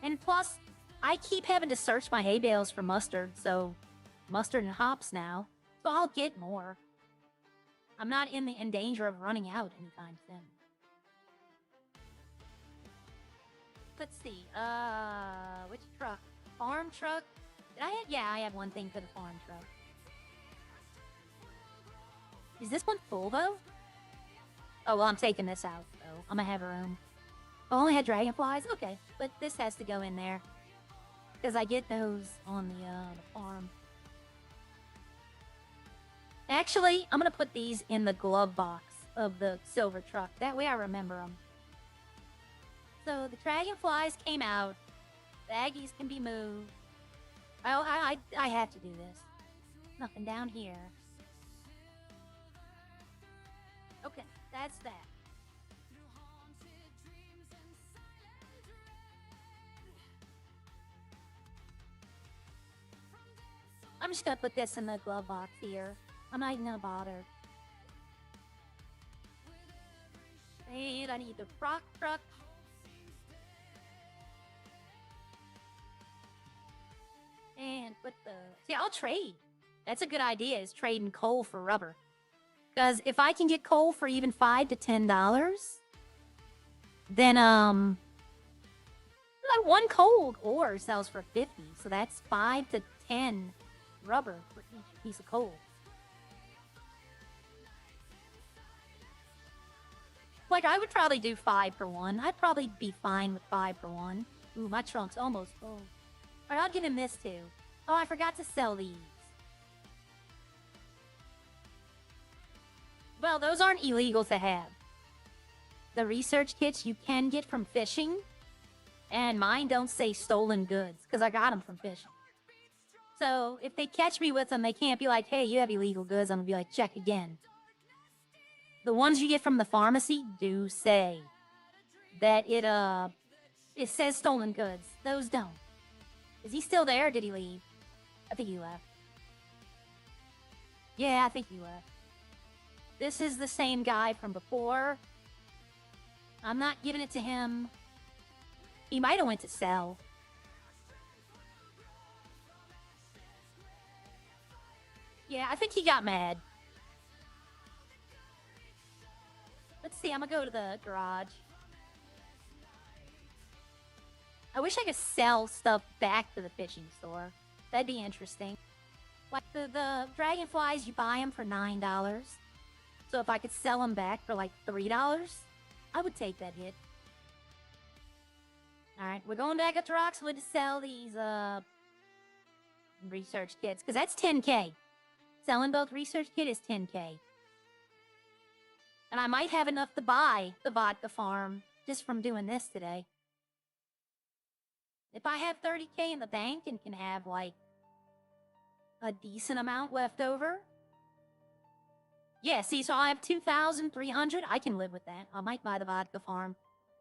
And plus, I keep having to search my hay bales for mustard, so mustard and hops now. So I'll get more. I'm not in danger of running out anytime soon. Let's see. Which truck? Farm truck? Did I have? Yeah, I have one thing for the farm truck. Is this one full though? Oh well, I'm taking this out though. I'm gonna have room. I only had dragonflies. Okay, but this has to go in there because I get those on the farm. Actually, I'm gonna put these in the glove box of the silver truck. That way I remember them. So the dragonflies came out. The Aggies can be moved. I have to do this. Nothing down here. Okay, that's that. I'm just gonna put this in the glove box here. I'm not even gonna bother. And I need the rock truck. And put the... See, I'll trade. That's a good idea, is trading coal for rubber. Because if I can get coal for even $5 to $10, then, like one coal ore sells for 50, so that's 5 to 10 rubber for each piece of coal. Like, I would probably do 5 for 1. I'd probably be fine with 5 for 1. Ooh, my trunk's almost full. Alright, I'll give him this too. Oh, I forgot to sell these. Well, those aren't illegal to have. The research kits you can get from fishing, and mine don't say stolen goods, because I got them from fishing. So, if they catch me with them, they can't be like, hey, you have illegal goods. I'm going to be like, check again. The ones you get from the pharmacy do say that it says stolen goods. Those don't. Is he still there or did he leave? I think he left. Yeah, I think he left. This is the same guy from before. I'm not giving it to him. He might have went to sell. Yeah, I think he got mad. Let's see, I'm gonna go to the garage. I wish I could sell stuff back to the fishing store. That'd be interesting. Like the dragonflies, you buy them for $9. So if I could sell them back for like $3, I would take that hit. Alright, we're going back up to Roxwood to sell these research kits, because that's 10k. Selling both research kit is 10k. And I might have enough to buy the vodka farm just from doing this today. If I have 30k in the bank and can have like a decent amount left over. Yeah, see, so I have 2,300. I can live with that. I might buy the vodka farm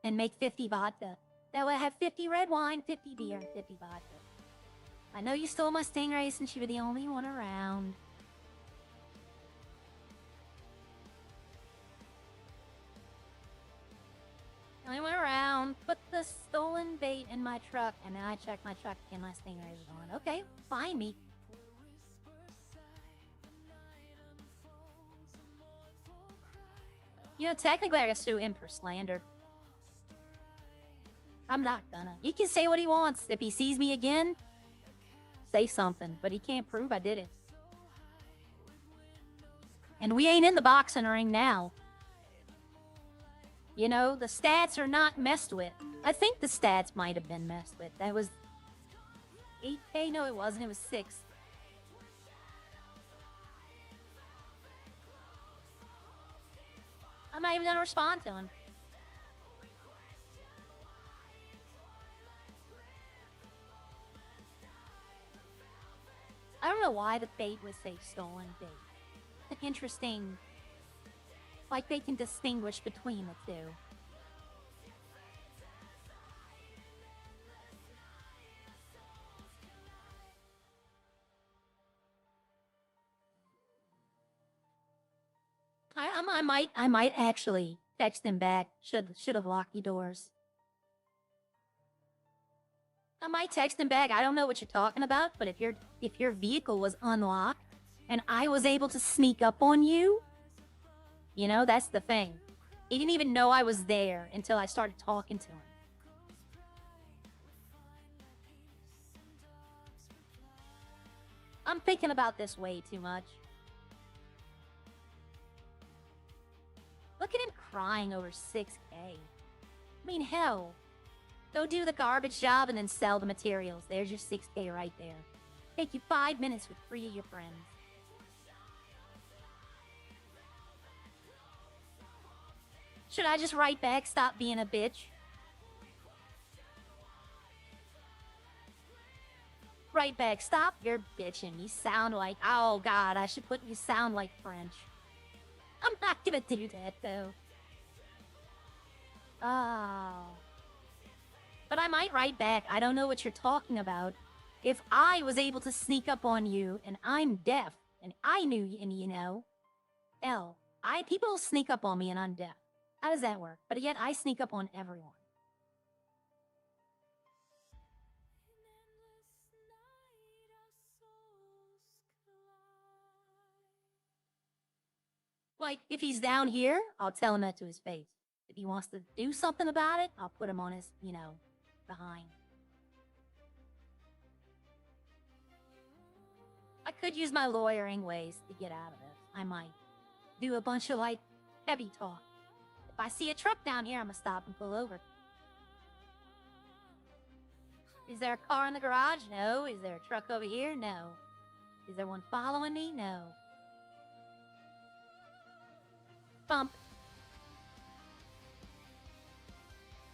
and make 50 vodka. That way I have 50 red wine, 50 beer, 50 vodka. I know you stole my Stingray since you were the only one around. I went around, put the stolen bait in my truck, and then I checked my truck and my Stingray was on. Okay, find me. You know, technically I could sue him for slander. I'm not gonna. He can say what he wants. If he sees me again, say something. But he can't prove I did it. And we ain't in the boxing ring now. You know, the stats are not messed with. I think the stats might have been messed with. That was 8k? No, it wasn't. It was 6. I'm not even gonna respond to him. I don't know why the bait would say stolen bait. It's interesting. Like they can distinguish between the two. I might actually text him back. Should have locked your doors. I might text him back. I don't know what you're talking about, but if your vehicle was unlocked and I was able to sneak up on you, you know, that's the thing. He didn't even know I was there until I started talking to him. I'm thinking about this way too much. Look at him crying over 6k. I mean, hell. Go do the garbage job and then sell the materials. There's your 6k right there. Take you 5 minutes with 3 of your friends. Should I just write back, stop being a bitch? right back. Stop your bitching. You sound like, oh God, I should put you sound like French. I'm not gonna do that though. Oh. But I might write back. I don't know what you're talking about. If I was able to sneak up on you and I'm deaf and I knew and you know, people sneak up on me and I'm deaf. How does that work? But yet I sneak up on everyone. Like, if he's down here, I'll tell him that to his face. If he wants to do something about it, I'll put him on his, behind. I could use my lawyering ways to get out of this. I might do a bunch of, heavy talk. If I see a truck down here, I'm gonna stop and pull over. Is there a car in the garage? No. Is there a truck over here? No. Is there one following me? No. Bump.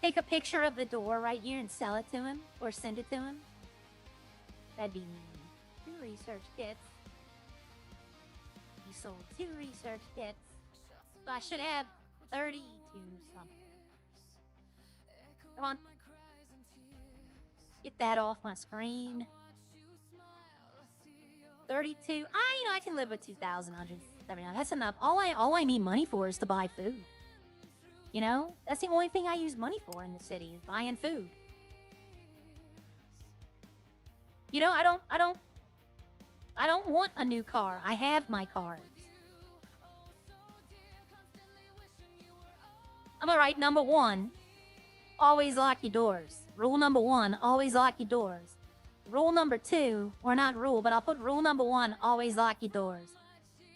Take a picture of the door right here and sell it to him, or send it to him. That'd be mean. 2 research kits. You sold 2 research kits. So I should have 32 something. Come on. Get that off my screen. 32. I can live with 2,179. That's enough. All I need money for is to buy food. That's the only thing I use money for in the city is buying food. I don't want a new car. I have my cars. I'm gonna write number 1. Always lock your doors. Rule number 1, always lock your doors. Rule number 2, or not rule, but I'll put rule number 1, always lock your doors.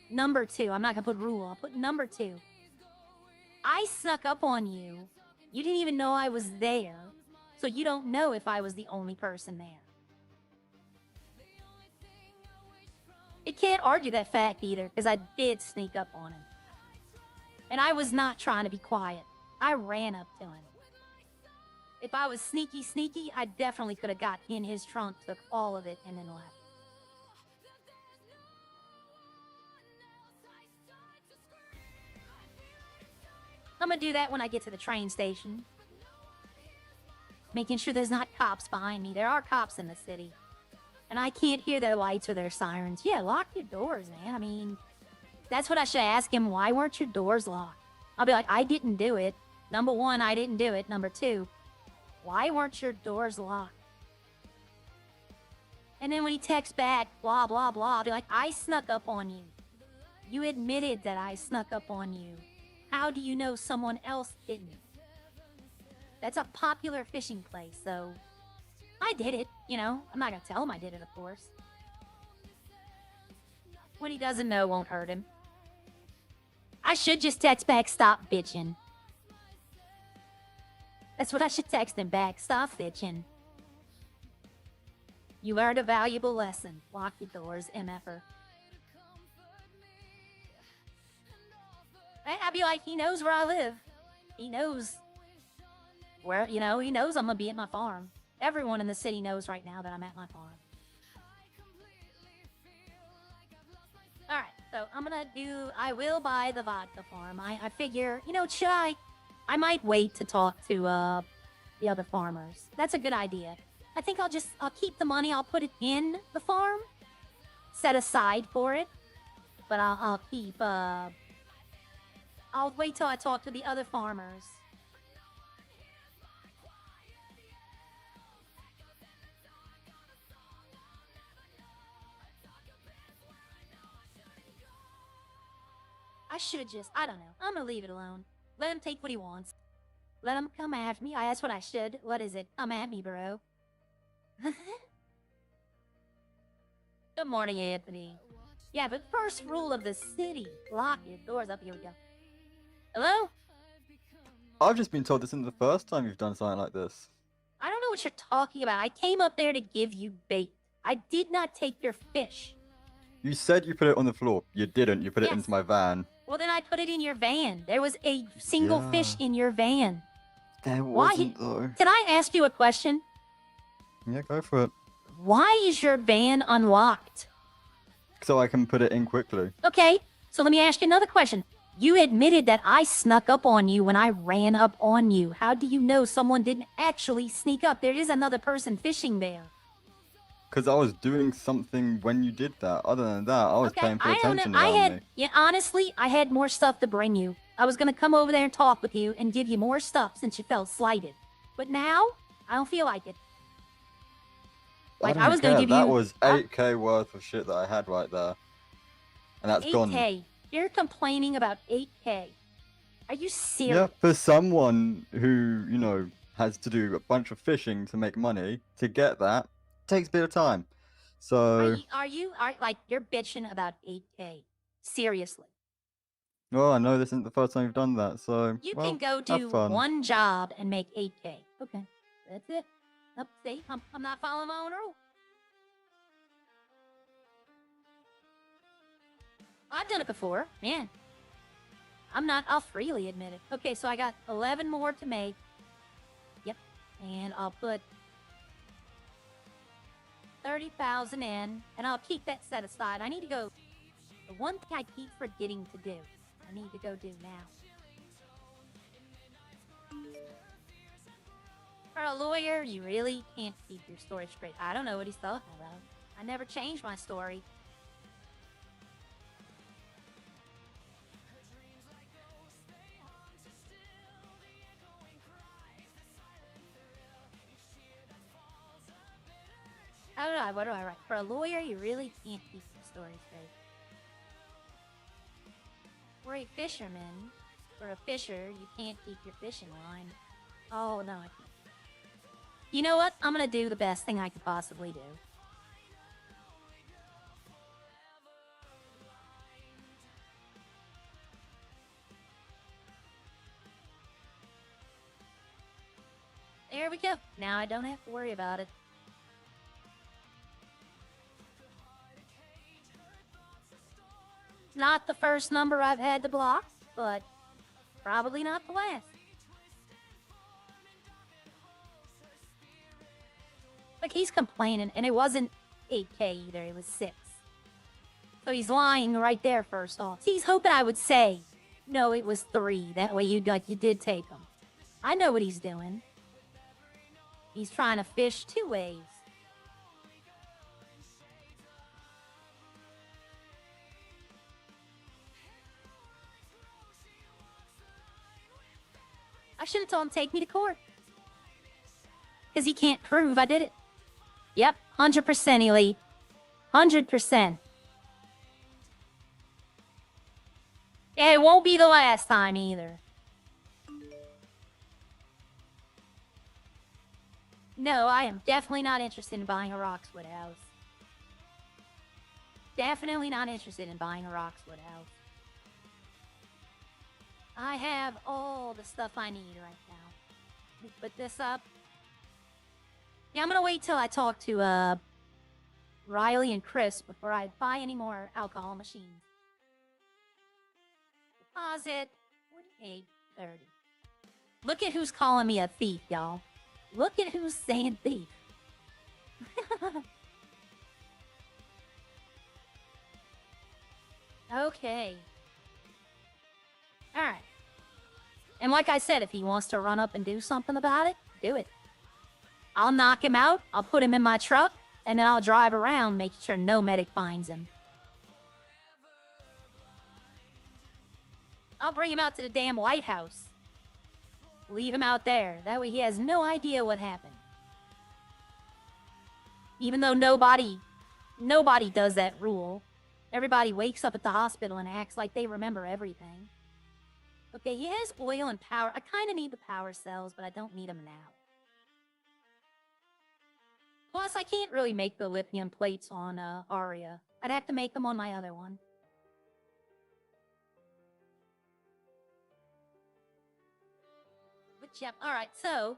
Number 2, I'm not gonna put rule, I'll put number 2. I snuck up on you. You didn't even know I was there, so you don't know if I was the only person there. It can't argue that fact either, because I did sneak up on him. And I was not trying to be quiet. I ran up to him. If I was sneaky, I definitely could have got in his trunk, took all of it, and then left. I'm gonna do that when I get to the train station. Making sure there's not cops behind me. There are cops in the city. And I can't hear their lights or their sirens. Yeah, lock your doors, man. I mean, that's what I should ask him. Why weren't your doors locked? I'll be like, I didn't do it. Number 1, I didn't do it. Number 2, why weren't your doors locked? And then when he texts back, blah, blah, blah, I'll be like, I snuck up on you. You admitted that I snuck up on you. How do you know someone else didn't? That's a popular fishing place, so I did it, I'm not gonna tell him I did it, of course. What he doesn't know won't hurt him. I should just text back, stop bitching. That's what I should text him back, stop bitching. You learned a valuable lesson. Lock your doors, MFer. I'd be like, he knows where I live. He knows where, he knows I'm gonna be at my farm. Everyone in the city knows right now that I'm at my farm. Alright, so I will buy the vodka farm. I figure, I might wait to talk to the other farmers. That's a good idea. I think I'll keep the money, I'll put it in the farm, set aside for it, but I'll keep, I'll wait till I talk to the other farmers. I don't know. I'm gonna leave it alone. Let him take what he wants. Let him come after me. That's what I should. What is it? Come at me, bro. Good morning, Anthony. Yeah, but first rule of the city. Lock your doors. Up here we go. Hello? I've just been told this isn't the first time you've done something like this. I don't know what you're talking about. I came up there to give you bait. I did not take your fish. You said you put it on the floor. You didn't. You put it Yes. into my van. Well, then I put it in your van. There was a single fish in your van. There Why? wasn't, though. Can I ask you a question? Yeah, go for it. why is your van unlocked? So I can put it in quickly. Okay, so let me ask you another question. You admitted that I snuck up on you when I ran up on you. How do you know someone didn't actually sneak up? There is another person fishing there. Because I was doing something when you did that. Other than that, I was Okay, paying for I don't know. attention I around had, me. yeah, honestly, I had more stuff to bring you. I was gonna come over there and talk with you and give you more stuff since you felt slighted. But now, I don't feel like it. Like, I don't was gonna care. give That you was 8k worth of shit that I had right there. And that's gone. 8K. You're complaining about 8K. Are you serious? Yeah, for someone who, you know, has to do a bunch of fishing to make money, to get that, takes a bit of time. So, Are you like, you're bitching about 8K? Seriously. well, I know this isn't the first time you've done that, so, You well, can go have do fun. one job and make 8K. Okay, that's it. Up, see, I'm not following my own rule. I've done it before, man. I'll freely admit it. Okay, so I got 11 more to make. Yep, and I'll put 30,000 in, and I'll keep that set aside. I need to go, the one thing I keep forgetting to do, I need to go do now. For a lawyer, you really can't keep your story straight. I don't know what he's talking about. I never changed my story. What do I write? For a lawyer, you really can't keep your story straight. For a fisherman, for a fisher, you can't keep your fishing line. Oh, no, I can't. You know what? I'm gonna do the best thing I could possibly do. There we go. Now I don't have to worry about it. Not the first number I've had to block, but probably not the last. Like, he's complaining, and it wasn't 8K either, it was 6. So he's lying right there first off. He's hoping I would say, no, it was 3. That way you did take him. I know what he's doing. He's trying to fish 2 ways. I should have told him to take me to court. Because he can't prove I did it. Yep, 100% Elite. 100%. Yeah, it won't be the last time either. No, I am definitely not interested in buying a Roxwood house. Definitely not interested in buying a Roxwood house. I have all the stuff I need right now. Let me put this up. Yeah, I'm gonna wait till I talk to Riley and Chris before I buy any more alcohol machines. Deposit 48.30. Look at who's calling me a thief, y'all. Look at who's saying thief. Okay. Alright. And like I said, if he wants to run up and do something about it, do it. I'll knock him out, I'll put him in my truck, and then I'll drive around making sure no medic finds him. I'll bring him out to the damn White House. Leave him out there. That way he has no idea what happened. Even though nobody does that rule. Everybody wakes up at the hospital and acts like they remember everything. Okay, he has oil and power. I kind of need the power cells, but I don't need them now. Plus, I can't really make the lithium plates on Aria. I'd have to make them on my other one. But yep, alright, so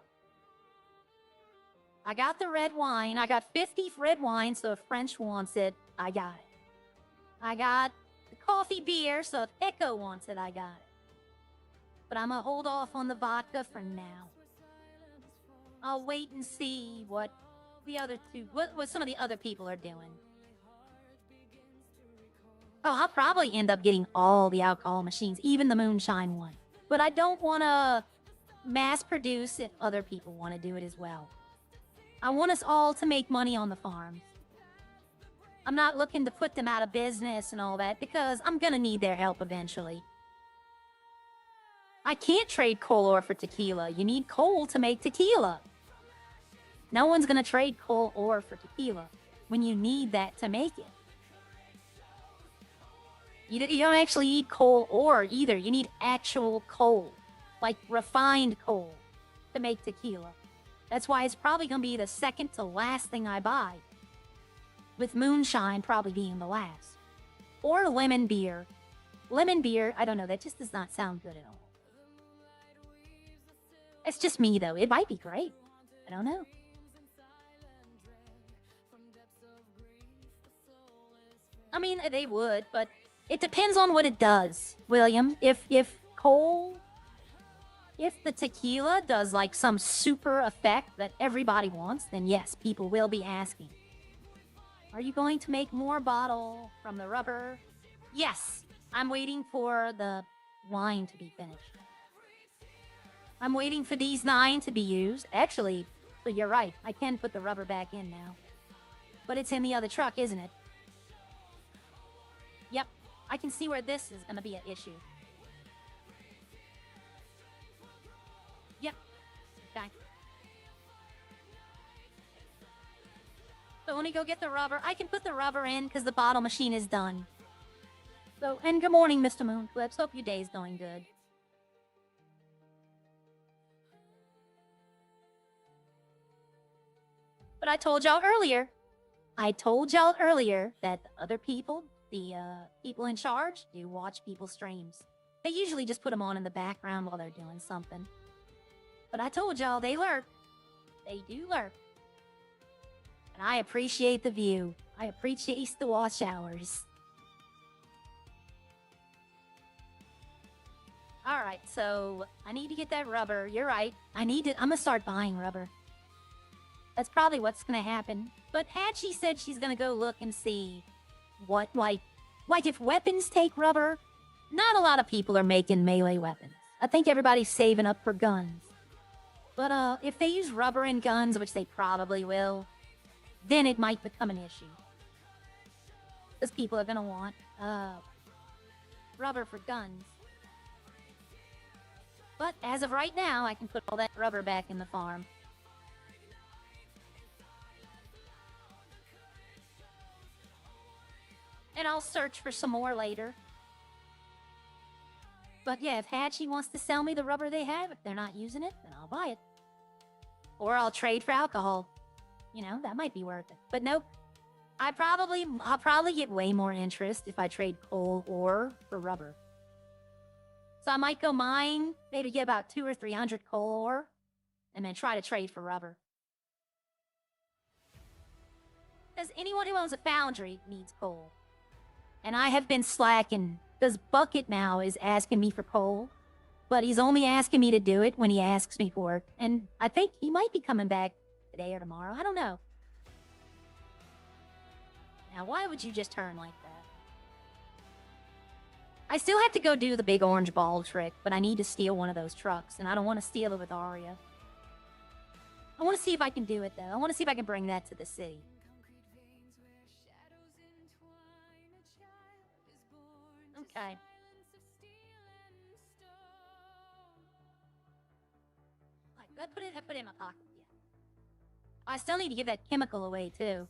I got the red wine. I got 50 red wine, so if French wants it, I got it. I got the coffee beer, so if Echo wants it, I got it. But I'm gonna hold off on the vodka for now. I'll wait and see what the other two, what some of the other people are doing. Oh, I'll probably end up getting all the alcohol machines, even the moonshine one. But I don't want to mass produce if other people want to do it as well. I want us all to make money on the farms. I'm not looking to put them out of business and all that because I'm going to need their help eventually. I can't trade coal ore for tequila. You need coal to make tequila. No one's going to trade coal ore for tequila when you need that to make it. You don't actually need coal ore either. You need actual coal, like refined coal, to make tequila. That's why it's probably going to be the second to last thing I buy, with moonshine probably being the last. Or lemon beer. Lemon beer, I don't know, that just does not sound good at all. It's just me, though. It might be great. I don't know. I mean, they would, but it depends on what it does, William. If the tequila does like some super effect that everybody wants, then yes, people will be asking. Are you going to make more bottle from the rubber? Yes, I'm waiting for the wine to be finished. I'm waiting for these 9 to be used. Actually, so you're right, I can put the rubber back in now. But it's in the other truck, isn't it? Yep, I can see where this is going to be an issue. Yep, okay. So let me go get the rubber. I can put the rubber in because the bottle machine is done. So, and good morning, Mr. Moonclips. Hope your day's going good. But I told y'all earlier that the other people, the people in charge, do watch people's streams. They usually just put them on in the background while they're doing something. But I told y'all they lurk. They do lurk. And I appreciate the view. I appreciate the watch hours. Alright, so I need to get that rubber. You're right. I'm gonna start buying rubber. That's probably what's gonna happen. But Hatchie said she's gonna go look and see what, like if weapons take rubber, not a lot of people are making melee weapons. I think everybody's saving up for guns. But if they use rubber in guns, which they probably will, then it might become an issue. Because people are gonna want rubber for guns. But as of right now, I can put all that rubber back in the farm. And I'll search for some more later. But yeah, if Hatchie wants to sell me the rubber they have, if they're not using it, then I'll buy it. Or I'll trade for alcohol. You know, that might be worth it. But nope. I'll probably get way more interest if I trade coal ore for rubber. So I might go mine, maybe get about 200 or 300 coal ore, and then try to trade for rubber. Because anyone who owns a foundry needs coal. And I have been slacking, because Bucket now is asking me for coal, but he's only asking me to do it when he asks me for it. And I think he might be coming back today or tomorrow. I don't know. Now, why would you just turn like that? I still have to go do the big orange ball trick, but I need to steal one of those trucks, and I don't want to steal it with Arya. I want to see if I can do it, though. I want to see if I can bring that to the city. Okay. I put it in my pocket. Yeah. I still need to give that chemical away too.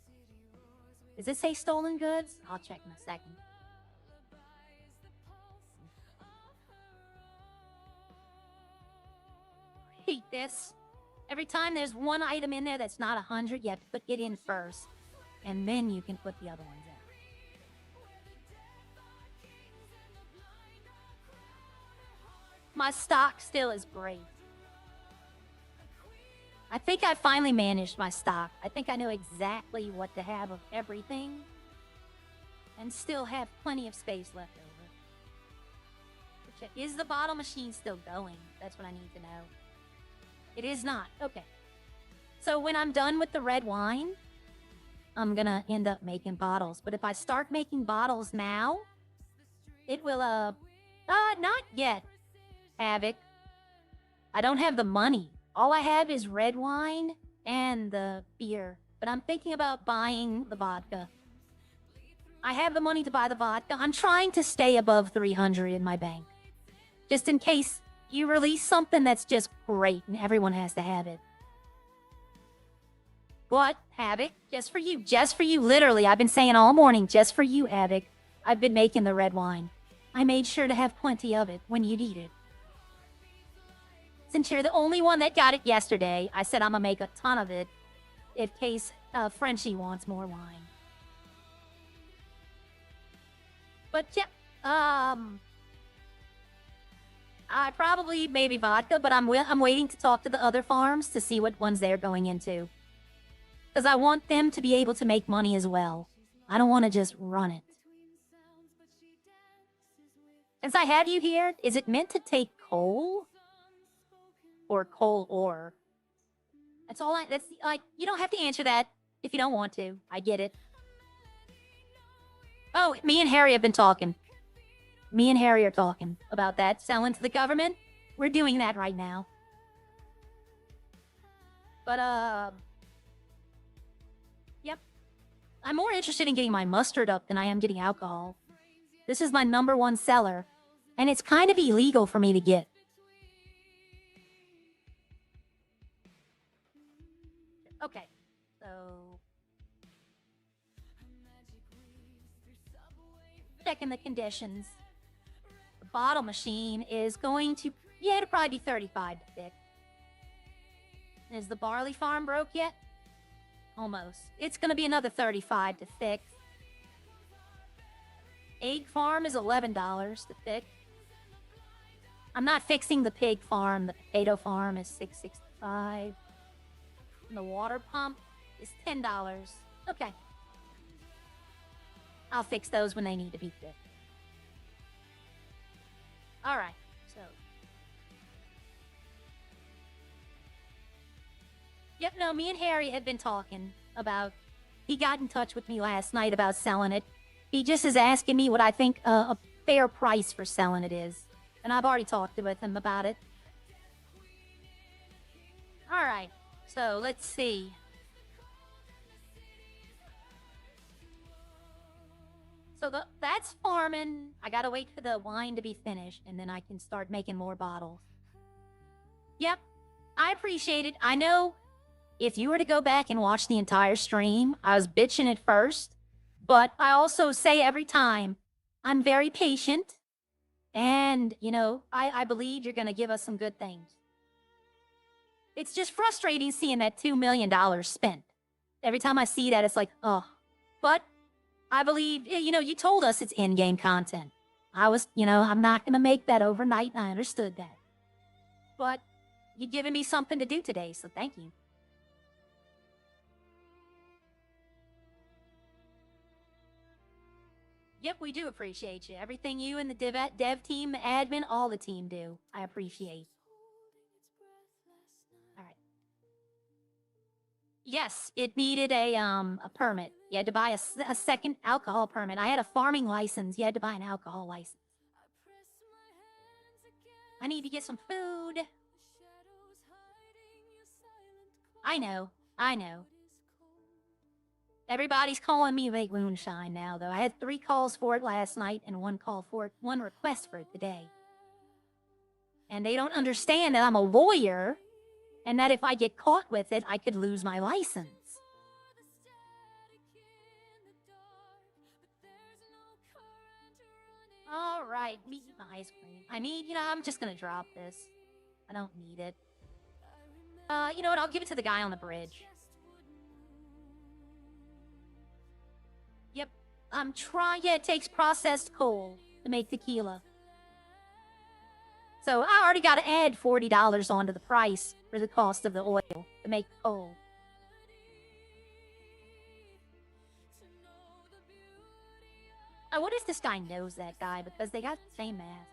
Does it say stolen goods? I'll check in a second. I hate this. Every time there's one item in there that's not 100, you have to put it in first, and then you can put the other ones in. My stock still is great. I think I finally managed my stock. I think I know exactly what to have of everything. And still have plenty of space left over. Check. Is the bottle machine still going? That's what I need to know. It is not. Okay. So when I'm done with the red wine, I'm gonna end up making bottles. But if I start making bottles now, it will, not yet, Havoc. I don't have the money. All I have is red wine and the beer. But I'm thinking about buying the vodka. I have the money to buy the vodka. I'm trying to stay above 300 in my bank. Just in case you release something that's just great and everyone has to have it. What, Havoc? Just for you, literally. I've been saying all morning, just for you, Havoc. I've been making the red wine. I made sure to have plenty of it when you need it. Since you're the only one that got it yesterday, I said I'm gonna make a ton of it in case Frenchie wants more wine. But yeah, I probably maybe vodka, but I'm waiting to talk to the other farms to see what ones they're going into. Because I want them to be able to make money as well. I don't want to just run it. Since I have you here, is it meant to take coal? Or coal ore? That's all you don't have to answer that if you don't want to. I get it. Oh, me and Harry have been talking. Me and Harry are talking about that. Selling to the government. We're doing that right now. But, yep. I'm more interested in getting my mustard up than I am getting alcohol. This is my #1 seller, and it's kind of illegal for me to get. Okay, so... checking the conditions. The bottle machine is going to... yeah, it'll probably be 35 to fix. Is the barley farm broke yet? Almost. It's going to be another 35 to fix. Egg farm is $11 to fix. I'm not fixing the pig farm. The potato farm is $6.65. And the water pump is $10. Okay. I'll fix those when they need to be fixed. Alright, so... yep, no, me and Harry had been talking about... he got in touch with me last night about selling it. He just is asking me what I think a fair price for selling it is. And I've already talked with him about it. Alright, so let's see. So that's farming. I gotta wait for the wine to be finished, and then I can start making more bottles. Yep, I appreciate it. I know if you were to go back and watch the entire stream, I was bitching at first, but I also say every time, I'm very patient, and, you know, I believe you're gonna give us some good things. It's just frustrating seeing that $2 million spent. Every time I see that, it's like, oh. But I believe, you know, you told us it's in-game content. I was, you know, I'm not gonna make that overnight, and I understood that. But you've given me something to do today, so thank you. Yep, we do appreciate you. Everything you and the dev team, admin, all the team do. I appreciate. Alright. Yes, it needed a permit. You had to buy a second alcohol permit. I had a farming license. You had to buy an alcohol license. I need to get some food. I know. Everybody's calling me Lake Moonshine now, though. I had 3 calls for it last night and one request for it today. And they don't understand that I'm a lawyer, and that if I get caught with it, I could lose my license. Alright, me eat my ice cream. I need, you know, I'm just gonna drop this. I don't need it. You know what, I'll give it to the guy on the bridge. Yep, I'm trying. Yeah, it takes processed coal to make tequila. So I already got to add $40 onto the price for the cost of the oil to make coal. What if this guy knows that guy because they got the same mask?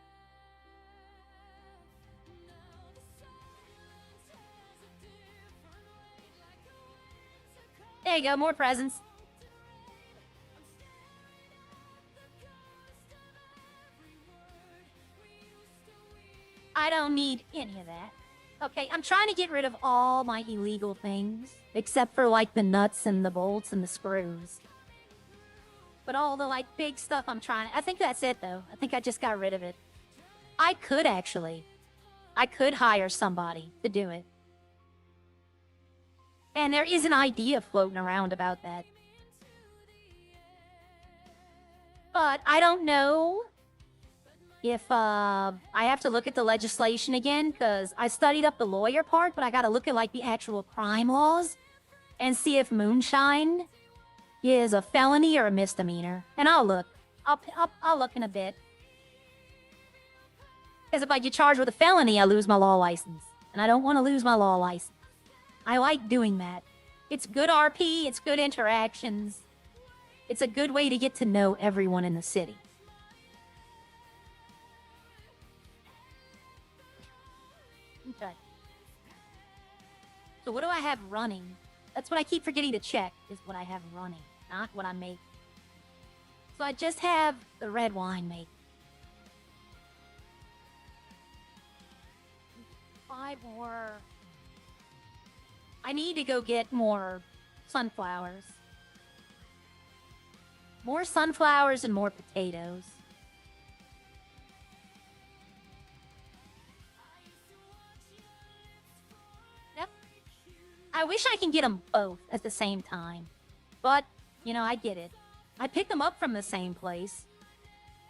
There you go, more presents. I don't need any of that. Okay, I'm trying to get rid of all my illegal things, except for like the nuts and the bolts and the screws. But all the like big stuff I think that's it though. I think I just got rid of it. I could hire somebody to do it. And there is an idea floating around about that. But I don't know if I have to look at the legislation again, because I studied up the lawyer part, but I gotta look at like the actual crime laws and see if moonshine is a felony or a misdemeanor. And I'll look. I'll look in a bit. Because if I get charged with a felony, I lose my law license. And I don't want to lose my law license. I like doing that. It's good RP, it's good interactions. It's a good way to get to know everyone in the city. Okay. So what do I have running? That's what I keep forgetting to check, is what I have running, not what I make. So I just have the red wine make. 5 more. I need to go get more sunflowers. More sunflowers and more potatoes. Yep. I wish I can get them both at the same time. But, you know, I get it. I picked them up from the same place.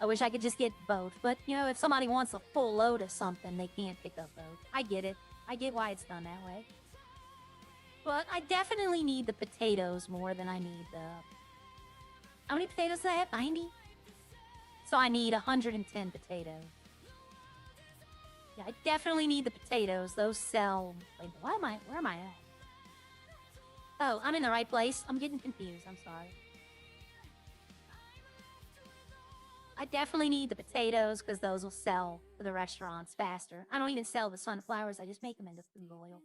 I wish I could just get both. But, you know, if somebody wants a full load of something, they can't pick up both. I get it. I get why it's done that way. But I definitely need the potatoes more than I need the... How many potatoes do I have? 90? So I need 110 potatoes. Yeah, I definitely need the potatoes. Those sell... Wait, where am I at? Oh, I'm in the right place. I'm getting confused. I'm sorry. I definitely need the potatoes because those will sell for the restaurants faster. I don't even sell the sunflowers. I just make them into food oil.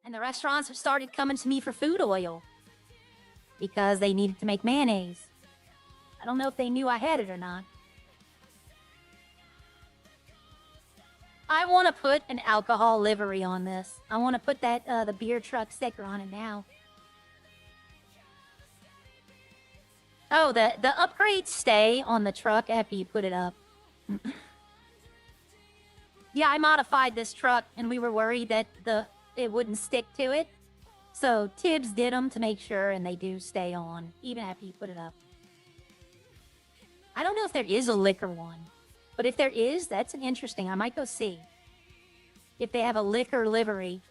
And the restaurants have started coming to me for food oil because they needed to make mayonnaise. I don't know if they knew I had it or not. I want to put an alcohol livery on this. I want to put that the beer truck sticker on it now. Oh, the upgrades stay on the truck after you put it up. Yeah, I modified this truck, and we were worried that it wouldn't stick to it. So Tibbs did them to make sure, and they do stay on, even after you put it up. I don't know if there is a liquor one, but if there is, that's an interesting. I might go see if they have a liquor livery.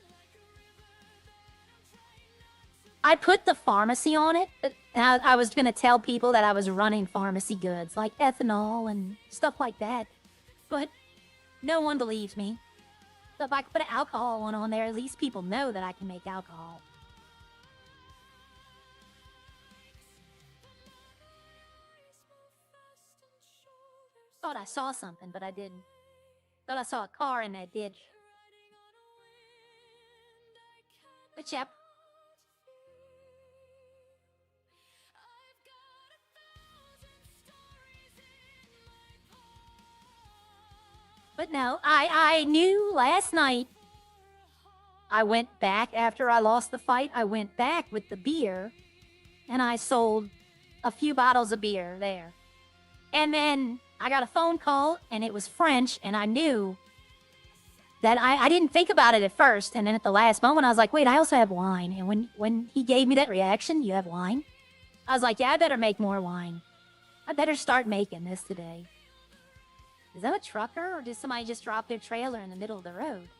I put the pharmacy on it. And I was going to tell people that I was running pharmacy goods, like ethanol and stuff like that. But no one believes me. So if I could put an alcohol one on there, at least people know that I can make alcohol. Thought I saw something, but I didn't. Thought I saw a car in that ditch. But yep. But no, I knew last night. I went back after I lost the fight. I went back with the beer, and I sold a few bottles of beer there. And then I got a phone call, and it was French, and I knew that I didn't think about it at first. And then at the last moment, I was like, wait, I also have wine. And when he gave me that reaction, you have wine? I was like, yeah, I better make more wine. I better start making this today. Is that a trucker, or did somebody just drop their trailer in the middle of the road?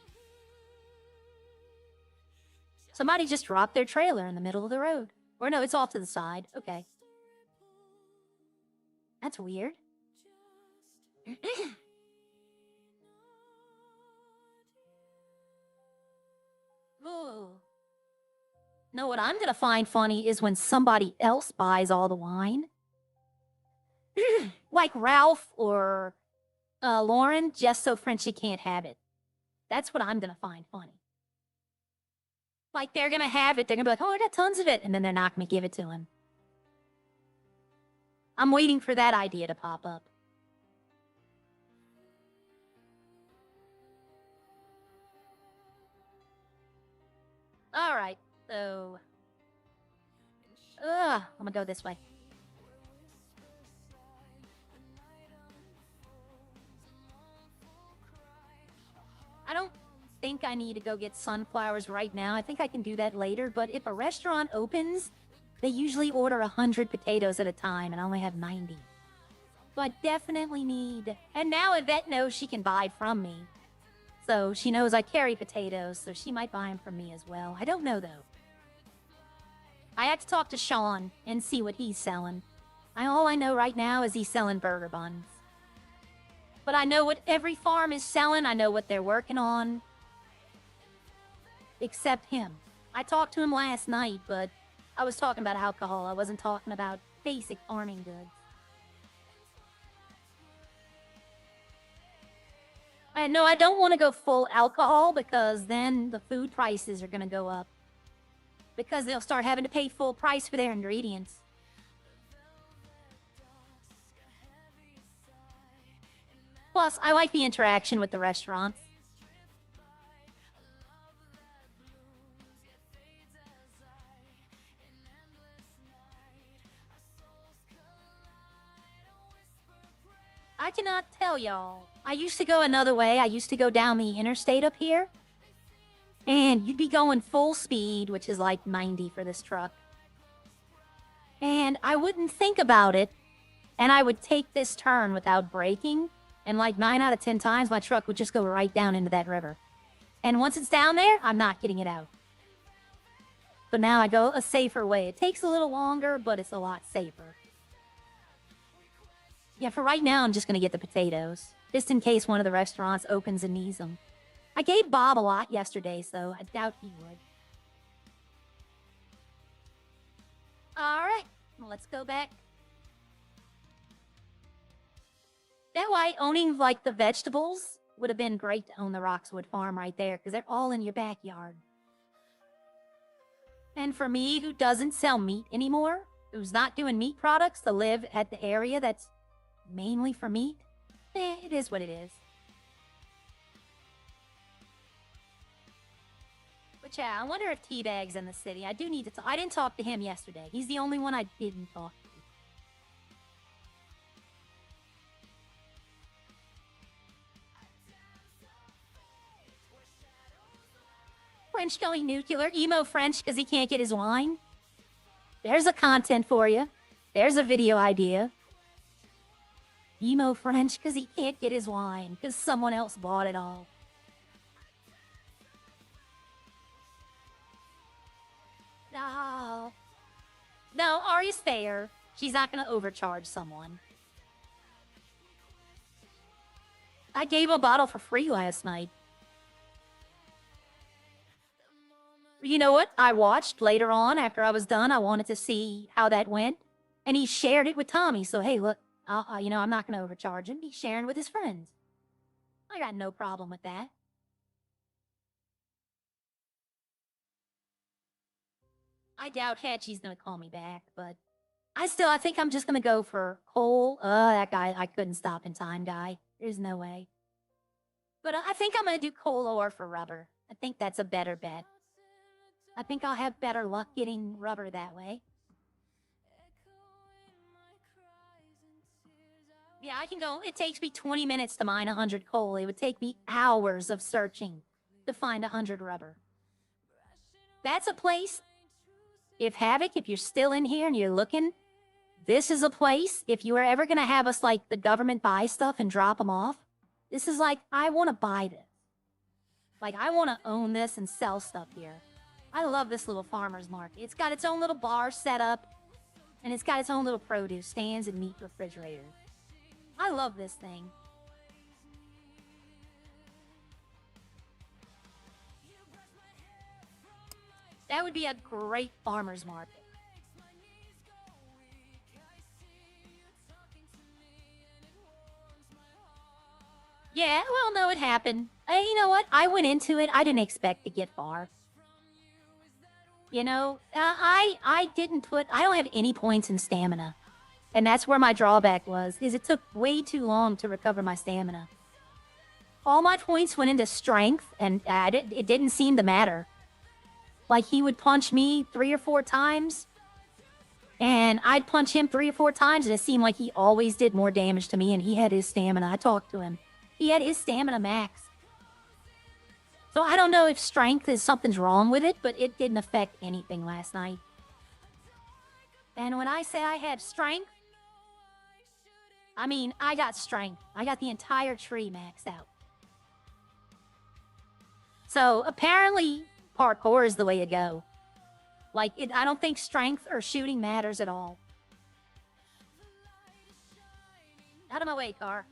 Somebody just dropped their trailer in the middle of the road. Or no, it's off to the side. Okay. That's weird. Ooh. No, what I'm gonna find funny is when somebody else buys all the wine. Like Ralph or Lauren, just so Frenchie can't have it. That's what I'm gonna find funny. Like, they're gonna have it. They're gonna be like, oh, I got tons of it. And then they're not gonna give it to him. I'm waiting for that idea to pop up. Alright, so... I'm gonna go this way. I don't think I need to go get sunflowers right now. I think I can do that later, but if a restaurant opens, they usually order 100 potatoes at a time, and I only have 90. So I definitely need... And now Yvette knows she can buy from me. So she knows I carry potatoes, so she might buy them from me as well. I don't know, though. I have to talk to Sean and see what he's selling. All I know right now is he's selling burger buns. But I know what every farm is selling. I know what they're working on. Except him. I talked to him last night, but I was talking about alcohol. I wasn't talking about basic farming goods. No, I don't want to go full alcohol because then the food prices are going to go up. Because they'll start having to pay full price for their ingredients. Plus, I like the interaction with the restaurants. I cannot tell y'all. I used to go another way. I used to go down the interstate up here. And you'd be going full speed, which is like 90 for this truck. And I wouldn't think about it. And I would take this turn without braking. And like 9 out of 10 times, my truck would just go right down into that river. And once it's down there, I'm not getting it out. But now I go a safer way. It takes a little longer, but it's a lot safer. Yeah, for right now, I'm just going to get the potatoes. Just in case one of the restaurants opens and needs them. I gave Bob a lot yesterday, so I doubt he would. Alright, let's go back. That way, owning, like, the vegetables would have been great to own the Roxwood farm right there, because they're all in your backyard. And for me, who doesn't sell meat anymore, who's not doing meat products to live at the area that's mainly for meat, it is what it is. But yeah, I wonder if Teabag's in the city. I do need to I didn't talk to him yesterday. He's the only one I didn't talk to. French going nuclear. Emo French because he can't get his wine. There's a content for you. There's a video idea. Emo French because he can't get his wine because someone else bought it all. No. No, Ari's fair. She's not going to overcharge someone. I gave a bottle for free last night. You know what? I watched later on after I was done. I wanted to see how that went. And he shared it with Tommy. So, hey, look, I'm not going to overcharge him. He's sharing with his friends. I got no problem with that. I doubt Hatchie's going to call me back, but I think I'm just going to go for Cole. That guy, I couldn't stop in time, guy. There's no way. But I think I'm going to do Cole or for Rubber. I think that's a better bet. I think I'll have better luck getting Rubber that way. Yeah, I can go. It takes me 20 minutes to mine 100 coal. It would take me hours of searching to find 100 Rubber. That's a place. If Havoc, if you're still in here and you're looking, this is a place. If you were ever going to have us, like, the government buy stuff and drop them off, this is like, I want to buy this. Like, I want to own this and sell stuff here. I love this little farmer's market. It's got its own little bar set up, and it's got its own little produce stands and meat refrigerator. I love this thing. That would be a great farmer's market. Yeah, well, no, it happened. You know what? I went into it. I didn't expect to get far. You know, I don't have any points in stamina. And that's where my drawback was, is it took way too long to recover my stamina. All my points went into strength, and it didn't seem to matter. Like, he would punch me 3 or 4 times, and I'd punch him 3 or 4 times, and it seemed like he always did more damage to me, and he had his stamina. I talked to him. He had his stamina max. So I don't know if strength is something's wrong with it, but it didn't affect anything last night. And when I say I had strength, I mean, I got strength. I got the entire tree maxed out. So apparently, parkour is the way to go. Like, I don't think strength or shooting matters at all. Out of my way, car.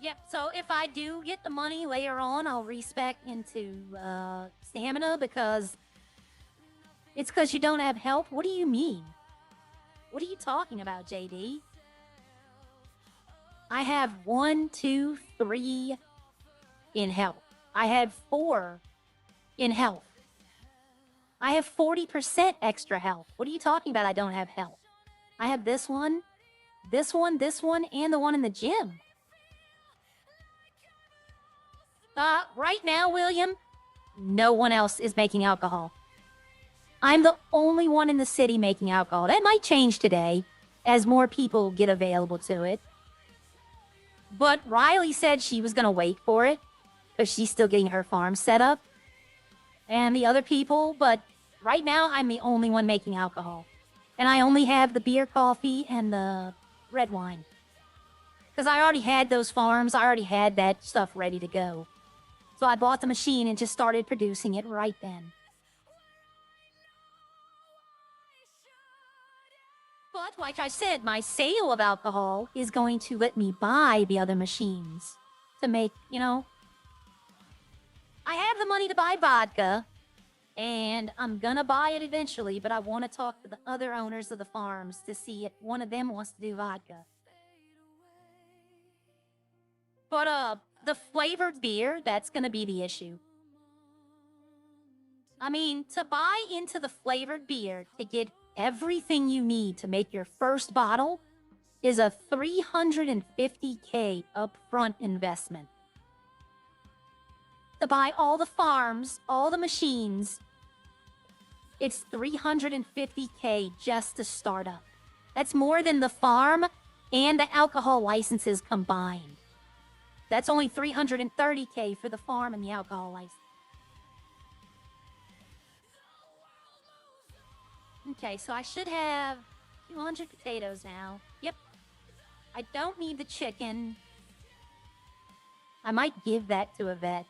Yep, so if I do get the money later on, I'll respec into stamina because it's because you don't have health. What do you mean? What are you talking about, JD? I have 1, 2, 3 in health. I have 4 in health. I have 40% extra health. What are you talking about? I don't have health. I have this one, this one, this one, and the one in the gym. Right now, William, no one else is making alcohol. I'm the only one in the city making alcohol. That might change today as more people get available to it. But Riley said she was going to wait for it because she's still getting her farm set up. And the other people, but right now I'm the only one making alcohol. And I only have the beer, coffee, and the red wine. Because I already had those farms. I already had that stuff ready to go. So I bought the machine and just started producing it right then. But like I said, my sale of alcohol is going to let me buy the other machines to make, you know. I have the money to buy vodka, and I'm gonna buy it eventually, but I want to talk to the other owners of the farms to see if one of them wants to do vodka. But, the flavored beer, that's gonna be the issue. I mean, to buy into the flavored beer to get everything you need to make your first bottle is a $350K upfront investment. To buy all the farms, all the machines, it's $350K just to start up. That's more than the farm and the alcohol licenses combined. That's only $330K for the farm and the alcohol license. Okay, so I should have 200 potatoes now. Yep. I don't need the chicken. I might give that to Yvette.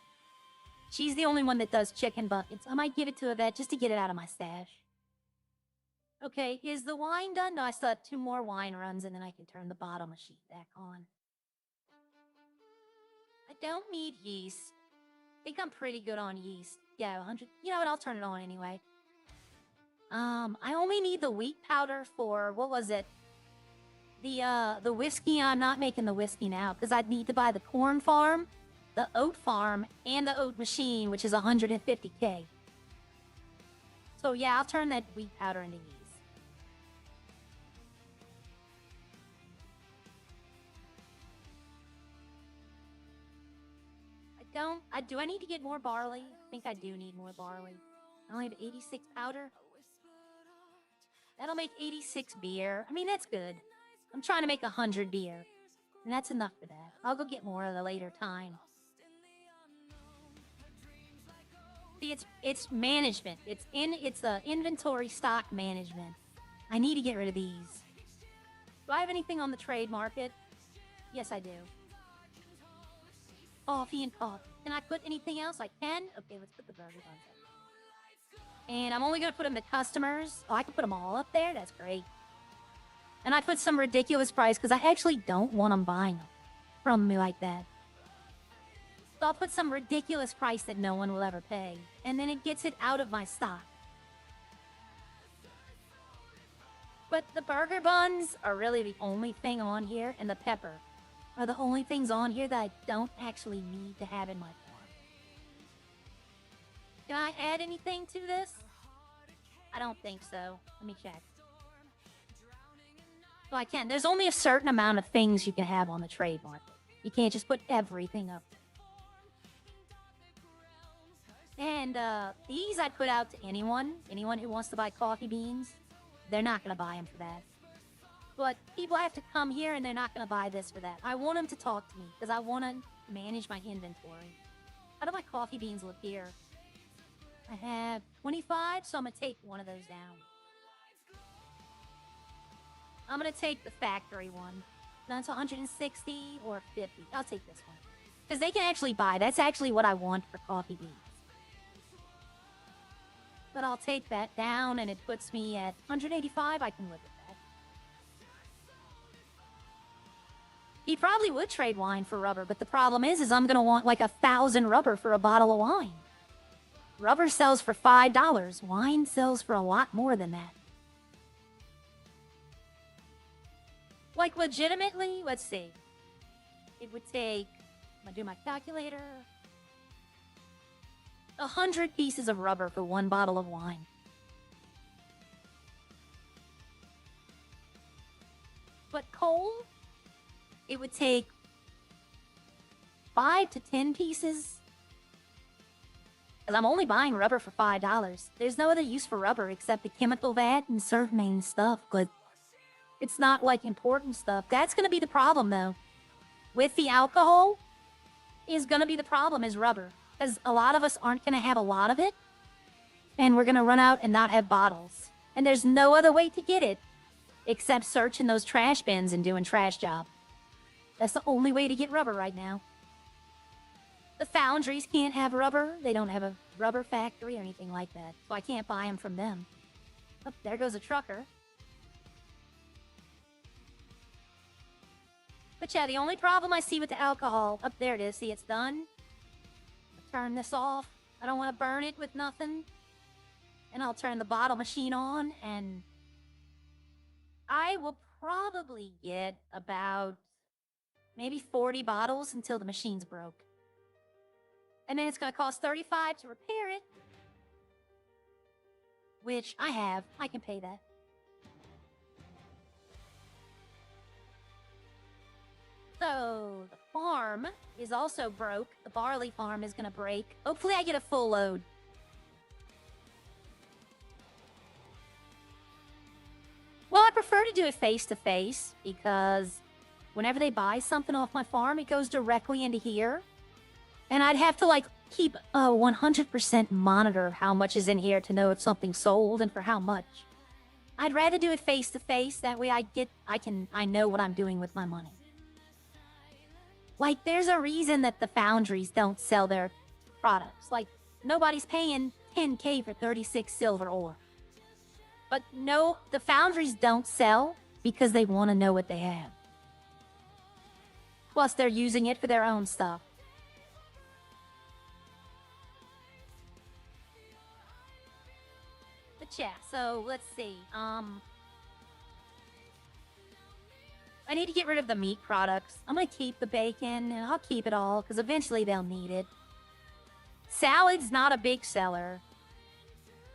She's the only one that does chicken buckets. I might give it to Yvette just to get it out of my stash. Okay, is the wine done? No, I still have 2 more wine runs, and then I can turn the bottle machine back on. I don't need yeast. I think I'm pretty good on yeast. Yeah, 100. You know what? I'll turn it on anyway. I only need the wheat powder for, what was it? The whiskey. I'm not making the whiskey now because I'd need to buy the corn farm, the oat farm, and the oat machine, which is 150K. So yeah, I'll turn that wheat powder into yeast. Do I need to get more barley? I think I do need more barley. I only have 86 powder. That'll make 86 beer. I mean, that's good. I'm trying to make 100 beer. And that's enough for that. I'll go get more at a later time. See, it's management. It's inventory stock management. I need to get rid of these. Do I have anything on the trade market? Yes, I do. Coffee and coffee. Can I put anything else? I can? Okay, let's put the burger buns up. And I'm only going to put them to customers. Oh, I can put them all up there? That's great. And I put some ridiculous price because I actually don't want them buying them from me like that. So I'll put some ridiculous price that no one will ever pay. And then it gets it out of my stock. But the burger buns are really the only thing on here, and the pepper. are the only things on here that I don't actually need to have in my farm. Can I add anything to this? I don't think so. Let me check. So I can. There's only a certain amount of things you can have on the trade market. You can't just put everything up. And these I'd put out to anyone who wants to buy coffee beans. They're not going to buy them for that. But people have to come here and they're not going to buy this for that. I want them to talk to me because I want to manage my inventory. How do my coffee beans look here? I have 25, so I'm going to take one of those down. I'm going to take the factory one. That's 160 or 50. I'll take this one. Because they can actually buy. That's actually what I want for coffee beans. But I'll take that down, and it puts me at 185. I can live with that. He probably would trade wine for rubber, but the problem is I'm going to want like 1,000 rubber for a bottle of wine. Rubber sells for $5. Wine sells for a lot more than that. Like, legitimately, let's see. It would take, I'm going to do my calculator, 100 pieces of rubber for one bottle of wine. But coal, it would take 5 to 10 pieces. Because I'm only buying rubber for $5. There's no other use for rubber except the chemical vat and serve main stuff, but it's not like important stuff. That's going to be the problem, though. With the alcohol, is going to be the problem is rubber. Because a lot of us aren't going to have a lot of it. And we're going to run out and not have bottles. And there's no other way to get it except searching those trash bins and doing trash job. That's the only way to get rubber right now. The foundries can't have rubber. They don't have a rubber factory or anything like that. So I can't buy them from them. Oh, there goes a trucker. But yeah, the only problem I see with the alcohol... Up there it is. See, it's done. Turn this off. I don't want to burn it with nothing. And I'll turn the bottle machine on, and I will probably get about maybe 40 bottles until the machine's broke. And then it's going to cost $35 to repair it, which I have. I can pay that. So, the farm is also broke. The barley farm is going to break. Hopefully I get a full load. Well, I prefer to do it face-to-face because whenever they buy something off my farm, it goes directly into here. And I'd have to, like, keep a 100% monitor how much is in here to know if something's sold and for how much. I'd rather do it face-to-face. That way I know what I'm doing with my money. Like, there's a reason that the foundries don't sell their products. Like, nobody's paying $10K for 36 silver ore. But no, the foundries don't sell because they want to know what they have. Plus, they're using it for their own stuff. But yeah, so let's see. I need to get rid of the meat products. I'm going to keep the bacon, and I'll keep it all, because eventually they'll need it. Salad's not a big seller.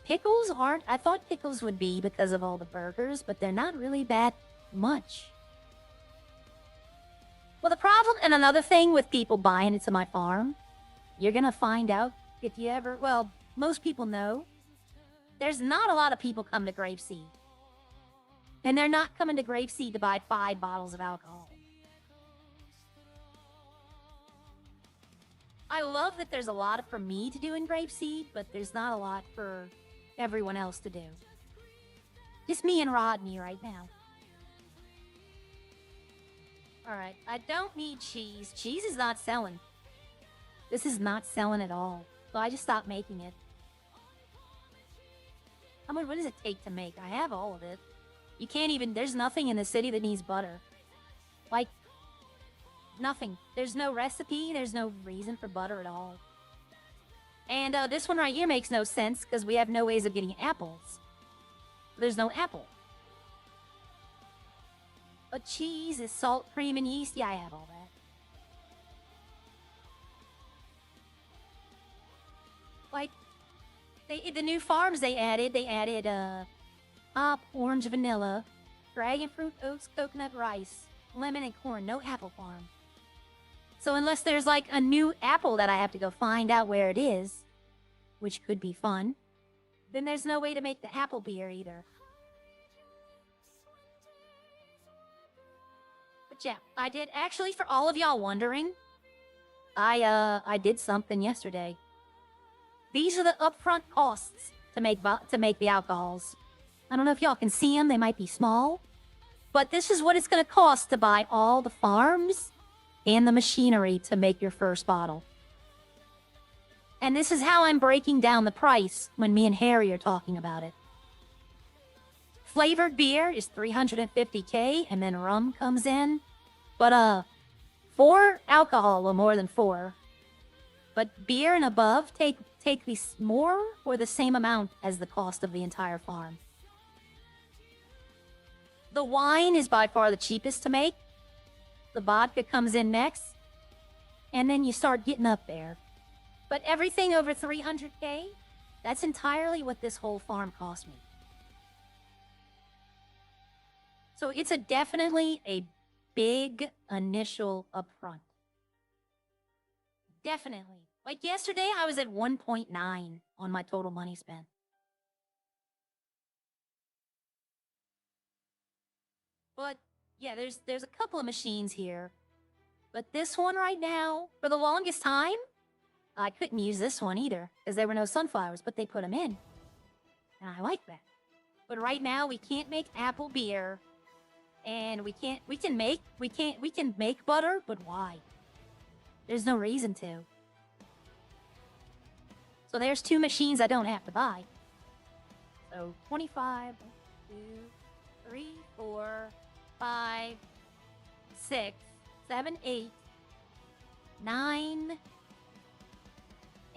Pickles aren't. I thought pickles would be because of all the burgers, but they're not really that much. Well, the problem, and another thing with people buying into my farm, you're going to find out if you ever, well, most people know, there's not a lot of people come to Grapeseed. And they're not coming to Grapeseed to buy 5 bottles of alcohol. I love that there's a lot for me to do in Grapeseed, but there's not a lot for everyone else to do. Just me and Rodney right now. Alright, I don't need cheese. Cheese is not selling. This is not selling at all. So I just stopped making it. How much, what does it take to make? I have all of it. You can't even, there's nothing in the city that needs butter. Like, nothing. There's no recipe, there's no reason for butter at all. And this one right here makes no sense because we have no ways of getting apples. There's no apple. But cheese is salt, cream, and yeast. Yeah, I have all that. like the new farms they added hop, orange, vanilla, dragon fruit, oats, coconut, rice, lemon, and corn. No apple farm. So unless there's like a new apple that I have to go find out where it is, which could be fun, then there's no way to make the apple beer either. But yeah, I did actually, for all of y'all wondering, I did something yesterday. These are the upfront costs to make the alcohols. I don't know if y'all can see them, they might be small, but this is what it's going to cost to buy all the farms and the machinery to make your first bottle. And this is how I'm breaking down the price when me and Harry are talking about it. Flavored beer is $350K, and then rum comes in. But 4 alcohol or more than 4. But beer and above take these more or the same amount as the cost of the entire farm. The wine is by far the cheapest to make. The vodka comes in next. And then you start getting up there. But everything over 300K, that's entirely what this whole farm cost me. So it's definitely a big initial upfront. Definitely. Like yesterday, I was at 1.9 on my total money spent. But yeah, there's a couple of machines here. But this one right now, for the longest time, I couldn't use this one either, because there were no sunflowers, but they put them in. And I like that. But right now, we can't make apple beer. And we can make butter, but why? There's no reason to. So there's 2 machines I don't have to buy. So 25, 2, 3, 4, 5, 6, 7, 8, 9,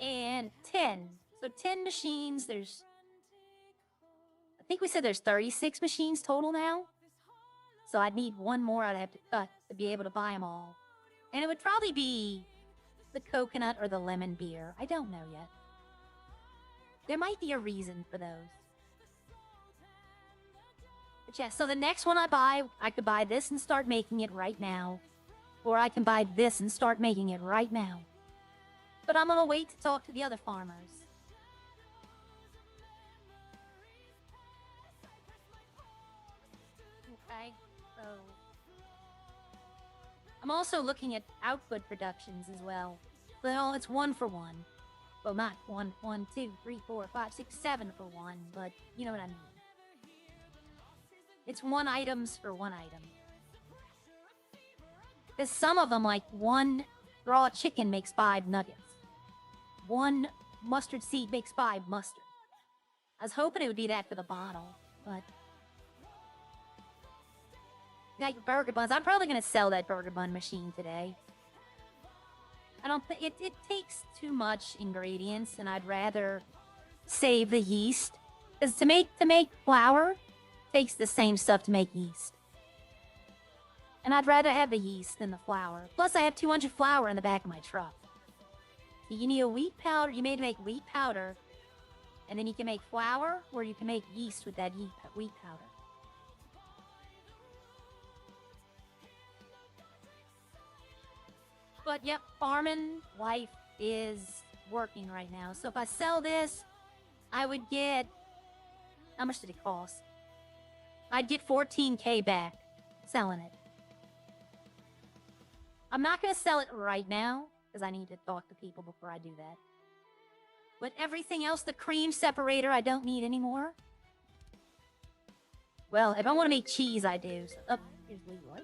and 10. So 10 machines. I think we said there's 36 machines total now. So I'd need one more I'd have to cut to be able to buy them all. And it would probably be the coconut or the lemon beer. I don't know yet. There might be a reason for those. But yeah, so the next one I buy, I could buy this and start making it right now. Or I can buy this and start making it right now. But I'm gonna wait to talk to the other farmers. Okay, so I'm also looking at output productions as well. Well, it's 1 for 1. Well, not 1, 2, 3, 4, 5, 6, 7 for 1, but you know what I mean. It's 1 items for 1 item. Because some of them, like 1 raw chicken makes 5 nuggets. 1 mustard seed makes 5 mustard. I was hoping it would be that for the bottle, but... Like burger buns. I'm probably going to sell that burger bun machine today. I don't think... It takes too much ingredients, and I'd rather save the yeast. Because to make flour, takes the same stuff to make yeast. And I'd rather have the yeast than the flour. Plus, I have 200 flour in the back of my truck. So you need a wheat powder. You may make wheat powder, and then you can make flour, or you can make yeast with that wheat powder. But yep, farming life is working right now. So if I sell this, I would get... How much did it cost? I'd get 14K back selling it. I'm not going to sell it right now, because I need to talk to people before I do that. But everything else, the cream separator, I don't need anymore. Well, if I want to make cheese, I do. So, oh, here's Leroy.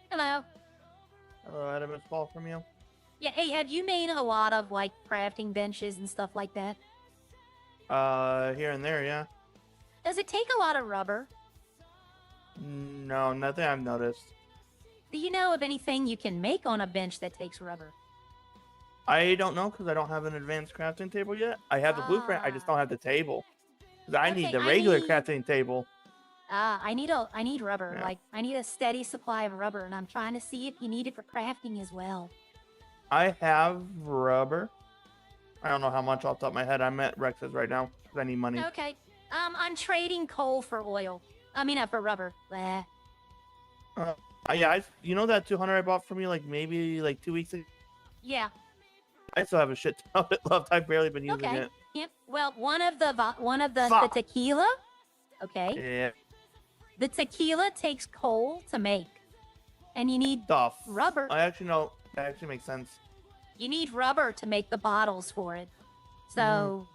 Hello. Hello, I had a missed call from you. Yeah, hey, have you made a lot of, like, crafting benches and stuff like that? Here and there, yeah. Does it take a lot of rubber? No, nothing I've noticed. Do you know of anything you can make on a bench that takes rubber? I don't know because I don't have an advanced crafting table yet. I have the blueprint, I just don't have the table. Because I need Okay, the regular need- crafting table. I need rubber. Yeah. Like, I need a steady supply of rubber, and I'm trying to see if you need it for crafting as well. I have rubber. I don't know how much off the top of my head. I'm at Rex's right now because I need money. Okay. I'm trading coal for oil. For rubber. Blah. Yeah, you know that 200 I bought from you maybe 2 weeks ago? Yeah. I still have a shit ton of it left. I've barely been using Okay. it. Yep. Well, one of the Fuck. tequila. Okay. Yeah. The tequila takes coal to make, and you need Stuff. rubber. I actually know. That actually makes sense. You need rubber to make the bottles for it. So,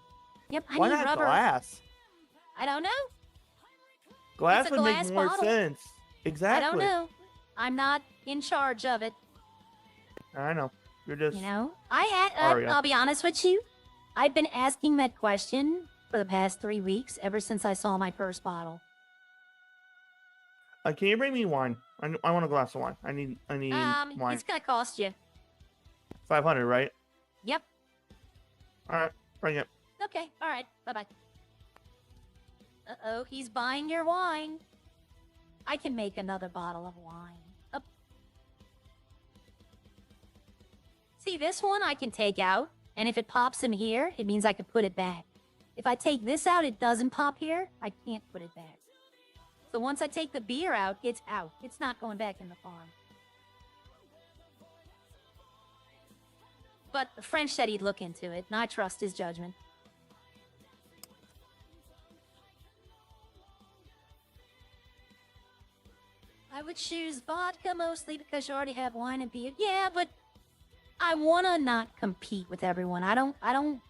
yep, I Why need not rubber. glass? I don't know. Glass It's a would glass make more bottle. sense. Exactly. I don't know. I'm not in charge of it. I know. You're just. Aria. I'll be honest with you. I've been asking that question for the past 3 weeks, ever since I saw my first bottle. Can you bring me wine? I want a glass of wine. I need wine. It's gonna cost you. 500, right? Yep. All right, bring it. Okay. All right. Bye-bye. Uh-oh, he's buying your wine. I can make another bottle of wine. See, this one I can take out, and if it pops in here, it means I can put it back. If I take this out, it doesn't pop here, I can't put it back. So once I take the beer out, it's out. It's not going back in the farm. But the French said he'd look into it, and I trust his judgment. I would choose vodka mostly because you already have wine and beer. Yeah, but I want to not compete with everyone. I don't.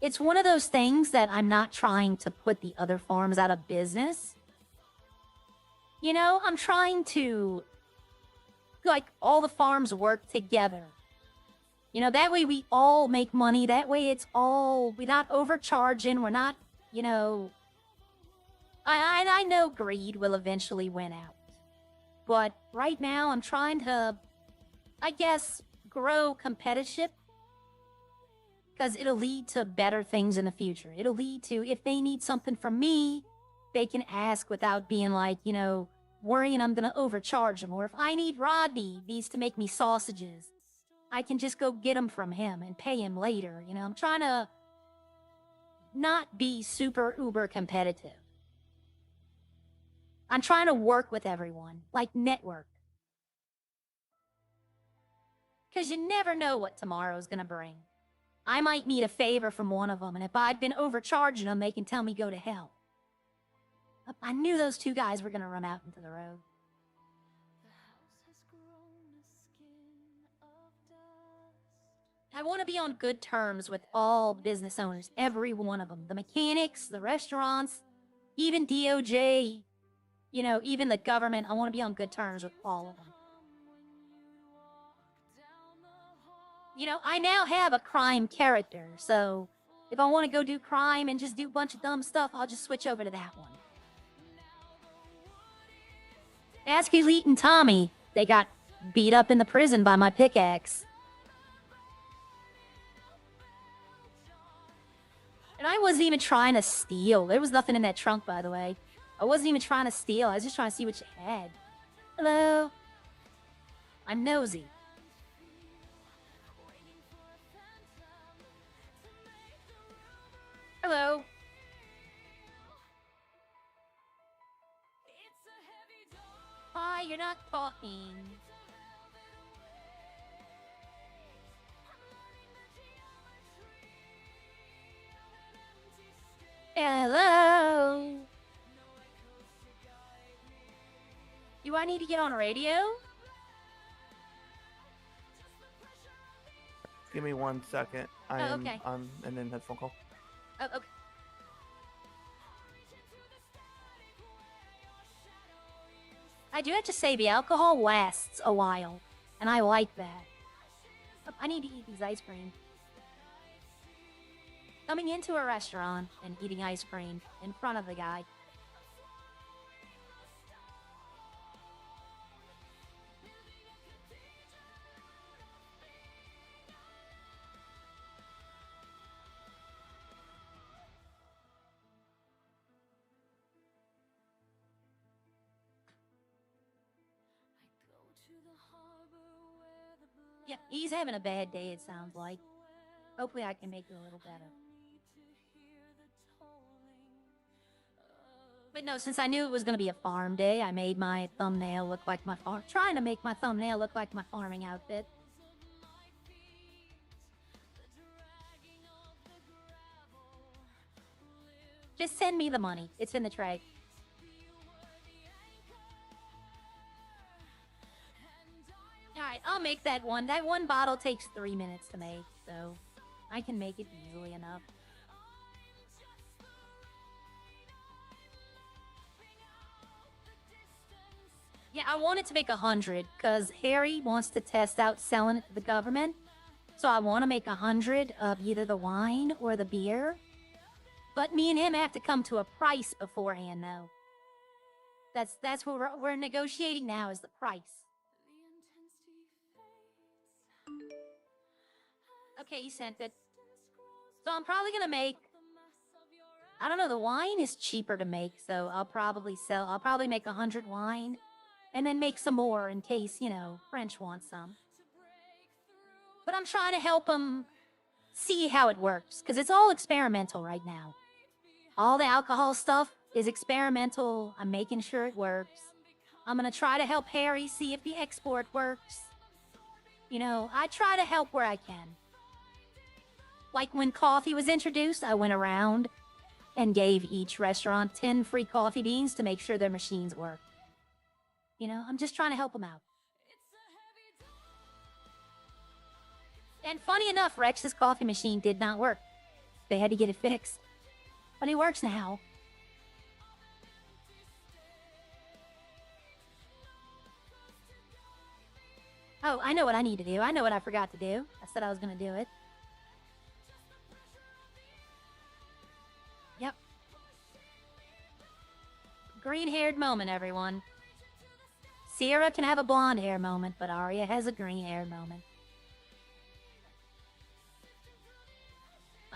It's one of those things that I'm not trying to put the other farms out of business. I'm trying to, all the farms work together. That way we all make money. That way we're not overcharging. We're not, I know greed will eventually win out. But right now I'm trying to, I guess, grow competitive. Because it'll lead to better things in the future. It'll lead to, if they need something from me, they can ask without being worrying I'm going to overcharge them. Or if I need Rodney needs to make me sausages, I can just go get them from him and pay him later. I'm trying to not be super uber competitive. I'm trying to work with everyone, network. Because you never know what tomorrow's going to bring. I might need a favor from one of them, and if I'd been overcharging them, they can tell me go to hell. I knew those two guys were going to run out into the road. I want to be on good terms with all business owners, every one of them. The mechanics, the restaurants, even DOJ, even the government. I want to be on good terms with all of them. I now have a crime character, so if I want to go do crime and just do a bunch of dumb stuff, I'll just switch over to that one. Ask Elite and Tommy. They got beat up in the prison by my pickaxe. And I wasn't even trying to steal. There was nothing in that trunk, by the way. I wasn't even trying to steal. I was just trying to see what you had. Hello? I'm nosy. Hello. Hi, you're not talking. Hello. Do I need to get on radio? Give me 1 second. I am okay. on an in headphone call. Oh, okay. I do have to say, the alcohol lasts a while, and I like that. I need to eat these ice cream. Coming into a restaurant and eating ice cream in front of the guy. Yeah, he's having a bad day, it sounds like. Hopefully I can make it a little better. But no, since I knew it was going to be a farm day, I made my thumbnail look like my farm... Trying to make my thumbnail look like my farming outfit. Just send me the money. It's in the tray. Alright, I'll make that one. That one bottle takes 3 minutes to make, so I can make it easily enough. Yeah, I wanted to make 100 because Harry wants to test out selling it to the government. So I want to make 100 of either the wine or the beer. But me and him have to come to a price beforehand, though. That's what we're negotiating now, is the price. Okay, he sent it. So I'm probably gonna make... I don't know, the wine is cheaper to make, so I'll probably make 100 wine. And then make some more in case, you know, French wants some. But I'm trying to help him see how it works, because it's all experimental right now. All the alcohol stuff is experimental. I'm making sure it works. I'm going to try to help Harry see if the export works. You know, I try to help where I can. Like when coffee was introduced, I went around and gave each restaurant 10 free coffee beans to make sure their machines work. You know, I'm just trying to help them out. And funny enough, Rex's coffee machine did not work. They had to get it fixed. But it works now. Oh, I know what I need to do. I know what I forgot to do. I said I was going to do it. Yep. Green-haired moment, everyone. Sierra can have a blonde hair moment, but Arya has a green hair moment.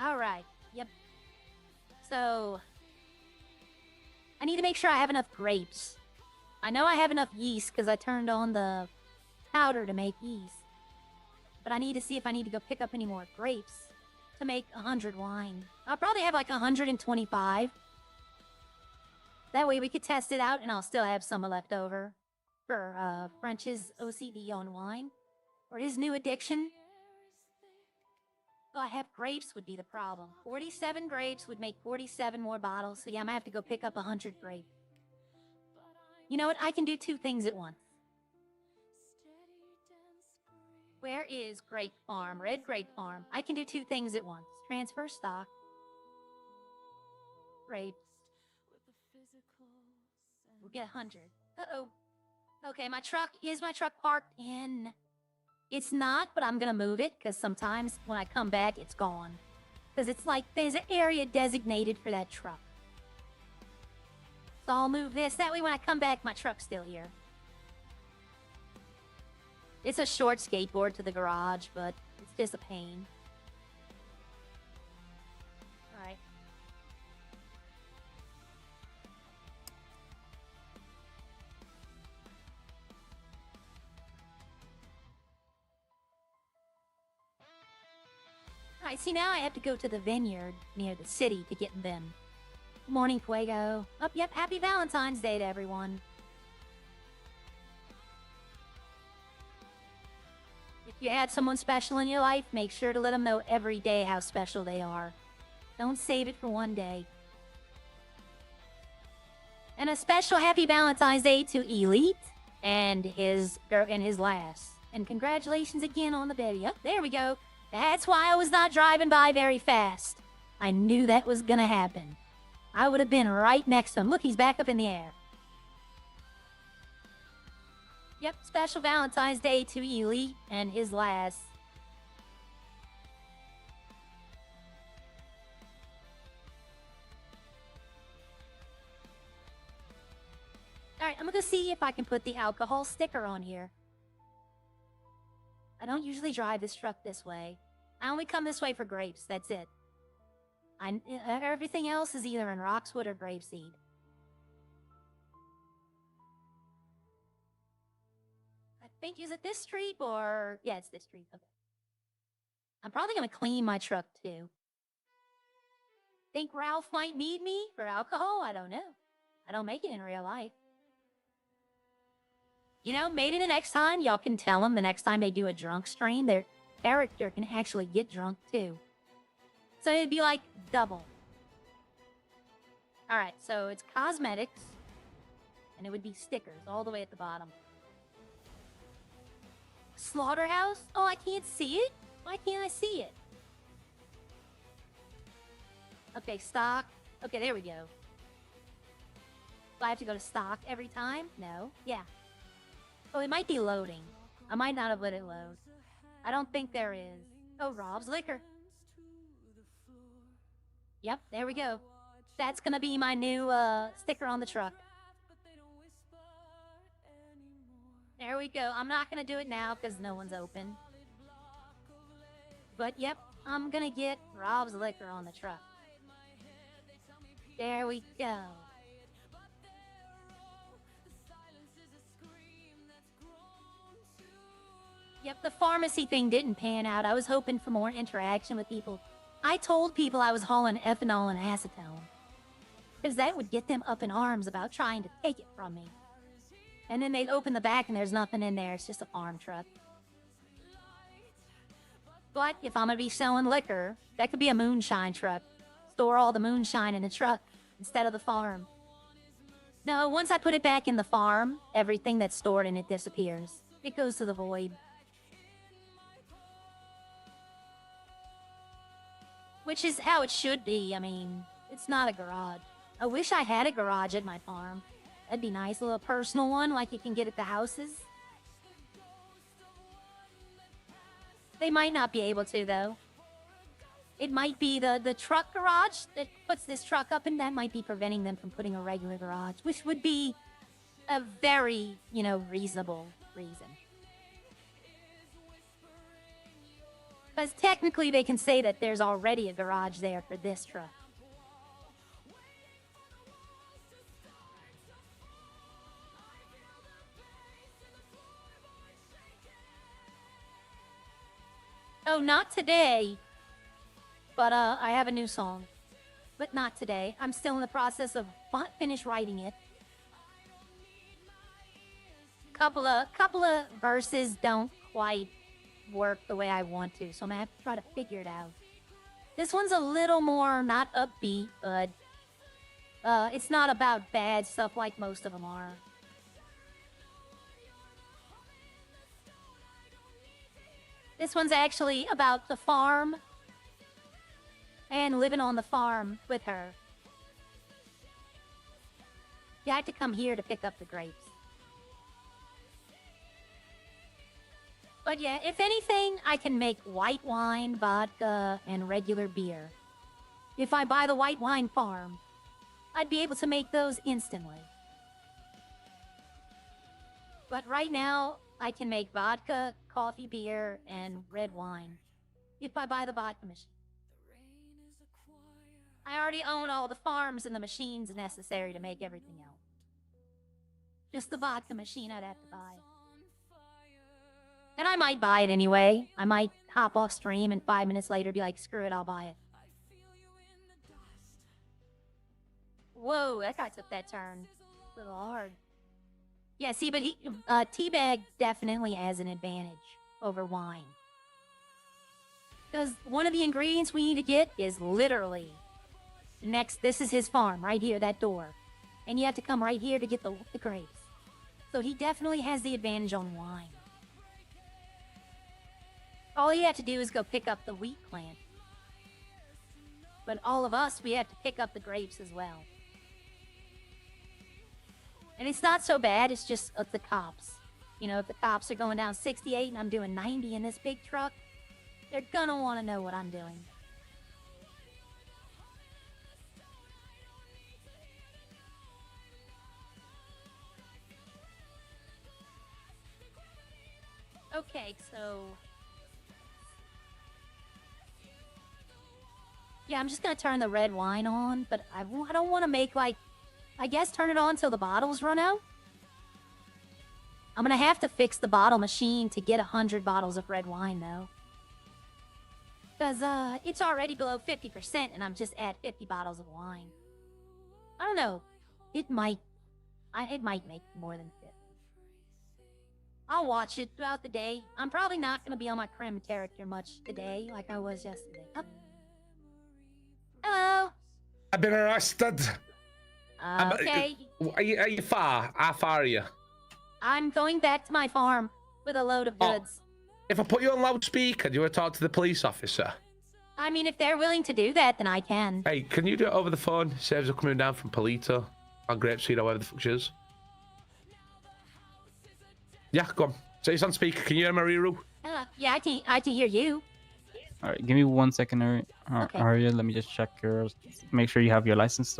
Alright, yep. So, I need to make sure I have enough grapes. I know I have enough yeast because I turned on the powder to make yeast. But I need to see if I need to go pick up any more grapes to make 100 wine. I'll probably have like 125. That way we could test it out and I'll still have some left over. For French's OCD on wine, or his new addiction. Oh, I have grapes would be the problem. 47 grapes would make 47 more bottles, so yeah, I'm gonna have to go pick up 100 grapes. You know what? I can do 2 things at once. Where is Grape Farm? Red Grape Farm. I can do 2 things at once. Transfer stock. Grapes. We'll get 100. Uh-oh. Okay, my truck parked in? It's not, but I'm gonna move it, because sometimes when I come back, it's gone. Because it's like, there's an area designated for that truck. So I'll move this, that way when I come back, my truck's still here. It's a short skateboard to the garage, but it's just a pain. Alright. Alright, see now I have to go to the vineyard near the city to get them. Good morning, Fuego. Oh, yep, happy Valentine's Day to everyone. If you had someone special in your life, make sure to let them know every day how special they are. Don't save it for one day. And a special happy Valentine's Day to Elite and his lass. And congratulations again on the baby. Oh, there we go. That's why I was not driving by very fast. I knew that was gonna happen. I would have been right next to him. Look, he's back up in the air. Yep, special Valentine's Day to Elite and his lass. Alright, I'm gonna see if I can put the alcohol sticker on here. I don't usually drive this truck this way. I only come this way for grapes, that's it. Everything else is either in Roxwood or Grapeseed. I think, is it this street or... Yeah, it's this street. Okay. I'm probably gonna clean my truck too. Think Ralph might need me for alcohol? I don't know. I don't make it in real life. You know, maybe the next time y'all can tell them the next time they do a drunk stream, their character can actually get drunk too. So it'd be like double. Alright, so it's cosmetics. And it would be stickers all the way at the bottom. Slaughterhouse? Oh, I can't see it? Why can't I see it? Okay, stock. Okay, there we go. Do I have to go to stock every time? No. Yeah. Oh, it might be loading. I might not have let it load. I don't think there is. Oh, Rob's Liquor. Yep, there we go. That's gonna be my new sticker on the truck. There we go. I'm not gonna do it now because no one's open. But yep, I'm gonna get Rob's Liquor on the truck. There we go. Yep, the pharmacy thing didn't pan out. I was hoping for more interaction with people. I told people I was hauling ethanol and acetone, because that would get them up in arms about trying to take it from me. And then they'd open the back and there's nothing in there. It's just a farm truck. But if I'm gonna be selling liquor, that could be a moonshine truck. Store all the moonshine in the truck instead of the farm. No, once I put it back in the farm, everything that's stored in it disappears. It goes to the void. Which is how it should be. I mean, it's not a garage. I wish I had a garage at my farm. That'd be nice, a little personal one like you can get at the houses. They might not be able to, though. It might be the truck garage that puts this truck up, and that might be preventing them from putting a regular garage, which would be a very, you know, reasonable reason. Because technically they can say that there's already a garage there for this truck. Oh, not today. But I have a new song. But not today. I'm still in the process of finish writing it. Couple of verses don't quite work the way I want to, so I'm gonna have to try to figure it out. This one's a little more not upbeat, but it's not about bad stuff like most of them are. This one's actually about the farm and living on the farm with her. You had to come here to pick up the grapes. But yeah, if anything, I can make white wine, vodka, and regular beer. If I buy the white wine farm, I'd be able to make those instantly. But right now, I can make vodka, coffee, beer, and red wine. If I buy the vodka machine. I already own all the farms and the machines necessary to make everything else. Just the vodka machine I'd have to buy. And I might buy it anyway. I might hop off stream and 5 minutes later be like, screw it, I'll buy it. Whoa, that guy took that turn. A little hard. Yeah, see, but Teabag definitely has an advantage over wine. Because one of the ingredients we need to get is literally next. This is his farm, right here, that door. And you have to come right here to get the grapes. So he definitely has the advantage on wine. All you have to do is go pick up the wheat plant. But all of us, we have to pick up the grapes as well. And it's not so bad, it's just the cops. You know, if the cops are going down 68 and I'm doing 90 in this big truck, they're gonna want to know what I'm doing. Okay, so... yeah, I'm just gonna turn the red wine on, but I don't want to make, like... I guess turn it on till the bottles run out? I'm gonna have to fix the bottle machine to get 100 bottles of red wine, though. Because it's already below 50% and I'm just at 50 bottles of wine. I don't know. It might make more than 50. I'll watch it throughout the day. I'm probably not going to be on my creme character much today like I was yesterday. Oh. Hello. I've been arrested. Okay. Are you far? How far are you? I'm going back to my farm with a load of goods. If I put you on loudspeaker, do you want to talk to the police officer? I mean, if they're willing to do that, then I can. Hey, can you do it over the phone? Saves are coming down from Polito or Grapeseed or whatever the fuck she is. Yeah, go on. Say it's on speaker. Can you hear Mariru? Yeah, I can hear you. All right, give me 1 second, Okay. Aria. Let me just check make sure you have your license.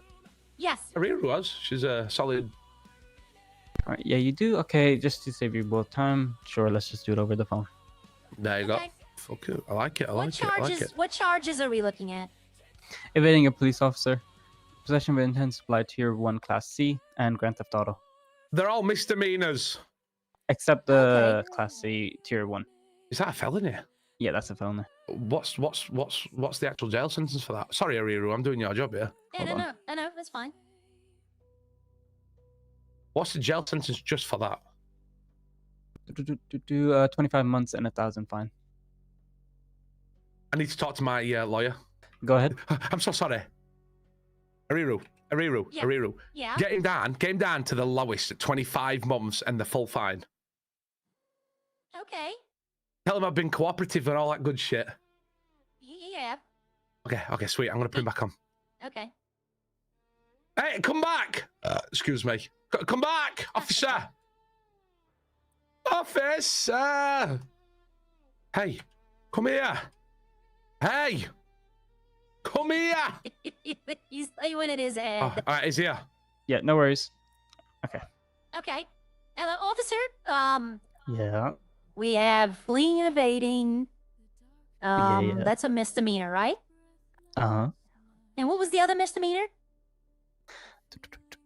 Yes. Mariru was. She's a solid. All right, yeah, you do. Okay, just to save you both time. Sure, let's just do it over the phone. There you go. Okay. Fuck it. I like it. I like it. What charges are we looking at? Evading a police officer, possession with intent to supply tier 1 class C, and grand theft auto. They're all misdemeanors. Except the class C tier 1. Is that a felony? Yeah, that's a felony. What's the actual jail sentence for that? Sorry, Ariru, I'm doing your job here. Yeah, no, that's fine. What's the jail sentence just for that? 25 months and 1,000 fine. I need to talk to my lawyer. Go ahead. I'm so sorry. Ariru. Yeah. Ariru. Yeah. Get him down to the lowest at 25 months and the full fine. Okay. Tell him I've been cooperative and all that good shit. Yeah. Okay, sweet. I'm going to put him back on. Okay. Hey, come back! Excuse me. Come back, officer! Officer! Hey, come here! Hey! Come here! He's when it is head. Oh, all right, he's here. Yeah, no worries. Okay. Hello, officer. Yeah. We have fleeing and evading. Yeah. That's a misdemeanor, right? Uh-huh. And what was the other misdemeanor?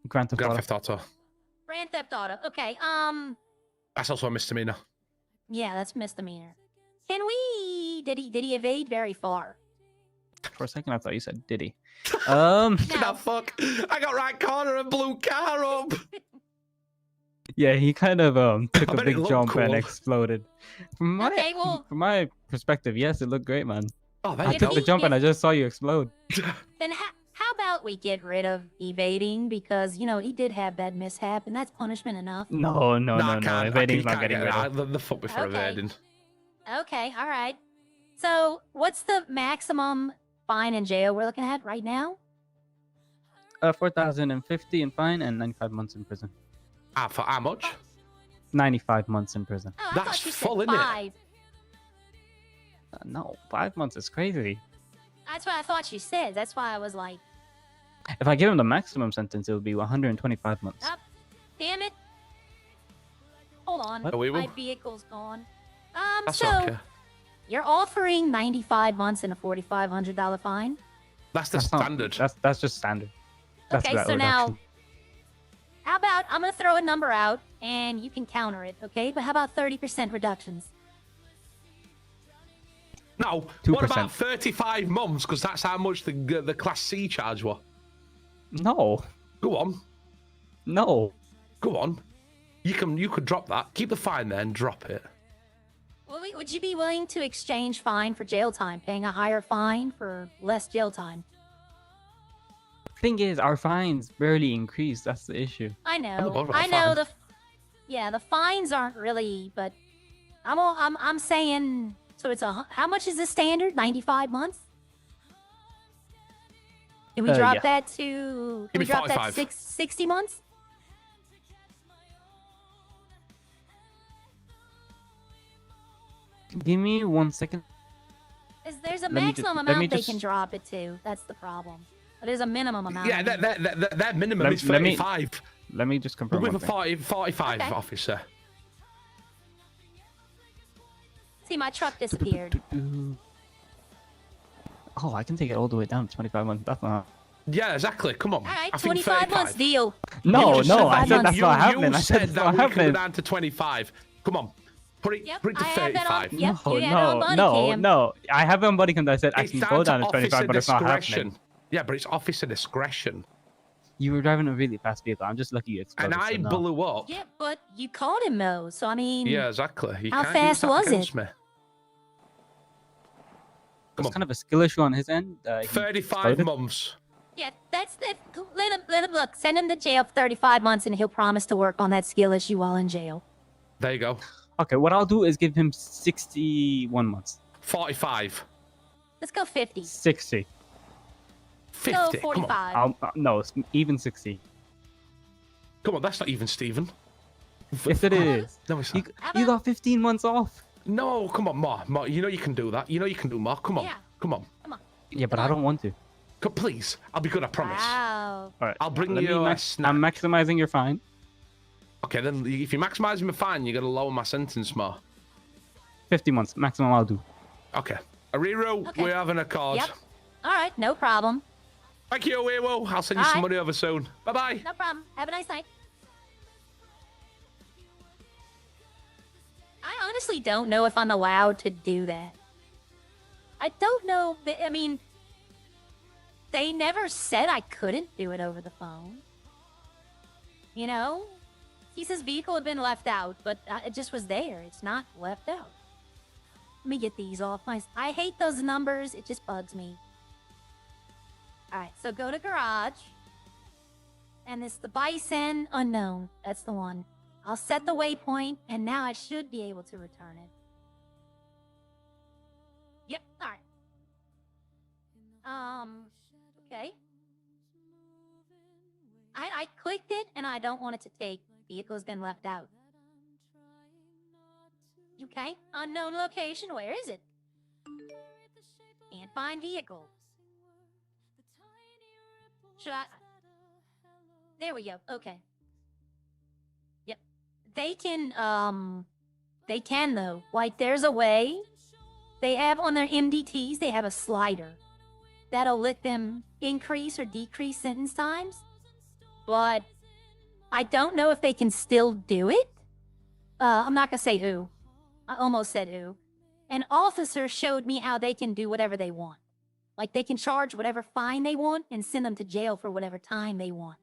Grand Theft Auto. Theft Auto. Grand Theft Auto. Okay. That's also a misdemeanor. Yeah, that's misdemeanor. Can we? Did he evade very far? For a second, I thought you said Diddy. No. The fuck? I got right corner and blew car up. Yeah, he kind of took I a bet it big looked jump and cool. exploded. From my perspective, yes, it looked great, man. Oh, I took the jump and I just saw you explode. Then how about we get rid of evading because he did have that mishap and that's punishment enough. No. Evading's not can't getting get rid out. of. The fuck before Okay. evading. Okay, all right. So what's the maximum fine in jail we're looking at right now? 4,050 in fine and 95 months in prison. For how much? 95 months in prison. Oh, I That's thought you full, said innit? 5. No, 5 months is crazy. That's what I thought you said. That's why I was like, If I give him the maximum sentence, it would be 125 months. oh, damn it. Hold on. What? My vehicle's gone. That's so okay. you're offering 95 months and a $4,500 fine? That's the That's not- standard. That's just standard. That's Okay, without so now, reduction. how about I'm going to throw a number out and you can counter it, okay? But how about 30% reductions? No, 2%. what about 35 months? Because that's how much the Class C charge was. No. Go on. No. Go on. You could drop that. Keep the fine there and drop it. Well, would you be willing to exchange fine for jail time, paying a higher fine for less jail time? Thing is, our fines barely increase. That's the issue. I I'm know. above I that know fine. the fines aren't really, but I'm saying, so it's how much is the standard? 95 months? Can we drop yeah. that to? Give Can we me drop that 45. 60 months? Give me 1 second. There's a Let me ju- maximum let me amount they just- can drop it to. That's the problem. But there's a minimum amount. Yeah, that minimum Let- is let me- 35. Let me just But confirm with one a thing. 45 Okay. officer. See, my truck disappeared. Oh, I can take it all the way down to 25 months. That's not. Yeah, exactly. Come on. All right, I think 25 months 35. deal. No, You just no, said I that. said that's you, not you happening. I said said it's that not we can go happening. down to 25. Come on. Put it, Yep, put it to I have that on. 35. Yep, no, you had it on body cam. no. I have it on body cam that said It's actually down go to down to 25, officer but it's not discretion. happening. Yeah, but it's officer discretion. You were driving a really fast vehicle. I'm just lucky you exploded. And I so no. blew up. Yeah, but you caught him though, so I mean. Yeah, exactly. You How can't use fast that was against it? me. It's on. kind of a skill issue on his end. He 35 exploded. months. Yeah, that's the. Let him look. Send him to jail for 35 months, and he'll promise to work on that skill issue while in jail. There you go. Okay, what I'll do is give him 61 months. 45. Let's go 50. 60. 50. Go Come 45. on. No, it's even 60. Come on, that's not even Stephen. Yes, it is. No, it's You, not. you got 15 months off. No, come on, Ma. You know you can do that. You know you can do more. Come on. Yeah. Come on. Come on. Yeah, but I don't want to. Please. I'll be good, I promise. Wow. All right. I'll bring let me you a max- snack. I'm maximizing your fine. Okay, then if you're maximizing my fine, you got to lower my sentence more. 50 months. Maximum I'll do. Okay. Ariru, Okay. we're having a card. Yep. All right, no problem. Thank you, Ariru. I'll send you some Alright. money over soon. Bye-bye. No problem. Have a nice night. I honestly don't know if I'm allowed to do that. I don't know. I mean, they never said I couldn't do it over the phone. You know? He says vehicle had been left out, but it just was there. It's not left out. Let me get these off my... I hate those numbers. It just bugs me. Alright, so go to garage. And it's the Bison unknown. That's the one. I'll set the waypoint, and now I should be able to return it. Yep, alright. Okay. I clicked it, and I don't want it to take. Vehicle's been left out. Okay, unknown location, where is it? Can't find vehicle. Should I... There we go, okay. Yep. They can though. Like, there's a way. They have on their MDTs, they have a slider. That'll let them increase or decrease sentence times. But I don't know if they can still do it. I'm not gonna say who. I almost said who. An officer showed me how they can do whatever they want. Like, they can charge whatever fine they want and send them to jail for whatever time they want.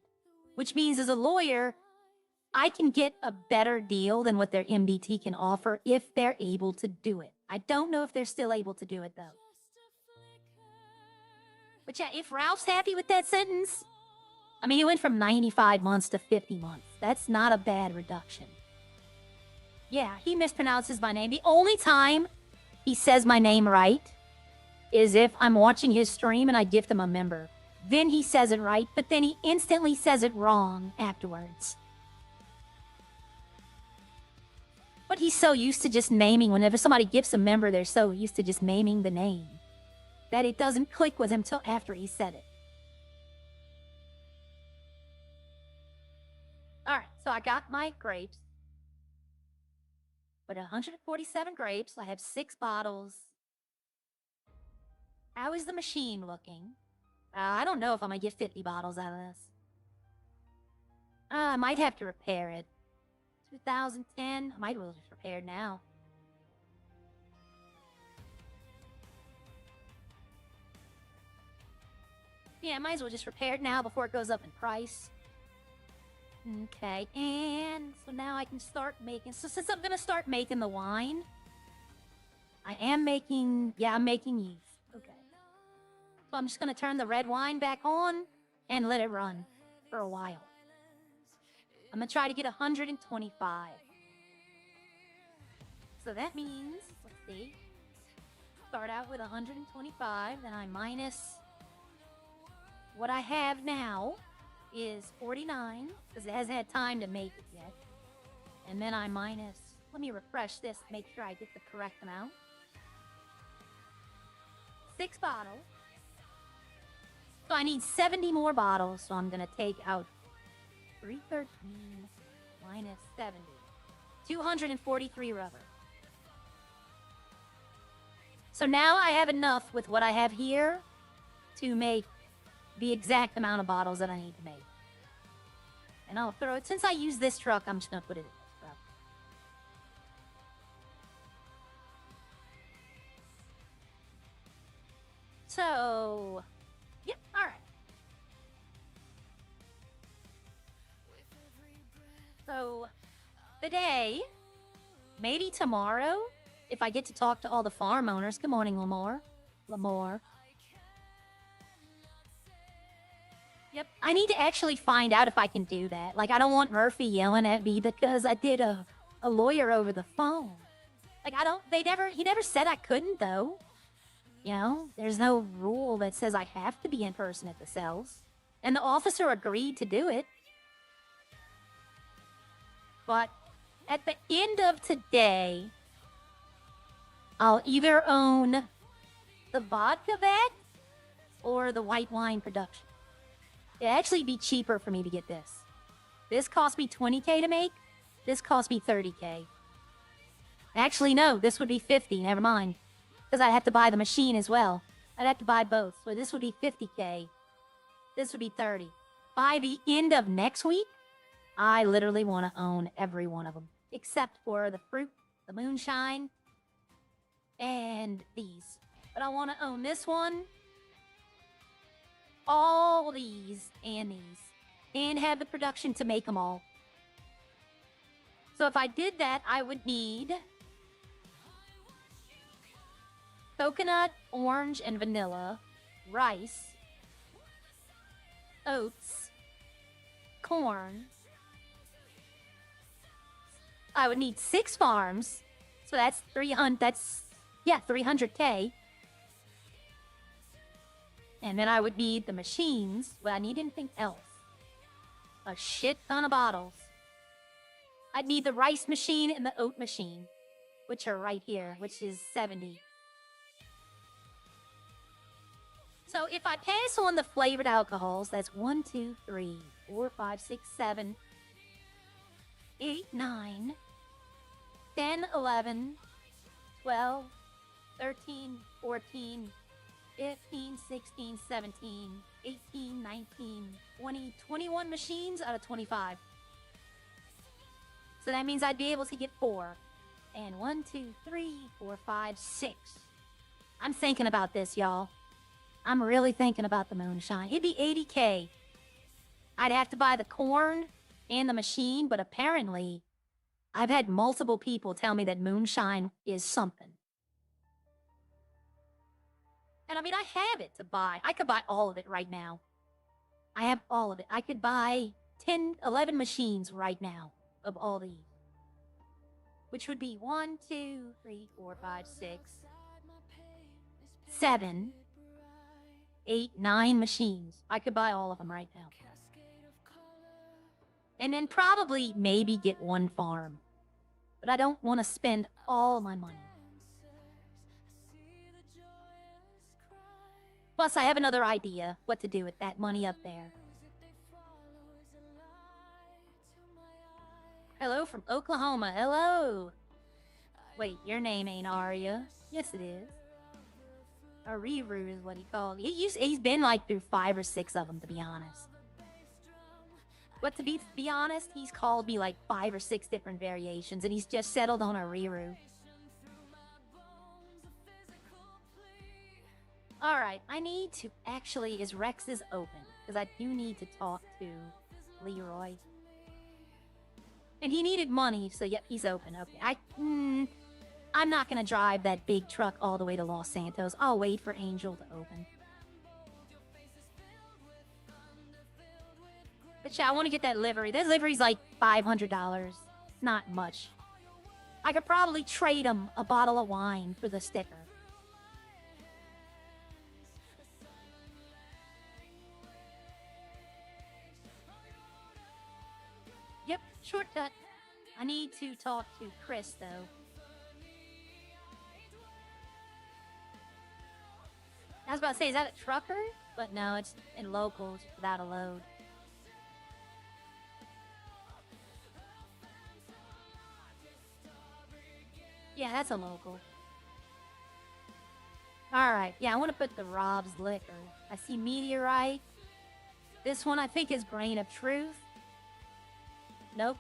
Which means, as a lawyer, I can get a better deal than what their MDT can offer if they're able to do it. I don't know if they're still able to do it, though. But yeah, if Ralph's happy with that sentence, I mean, he went from 95 months to 50 months. That's not a bad reduction. Yeah, he mispronounces my name. The only time he says my name right is if I'm watching his stream and I gift him a member. Then he says it right, but then he instantly says it wrong afterwards. But he's so used to just naming. Whenever somebody gifts a member, they're so used to just naming the name that it doesn't click with him till after he said it. Alright, so I got my grapes. But 147 grapes, I have 6 bottles. How is the machine looking? I don't know if I'm gonna get 50 bottles out of this. I might have to repair it. 2010, I might as well just repair it now. Yeah, I might as well just repair it now before it goes up in price. Okay, and so now I can start making... So since I'm gonna start making the wine, I am making... Yeah, I'm making yeast. Okay. So I'm just gonna turn the red wine back on and let it run for a while. I'm gonna try to get 125. So that means, let's see, start out with 125, then I minus what I have now is 49, because it hasn't had time to make it yet. And then I minus, let me refresh this to make sure I get the correct amount. 6 bottles. So I need 70 more bottles, so I'm gonna take out 313 minus 70. 243 rubber. So now I have enough with what I have here to make the exact amount of bottles that I need to make. And I'll throw it, since I use this truck, I'm just gonna put it in this truck. So, yep, all right. So, today, maybe tomorrow, if I get to talk to all the farm owners. Good morning, Lamore. Yep, I need to actually find out if I can do that. Like, I don't want Murphy yelling at me because I did a lawyer over the phone. Like, he never said I couldn't, though. You know, there's no rule that says I have to be in person at the cells. And the officer agreed to do it. But at the end of today, I'll either own the vodka vat or the white wine production. It'd actually be cheaper for me to get this. This cost me $20K to make. This cost me $30K. Actually, no, this would be $50. Never mind. Because I'd have to buy the machine as well. I'd have to buy both. So this would be $50K. This would be $30. By the end of next week, I literally want to own every one of them. Except for the fruit, the moonshine, and these. But I want to own this one, all these, and have the production to make them all. So if I did that, I would need coconut, orange, and vanilla, rice, oats, corn. I would need 6 farms, so that's 300K. And then I would need the machines. Would I need anything else? A shit ton of bottles. I'd need the rice machine and the oat machine, which are right here, which is 70. So if I pass on the flavored alcohols, that's 1, 2, 3, 4, 5, 6, 7, 8, 9, 10, 11, 12, 13, 14, 15, 16, 17, 18, 19, 20, 21 machines out of 25. So that means I'd be able to get 4. And 1, 2, 3, 4, 5, 6. I'm thinking about this, y'all. I'm really thinking about the moonshine. It'd be 80K. I'd have to buy the corn and the machine, but apparently I've had multiple people tell me that moonshine is something. And I mean, I have it to buy. I could buy all of it right now. I have all of it. I could buy 10, 11 machines right now of all these. Which would be 1, 2, 3, 4, 5, 6, 7, 8, 9 machines. I could buy all of them right now. And then probably maybe get 1 farm. But I don't want to spend all my money. Plus, I have another idea what to do with that money up there. Hello from Oklahoma. Hello. Wait, your name ain't Arya. Yes, it is. Ariru is what he called. He's been like through 5 or 6 of them, to be honest. But to be honest, he's called me like 5 or 6 different variations, and he's just settled on Ariru. Alright, I need to actually... Is Rex's open? Because I do need to talk to Leroy. And he needed money, so yep, he's open. Okay, I'm not gonna drive that big truck all the way to Los Santos. I'll wait for Angel to open. But yeah, I want to get that livery. This livery's like $500. Not much. I could probably trade him a bottle of wine for the sticker. Yep, shortcut. I need to talk to Chris, though. I was about to say, is that a trucker? But no, it's in locals without a load. Yeah, that's a local. Alright, yeah, I want to put the Rob's Liquor. I see Meteorite. This one I think is Grain of Truth. Nope.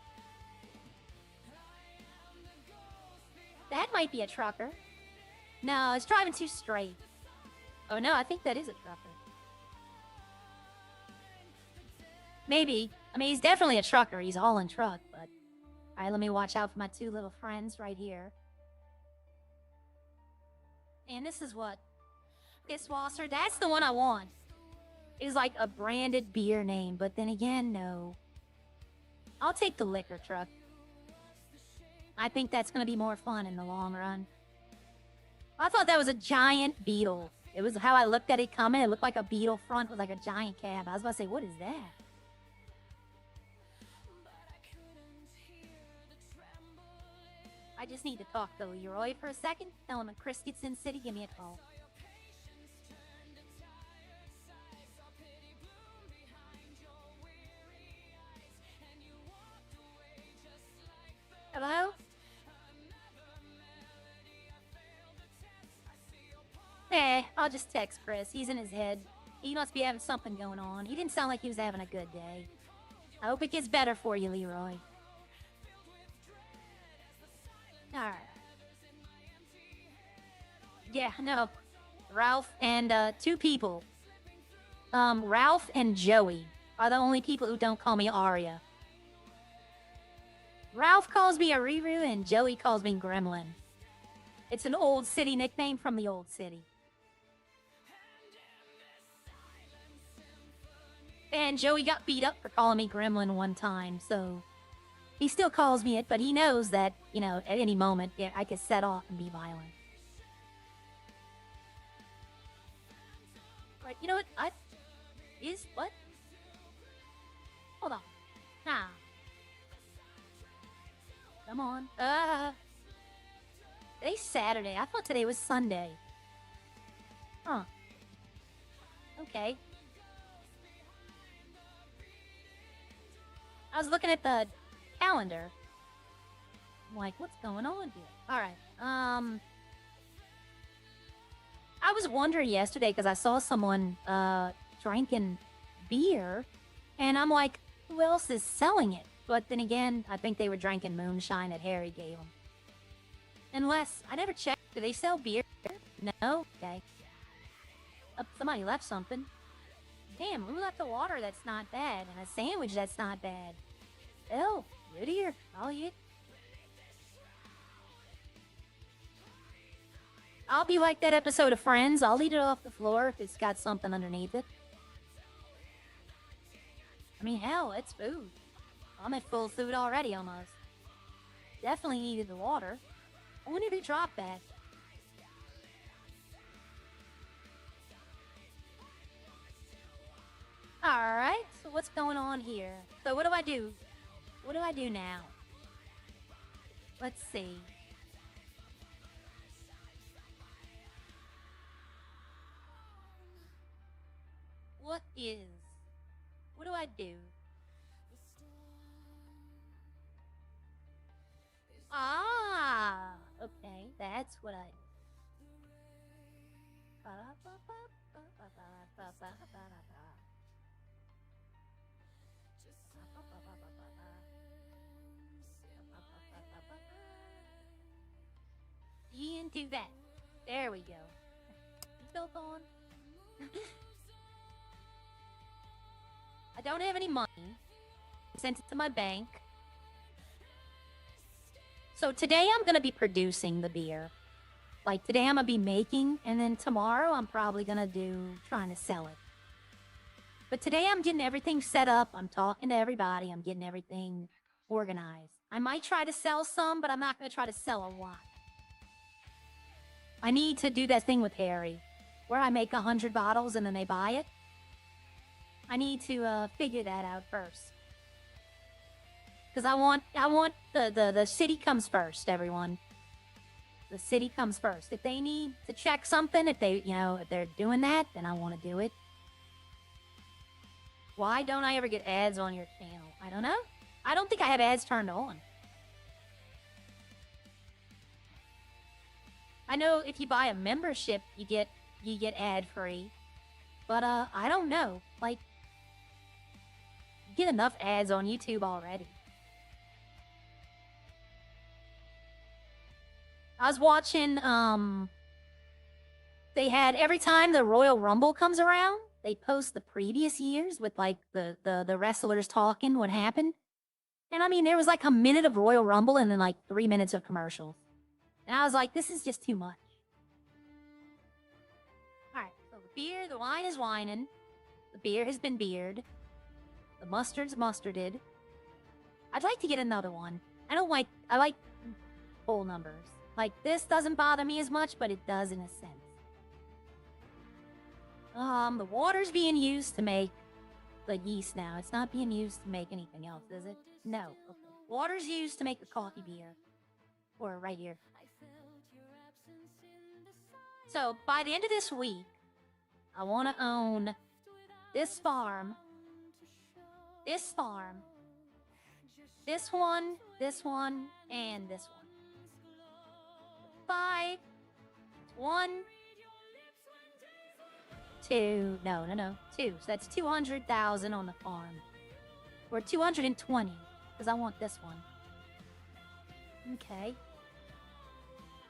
That might be a trucker. No, it's driving too straight. Oh no, I think that is a trucker. Maybe. I mean, he's definitely a trucker. He's hauling truck, but... Alright, let me watch out for my two little friends right here. And this is what? Pisswasser? That's the one I want. It's like a branded beer name, but then again, no. I'll take the liquor truck. I think that's gonna be more fun in the long run. I thought that was a giant beetle. It was how I looked at it coming. It looked like a beetle front with like a giant cab. I was about to say, what is that? I just need to talk to Leroy for a second. Tell him when Chris gets in city, give me a call. Hello? Eh, I'll just text Chris. He's in his head. He must be having something going on. He didn't sound like he was having a good day. I hope it gets better for you, Leroy. Alright. Yeah, no. Ralph and, two people. Ralph and Joey are the only people who don't call me Arya. Ralph calls me Ariru and Joey calls me Gremlin. It's an old city nickname from the old city. And Joey got beat up for calling me Gremlin one time, so... He still calls me it, but he knows that, you know, at any moment, yeah, I could set off and be violent. Right, you know what? What? Hold on. Nah. Come on. Today's Saturday. I thought today was Sunday. Huh. Okay. I was looking at the calendar. I'm like, what's going on here? Alright, I was wondering yesterday because I saw someone, drinking beer, and I'm like, who else is selling it? But then again, I think they were drinking moonshine that Harry gave them. Unless, I never checked, do they sell beer? No? Okay. Somebody left something. Damn, who left the water that's not bad, and a sandwich that's not bad? Oh, good here. I'll eat. I'll be like that episode of Friends. I'll eat it off the floor if it's got something underneath it. I mean, hell, it's food. I'm at full food already, almost. Definitely needed the water. I wonder if he dropped that. Alright, so what's going on here? So what do I do? What do I do now? Let's see. What do I do? Ah, okay, that's what I do. Into that. There we go. Still on. I don't have any money. I sent it to my bank. So today I'm gonna be producing the beer. Like today I'm gonna be making, and then tomorrow I'm probably gonna trying to sell it. But today I'm getting everything set up. I'm talking to everybody. I'm getting everything organized. I might try to sell some, but I'm not gonna try to sell a lot. I need to do that thing with Harry, where I make 100 bottles and then they buy it. I need to figure that out first. Because I want the city comes first, everyone. The city comes first. If they need to check something, if they're doing that, then I want to do it. Why don't I ever get ads on your channel? I don't know. I don't think I have ads turned on. I know if you buy a membership, you get ad free. But I don't know. Like, you get enough ads on YouTube already. I was watching they had every time the Royal Rumble comes around, they post the previous years with like the wrestlers talking what happened. And I mean, there was like a minute of Royal Rumble and then like 3 minutes of commercials. And I was like, this is just too much. All right, so the beer, the wine is whining. The beer has been beered. The mustard's mustarded. I'd like to get another one. I like whole numbers. Like, this doesn't bother me as much, but it does in a sense. The water's being used to make the yeast now. It's not being used to make anything else, is it? No. Okay. Water's used to make the coffee beer. Or right here. So, by the end of this week, I want to own this farm, this one, and this one. 5, 1, 2, no, 2. So that's 200,000 on the farm. Or 220, because I want this one. Okay.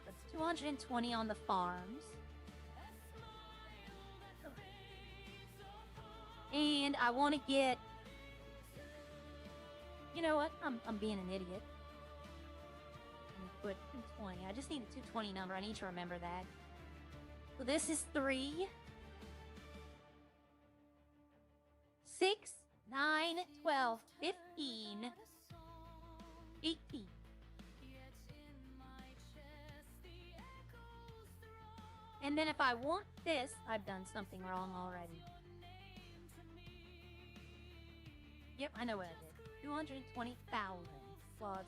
That's 220 on the farms. And I want to get... You know what? I'm being an idiot. Let me put 220. I just need a 220 number. I need to remember that. So this is 3, 6, 9, 12, 15, 18. And then if I want this, I've done something wrong already. Yep, I know what I did. 220,000 plus.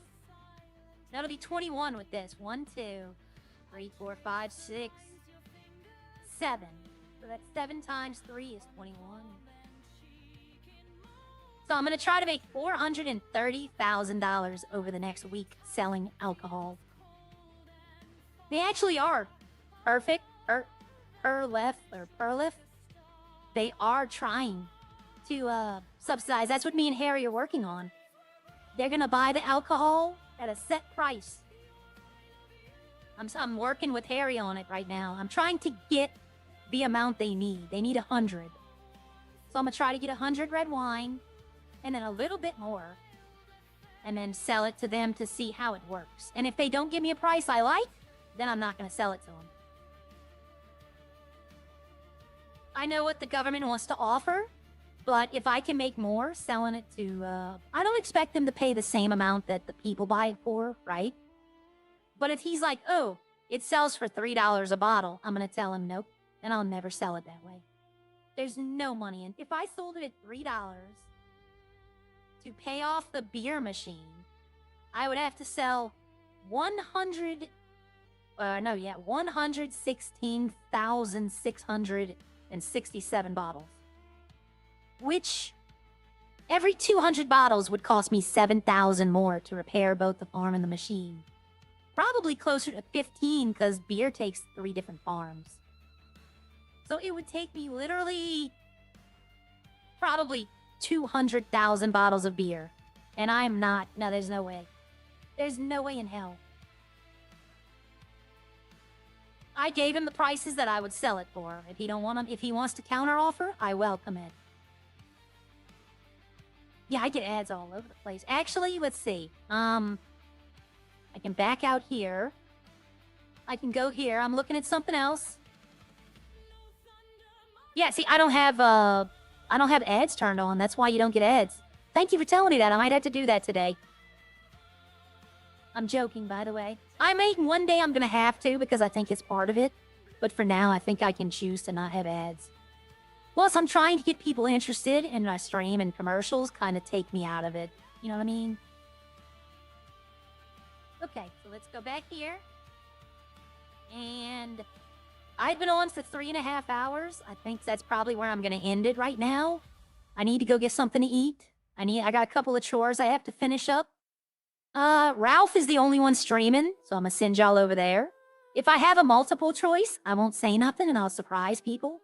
That'll be 21 with this. 1, 2, 3, 4, 5, 6, 7. So that's 7 times 3 is 21. So I'm going to try to make $430,000 over the next week selling alcohol. They actually are perfect. Perlif. They are trying to subsidize. That's what me and Harry are working on. They're going to buy the alcohol at a set price. I'm working with Harry on it right now. I'm trying to get the amount they need. They need 100. So I'm going to try to get 100 red wine and then a little bit more and then sell it to them to see how it works. And if they don't give me a price I like, then I'm not going to sell it to them. I know what the government wants to offer, but if I can make more selling it to, I don't expect them to pay the same amount that the people buy it for, right? But if he's like, oh, it sells for $3 a bottle, I'm going to tell him nope, and I'll never sell it that way. There's no money in. If I sold it at $3 to pay off the beer machine, I would have to sell 116,667 bottles. Which, every 200 bottles would cost me 7,000 more to repair both the farm and the machine. Probably closer to 15 because beer takes 3 different farms. So it would take me literally probably 200,000 bottles of beer. And I'm not. No, there's no way. There's no way in hell. I gave him the prices that I would sell it for. If he don't want them, if he wants to counter offer, I welcome it. Yeah, I get ads all over the place. Actually, let's see. I can back out here. I can go here. I'm looking at something else. Yeah, see, I don't have ads turned on. That's why you don't get ads. Thank you for telling me that. I might have to do that today. I'm joking, by the way. I may one day I'm gonna have to because I think it's part of it. But for now, I think I can choose to not have ads. Plus, I'm trying to get people interested in my stream, and commercials kind of take me out of it. You know what I mean? Okay, so let's go back here. And I've been on for 3.5 hours. I think that's probably where I'm going to end it right now. I need to go get something to eat. I got a couple of chores I have to finish up. Ralph is the only one streaming, so I'm going to send y'all over there. If I have a multiple choice, I won't say nothing and I'll surprise people.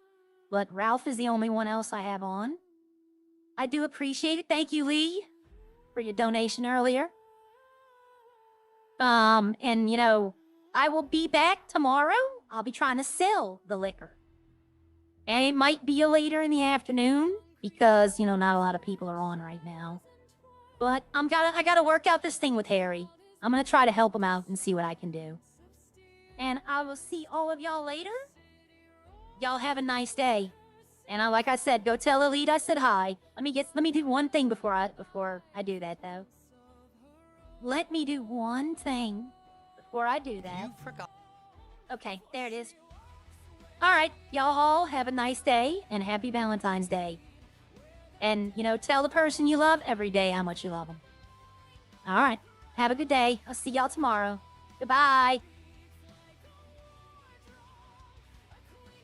But Ralph is the only one else I have on. I do appreciate it. Thank you, Lee, for your donation earlier. And, you know, I will be back tomorrow I'll be trying to sell the liquor. And it might be later in the afternoon because, not a lot of people are on right now. But I gotta work out this thing with Harry. I'm gonna try to help him out and see what I can do. And I will see all of y'all later. Y'all have a nice day. And like I said, go tell Elite I said hi. Let me do one thing before I do that though. Let me do one thing before I do that. You forgot. Okay, there it is. All right, y'all all have a nice day and happy Valentine's Day. And, tell the person you love every day how much you love them. All right, have a good day. I'll see y'all tomorrow. Goodbye.